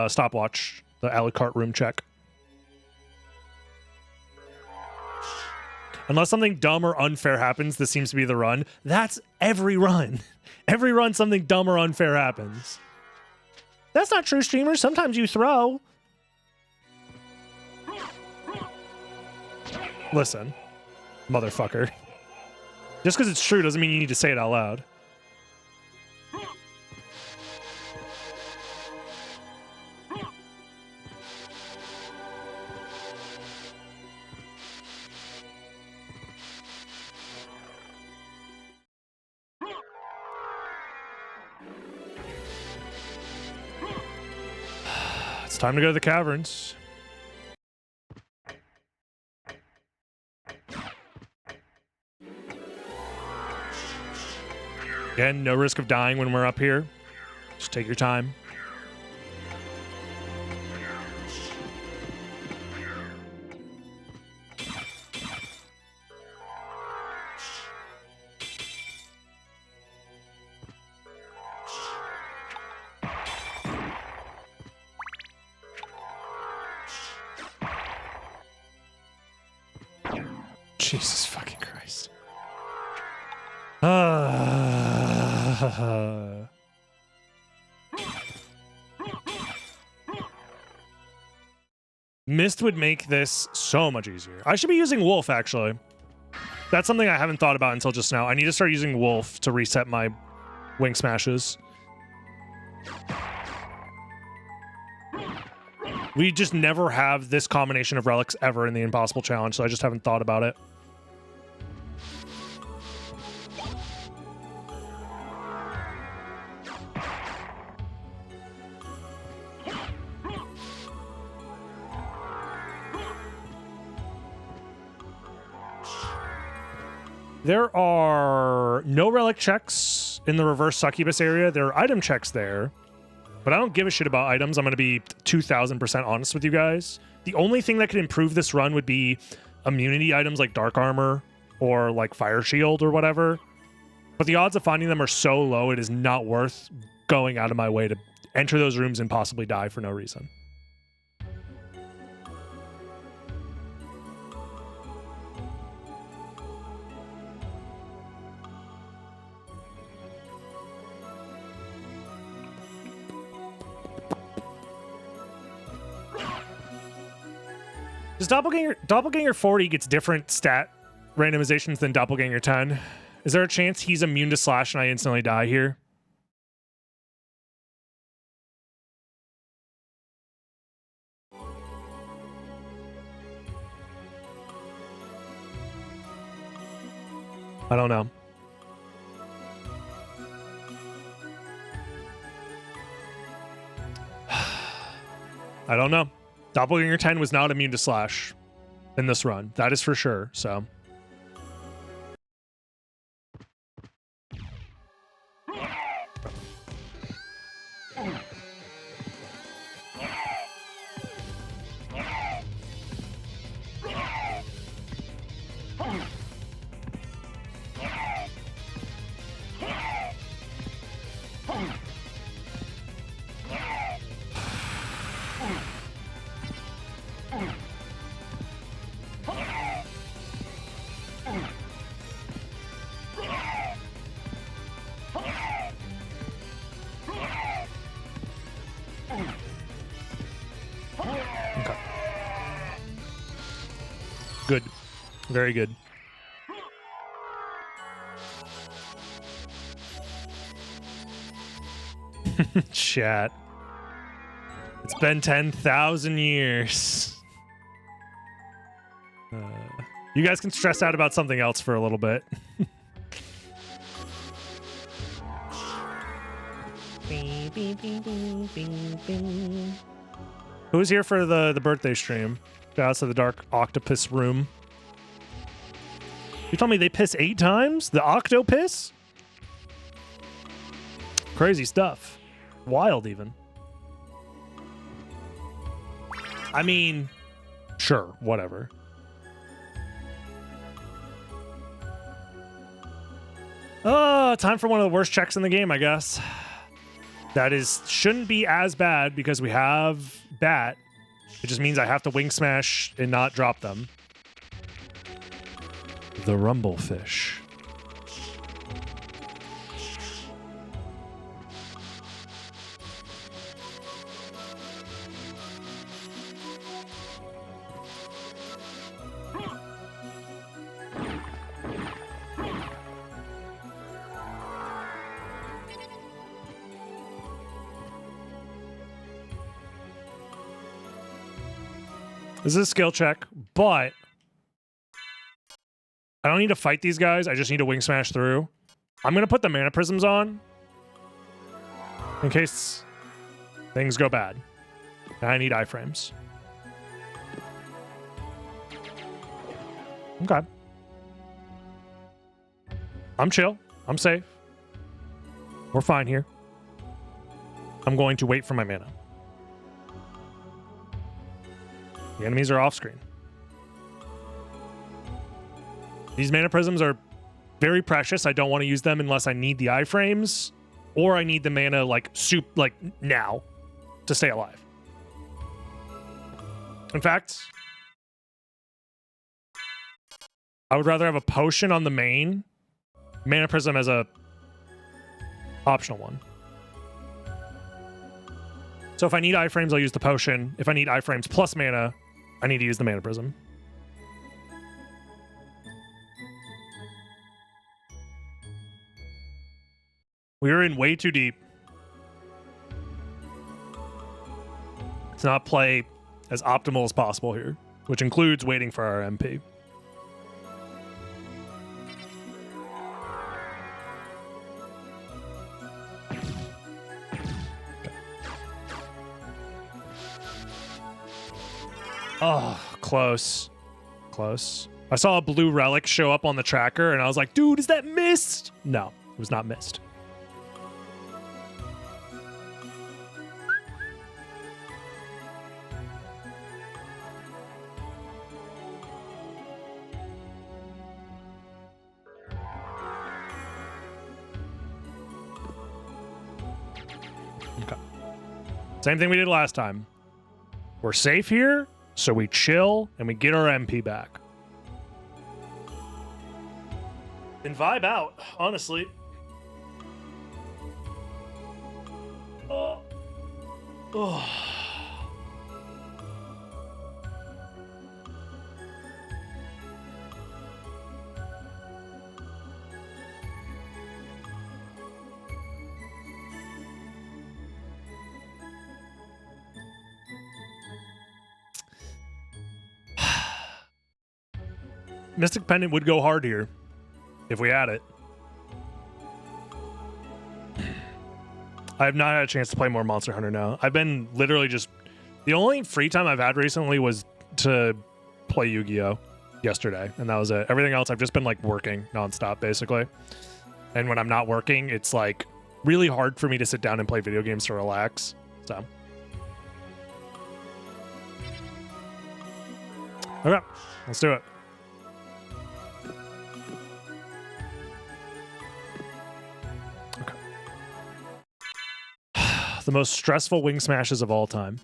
stopwatch. The Alucard room check. Unless something dumb or unfair happens, this seems to be the run. That's every run. Every run, something dumb or unfair happens. That's not true, streamers. Sometimes you throw. Listen, motherfucker. Just because it's true doesn't mean you need to say it out loud. It's time to go to the caverns. Again, no risk of dying when we're up here. Just take your time. Jesus fucking Christ. Mist would make this so much easier. I should be using Wolf, actually. That's something I haven't thought about until just now. I need to start using Wolf to reset my wing smashes. We just never have this combination of relics ever in the Impossible Challenge, so I just haven't thought about it. There are no relic checks in the reverse succubus area. There are item checks there, but I don't give a shit about items. I'm going to be 2,000% honest with you guys. The only thing that could improve this run would be immunity items like dark armor or like fire shield or whatever. But the odds of finding them are so low, it is not worth going out of my way to enter those rooms and possibly die for no reason. Does Doppelganger 40 gets different stat randomizations than Doppelganger 10? Is there a chance he's immune to slash and I instantly die here? I don't know. I don't know. Doppelganger 10 was not immune to slash in this run. That is for sure, so. Good. Very good. Chat. It's been 10,000 years. You guys can stress out about something else for a little bit. Who's here for the birthday stream? Shout out to the Dark Octopus Room. You told me they piss 8 times? The Octopiss? Crazy stuff. Wild, even. I mean, sure, whatever. Time for one of the worst checks in the game, I guess. That shouldn't be as bad because we have Bat. It just means I have to wing smash and not drop them. The Rumblefish. This is a skill check, but I don't need to fight these guys. I just need to wing smash through. I'm going to put the mana prisms on in case things go bad. And I need iframes. Okay. I'm chill. I'm safe. We're fine here. I'm going to wait for my mana. The enemies are off screen. These mana prisms are very precious. I don't want to use them unless I need the iframes or I need the mana like now to stay alive. In fact, I would rather have a potion on the main, mana prism as a optional one. So if I need iframes, I'll use the potion. If I need iframes plus mana, I need to use the mana prism. We are in way too deep. To not play as optimal as possible here, which includes waiting for our MP. Oh, close. Close. I saw a blue relic show up on the tracker, and I was like, dude, is that missed? No, it was not missed. Okay. Same thing we did last time. We're safe here, so we chill and we get our MP back. Then vibe out, honestly. Oh. Oh. Mystic Pendant would go hard here if we had it. I have not had a chance to play more Monster Hunter now. I've been literally just... The only free time I've had recently was to play Yu-Gi-Oh! Yesterday, and that was it. Everything else, I've just been like working nonstop, basically. And when I'm not working, it's like really hard for me to sit down and play video games to relax. So. Okay, let's do it. The most stressful wing smashes of all time.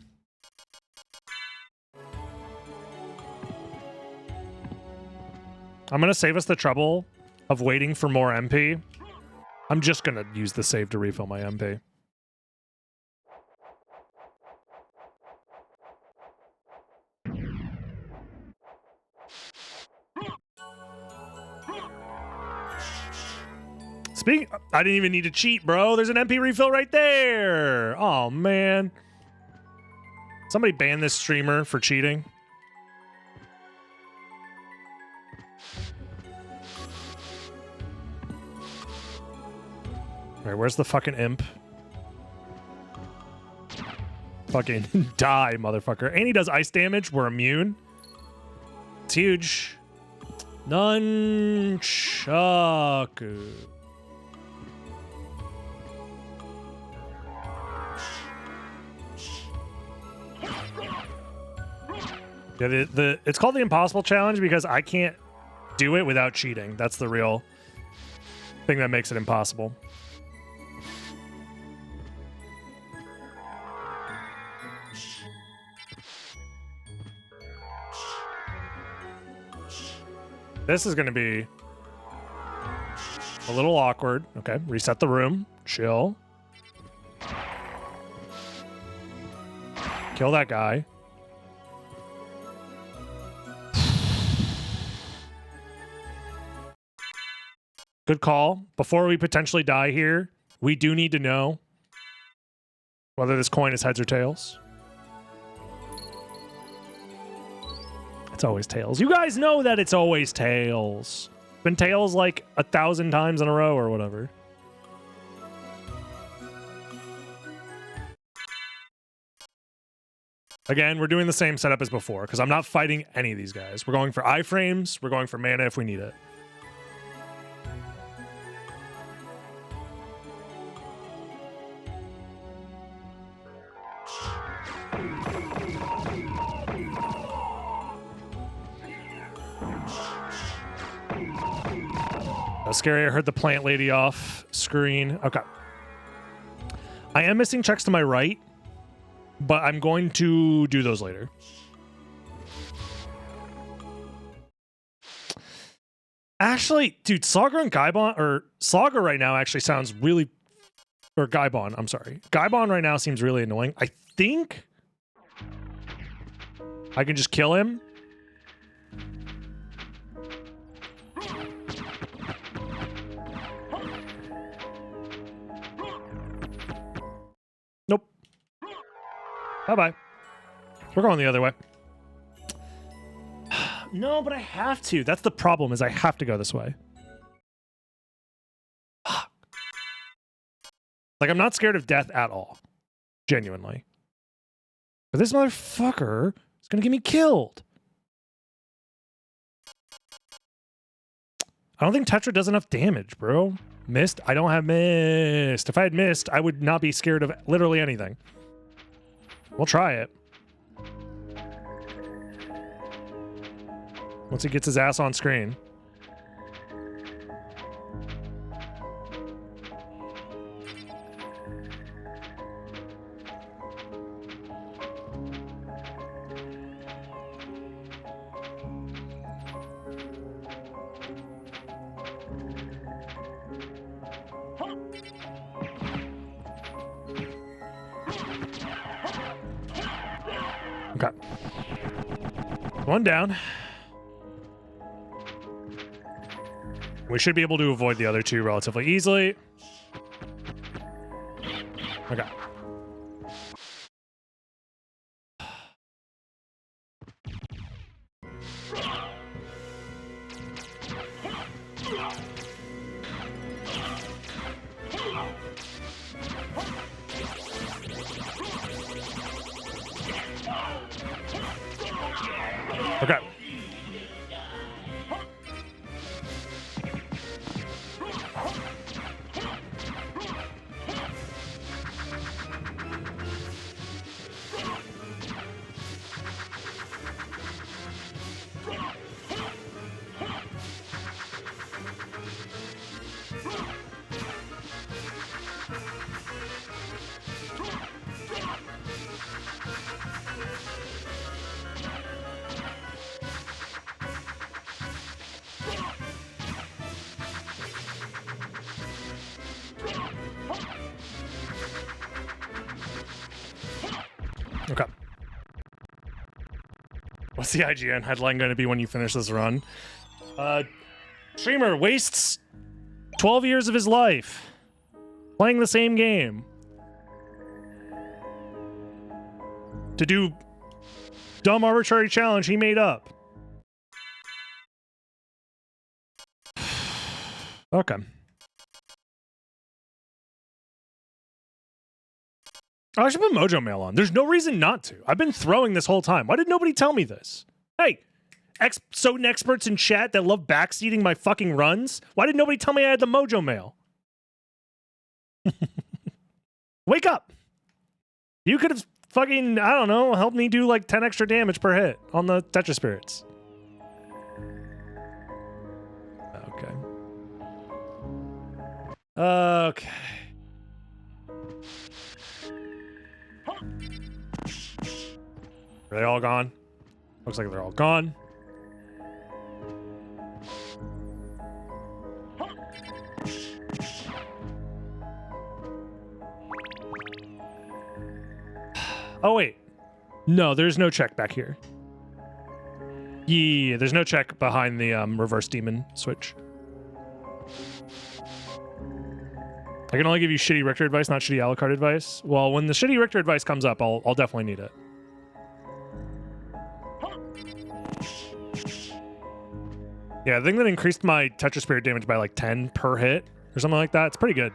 I'm going to save us the trouble of waiting for more MP. I'm just going to use the save to refill my MP. I didn't even need to cheat, bro. There's an MP refill right there. Oh, man. Somebody ban this streamer for cheating. All right, where's the fucking imp? Fucking die, motherfucker. And he does ice damage. We're immune. It's huge. Nunchaku. Yeah, it's called the impossible challenge because I can't do it without cheating. That's the real thing that makes it impossible. This is going to be a little awkward. Okay, reset the room. Chill. Kill that guy. Good call. Before we potentially die here, we do need to know whether this coin is heads or tails. It's always tails. You guys know that it's always tails. It's been tails like 1,000 times in a row or whatever. Again, we're doing the same setup as before because I'm not fighting any of these guys. We're going for iframes. We're going for mana if we need it. Scary. I heard the plant lady off screen. Okay. I am missing checks to my right, but I'm going to do those later. Actually, dude, Saga and Gaibon, or Saga right now actually sounds really, or Gaibon, I'm sorry. Gaibon right now seems really annoying. I think I can just kill him. Nope. Bye-bye. We're going the other way. No, but I have to. That's the problem, is I have to go this way. Like, I'm not scared of death at all. Genuinely. But this motherfucker is going to get me killed. I don't think Tetra does enough damage, bro. Mist? I don't have mist. If I had mist, I would not be scared of literally anything. We'll try it. Once he gets his ass on screen. Okay. One down. We should be able to avoid the other two relatively easily. Okay. Okay. Okay. What's the IGN headline going to be when you finish this run? Streamer wastes 12 years of his life playing the same game to do dumb arbitrary challenge he made up. Okay. Oh, I should put Mojo Mail on. There's no reason not to. I've been throwing this whole time. Why did nobody tell me this? Hey, SotN experts in chat that love backseating my fucking runs. Why did nobody tell me I had the Mojo Mail? Wake up. You could have fucking, I don't know, helped me do like 10 extra damage per hit on the Tetra Spirits. Okay. Okay. Are they all gone? Looks like they're all gone. Oh, wait. No, there's no check back here. Yeah, there's no check behind the reverse demon switch. I can only give you shitty Richter advice, not shitty Alucard advice. Well, when the shitty Richter advice comes up, I'll definitely need it. Yeah, I think that increased my Tetra Spirit damage by like 10 per hit or something like that. It's pretty good.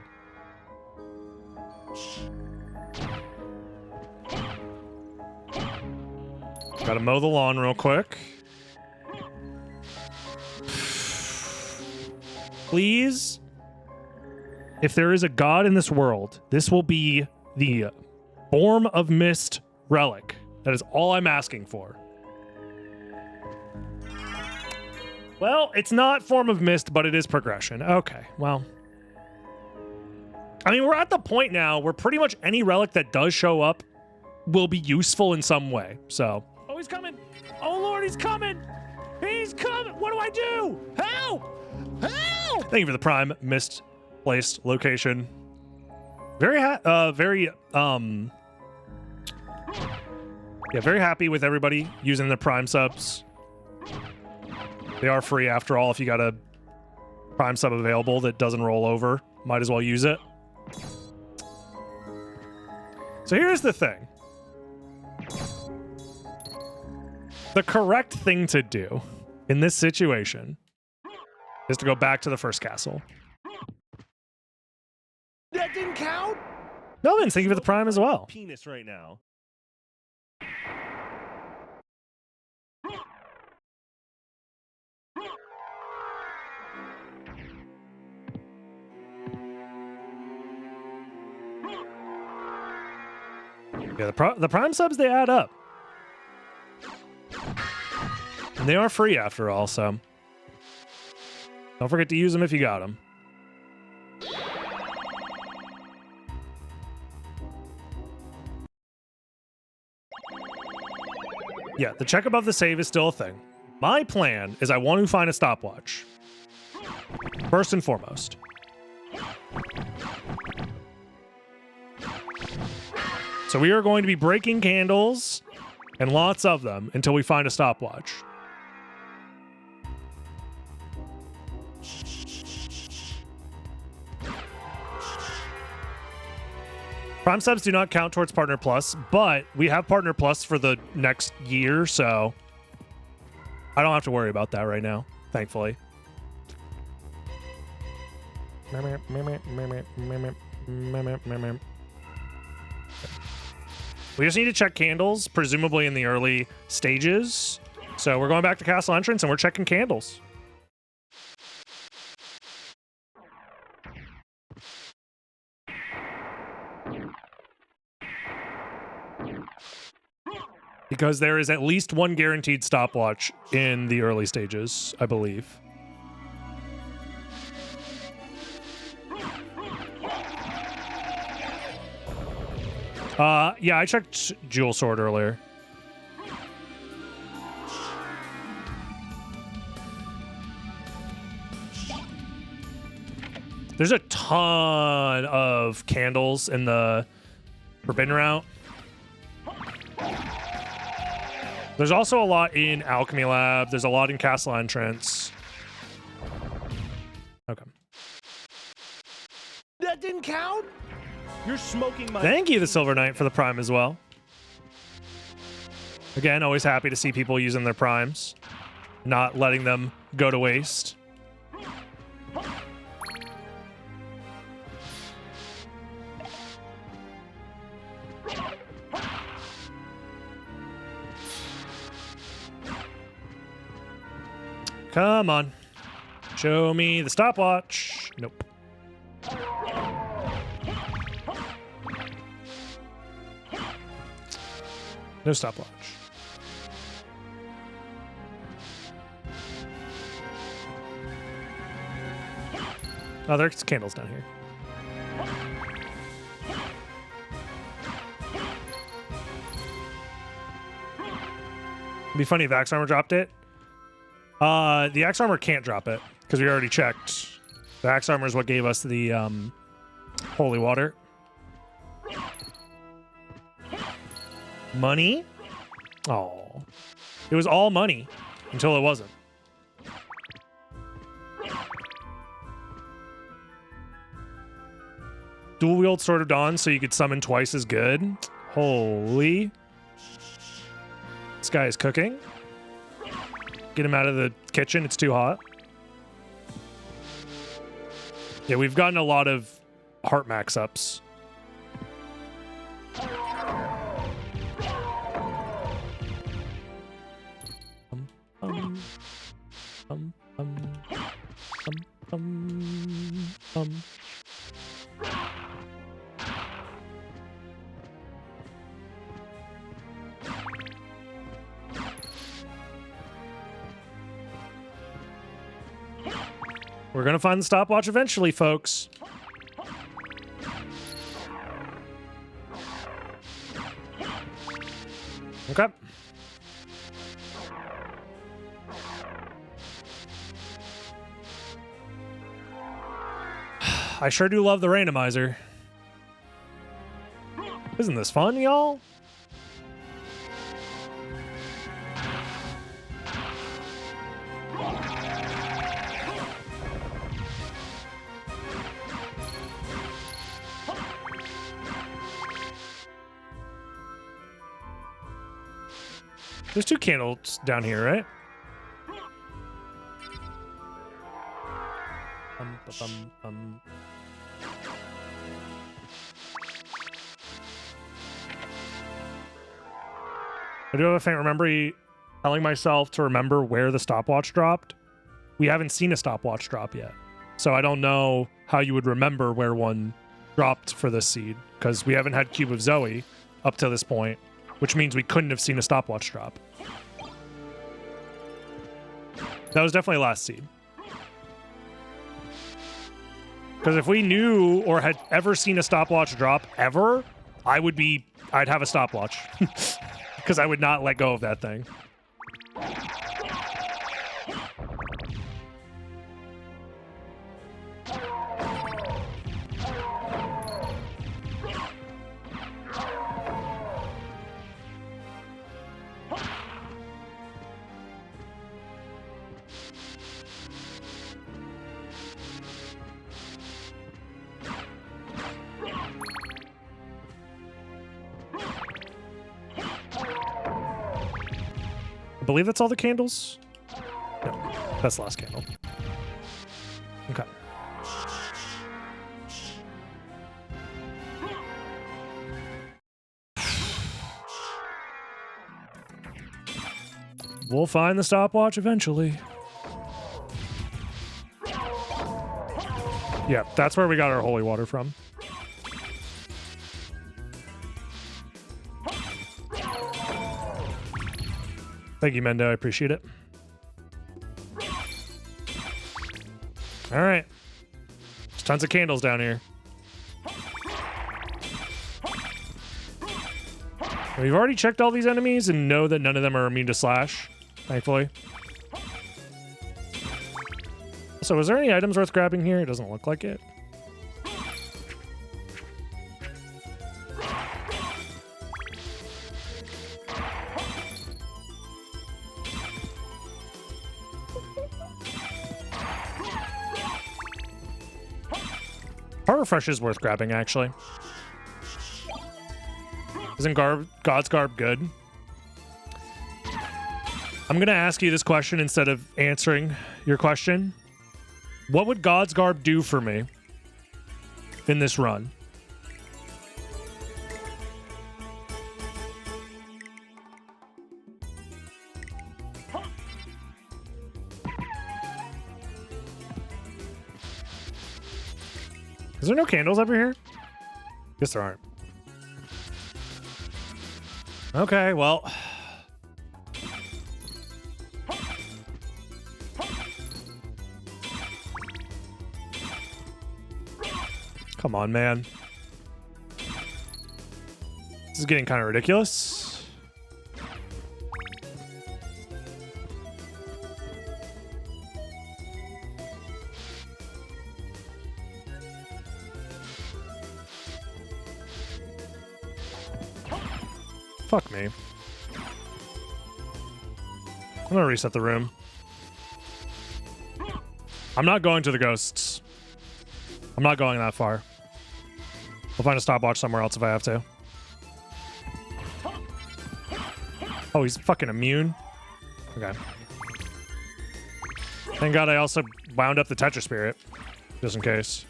Gotta mow the lawn real quick. Please, if there is a god in this world, this will be the Form of Mist relic. That is all I'm asking for. Well, it's not Form of Mist, but it is progression. Okay, well. I mean, we're at the point now where pretty much any relic that does show up will be useful in some way. So, oh, he's coming. Oh, Lord, he's coming. He's coming. What do I do? Help! Help! Thank you for the prime misplaced location. Very happy with everybody using the prime subs. They are free after all. If you got a prime sub available that doesn't roll over, might as well use it. So here's the thing. The correct thing to do in this situation is to go back to the first castle. That didn't count? Melvin, thank you for the prime as well. Penis right now. Yeah, the prime subs, they add up. And they are free after all, so don't forget to use them if you got them. Yeah, the check above the save is still a thing. My plan is I want to find a stopwatch. First and foremost. So we are going to be breaking candles, and lots of them, until we find a stopwatch. Prime subs do not count towards Partner Plus, but we have Partner Plus for the next year, so I don't have to worry about that right now, thankfully. We just need to check candles, presumably in the early stages. So we're going back to castle entrance and we're checking candles. Because there is at least one guaranteed stopwatch in the early stages, I believe. Yeah, I checked Jewel Sword earlier. There's a ton of candles in the Forbidden Route. There's also a lot in Alchemy Lab. There's a lot in Castle Entrance. Okay. That didn't count? You're smoking my... Thank you, the Silver Knight, for the prime as well. Again, always happy to see people using their primes, not letting them go to waste. Come on. Show me the stopwatch. Nope. No stopwatch. Oh, there's candles down here. It'd be funny if Axe Armor dropped it. The Axe Armor can't drop it because we already checked. The Axe Armor is what gave us the holy water. Money? Oh. It was all money until it wasn't. Dual wield Sword of Dawn so you could summon twice as good. Holy. This guy is cooking. Get him out of the kitchen. It's too hot. Yeah, we've gotten a lot of heart max ups. We're gonna find the stopwatch eventually, folks. Okay. I sure do love the randomizer. Isn't this fun, y'all? There's 2 candles down here, right? I do have a faint memory telling myself to remember where the stopwatch dropped. We haven't seen a stopwatch drop yet. So I don't know how you would remember where one dropped for this seed, because we haven't had Cube of Zoe up to this point, which means we couldn't have seen a stopwatch drop. That was definitely last seed. Because if we knew or had ever seen a stopwatch drop ever, I'd have a stopwatch. Because I would not let go of that thing. I believe that's all the candles. No, that's the last candle. Okay. We'll find the stopwatch eventually. Yeah, that's where we got our holy water from. Thank you, Mendo. I appreciate it. All right. There's tons of candles down here. We've already checked all these enemies and know that none of them are immune to slash, thankfully. So is there any items worth grabbing here? It doesn't look like it. Power Refresh is worth grabbing, actually. Isn't God's Garb good? I'm going to ask you this question instead of answering your question. What would God's Garb do for me in this run? Is there no candles over here? Guess there aren't. Okay, well. Come on, man. This is getting kind of ridiculous. Fuck me. I'm gonna reset the room. I'm not going to the ghosts. I'm not going that far. I'll find a stopwatch somewhere else if I have to. Oh, he's fucking immune? Okay. Thank God I also wound up the Tetra Spirit, just in case.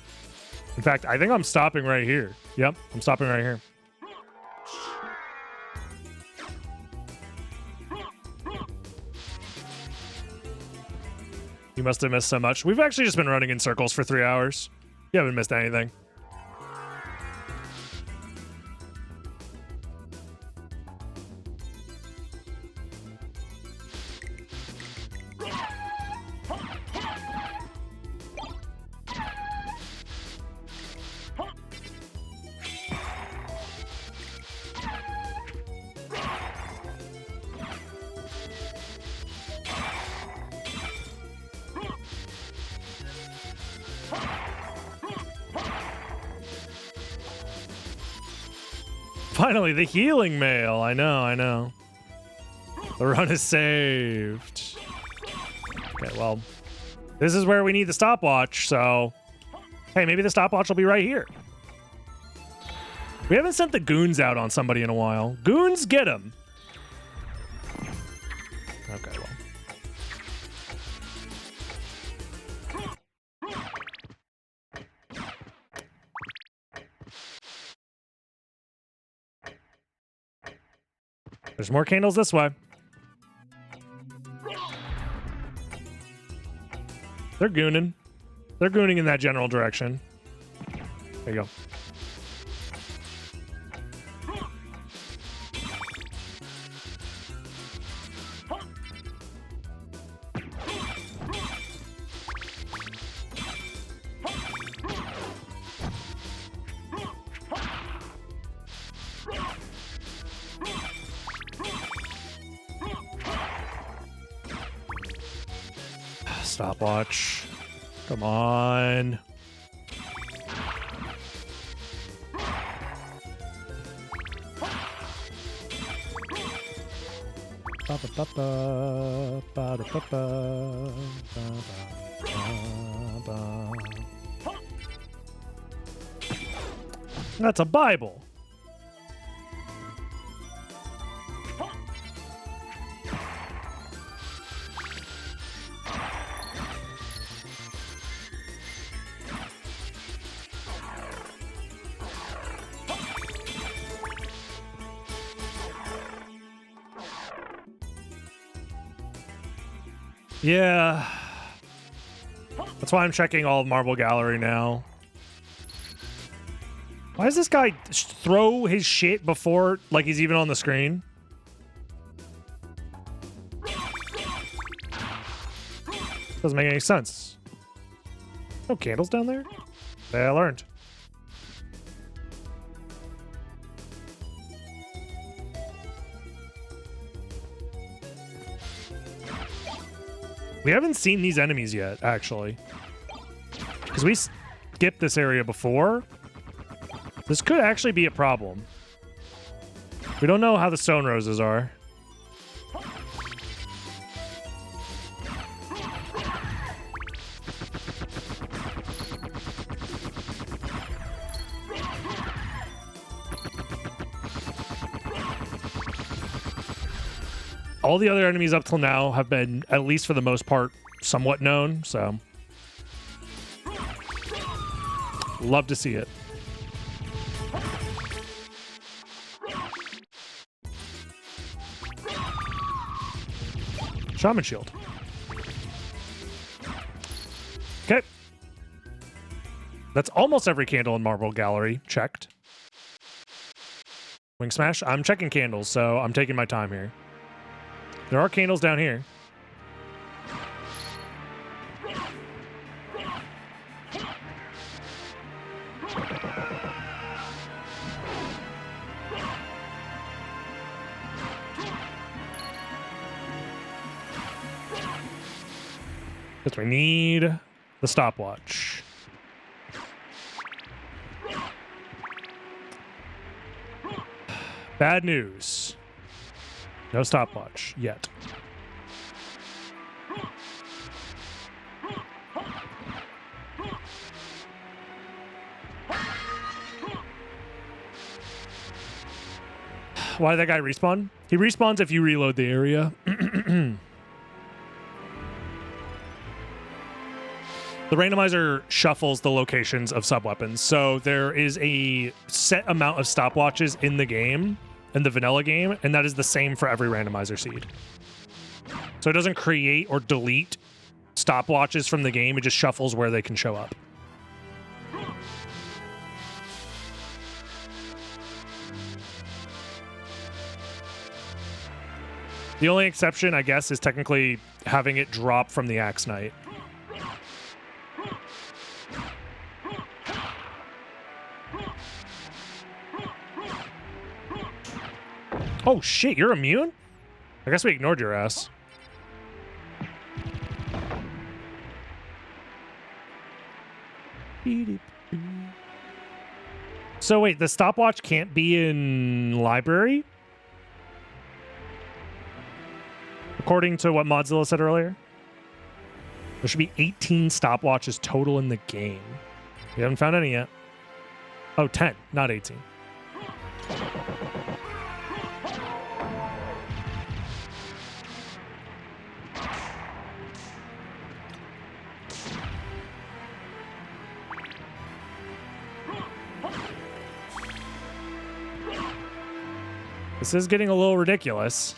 In fact, I think I'm stopping right here. Yep, I'm stopping right here. You must have missed so much. We've actually just been running in circles for 3 hours. You haven't missed anything. Finally, the healing mail. I know. The run is saved. Okay, well, this is where we need the stopwatch, so... Hey, maybe the stopwatch will be right here. We haven't sent the goons out on somebody in a while. Goons, get them. Okay, well. There's more candles this way. They're gooning. They're gooning in that general direction. There you go. Stopwatch. Come on. That's a Bible. Yeah. That's why I'm checking all of Marble Gallery now. Why does this guy throw his shit before, like, he's even on the screen? Doesn't make any sense. No candles down there? I learned. We haven't seen these enemies yet, actually. Because we skipped this area before. This could actually be a problem. We don't know how the stone roses are. All the other enemies up till now have been, at least for the most part, somewhat known, so... Love to see it. Shaman Shield. Okay. That's almost every candle in Marble Gallery checked. Wing Smash? I'm checking candles, so I'm taking my time here. There are candles down here. Because we need the stopwatch. Bad news. No stopwatch yet. Why did that guy respawn? He respawns if you reload the area. The randomizer shuffles the locations of sub-weapons. So there is a set amount of stopwatches in the game, in the vanilla game, and that is the same for every randomizer seed. So it doesn't create or delete stopwatches from the game, it just shuffles where they can show up. The only exception, I guess, is technically having it drop from the Axe Knight. Oh shit, you're immune? I guess we ignored your ass. So wait, the stopwatch can't be in library? According to what Modzilla said earlier? There should be 18 stopwatches total in the game. We haven't found any yet. Oh, 10, not 18. This is getting a little ridiculous.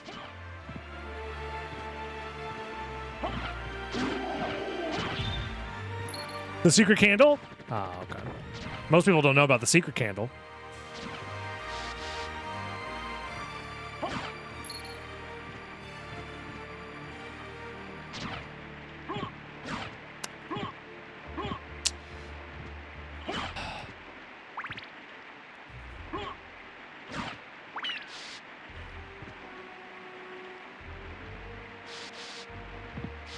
The secret candle? Oh, okay. Most people don't know about the secret candle.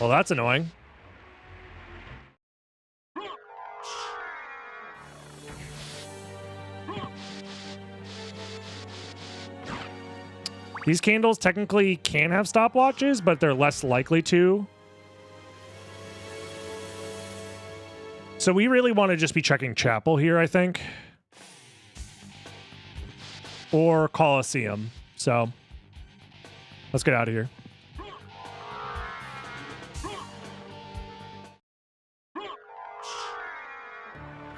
Well, that's annoying. These candles technically can have stopwatches, but they're less likely to. So we really want to just be checking Chapel here, I think. Or Coliseum. So let's get out of here.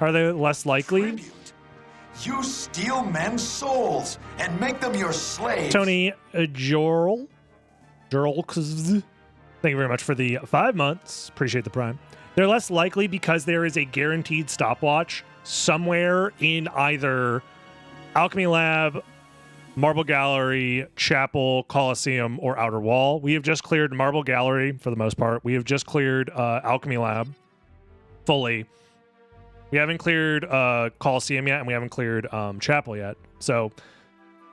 Are they less likely? Tribute. You steal men's souls and make them your slaves. Tony Jorl. Thank you very much for the 5 months. Appreciate the prime. They're less likely because there is a guaranteed stopwatch somewhere in either Alchemy Lab, Marble Gallery, Chapel, Coliseum, or Outer Wall. We have just cleared Marble Gallery for the most part. We have just cleared Alchemy Lab fully. We haven't cleared Coliseum yet, and we haven't cleared Chapel yet. So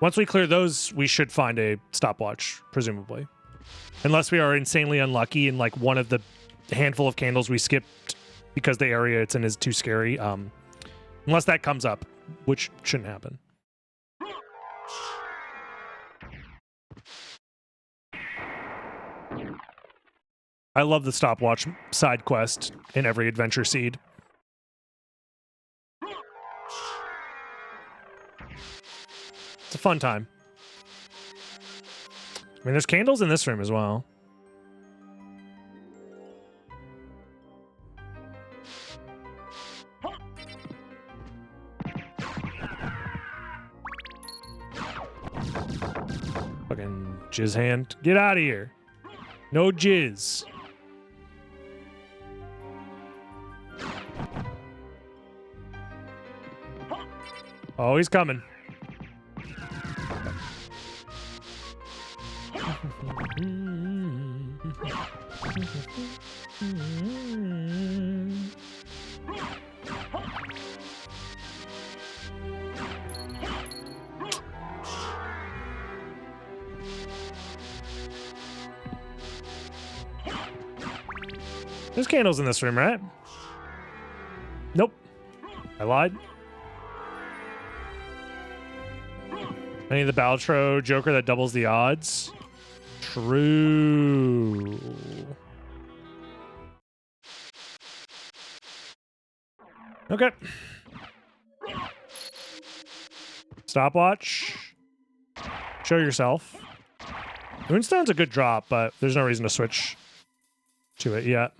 once we clear those, we should find a stopwatch, presumably. Unless we are insanely unlucky and like one of the handful of candles we skipped because the area it's in is too scary. Unless that comes up, which shouldn't happen. I love the stopwatch side quest in every Adventure Seed. It's a fun time. I mean, there's candles in this room as well. Fucking jizz hand. Get out of here. No jizz. Oh, he's coming. There's candles in this room, right? Nope. I lied. I need the Baltro Joker that doubles the odds. True. Okay. Stopwatch. Show yourself. Moonstone's a good drop, but there's no reason to switch to it yet.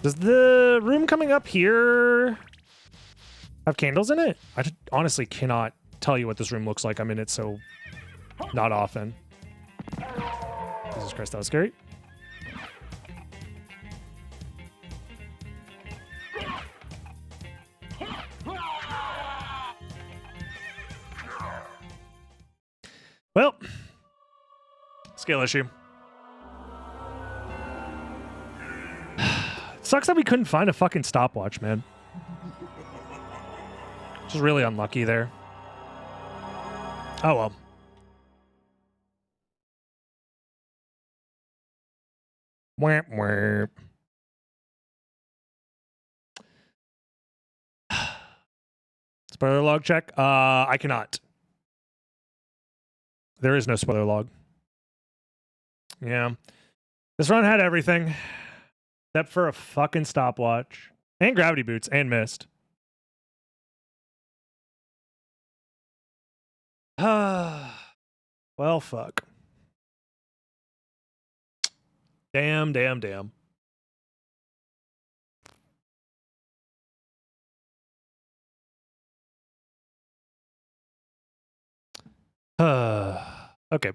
Does the room coming up here have candles in it? I honestly cannot tell you what this room looks like. I'm in it so not often. Jesus Christ, that was scary. Well, scale issue. Sucks that we couldn't find a fucking stopwatch, man. Just really unlucky there. Oh well. Wamp wamp. Spoiler log check. I cannot. There is no spoiler log. Yeah. This run had everything. Except for a fucking stopwatch. And gravity boots and mist. Well, fuck. Damn, damn, damn. Okay.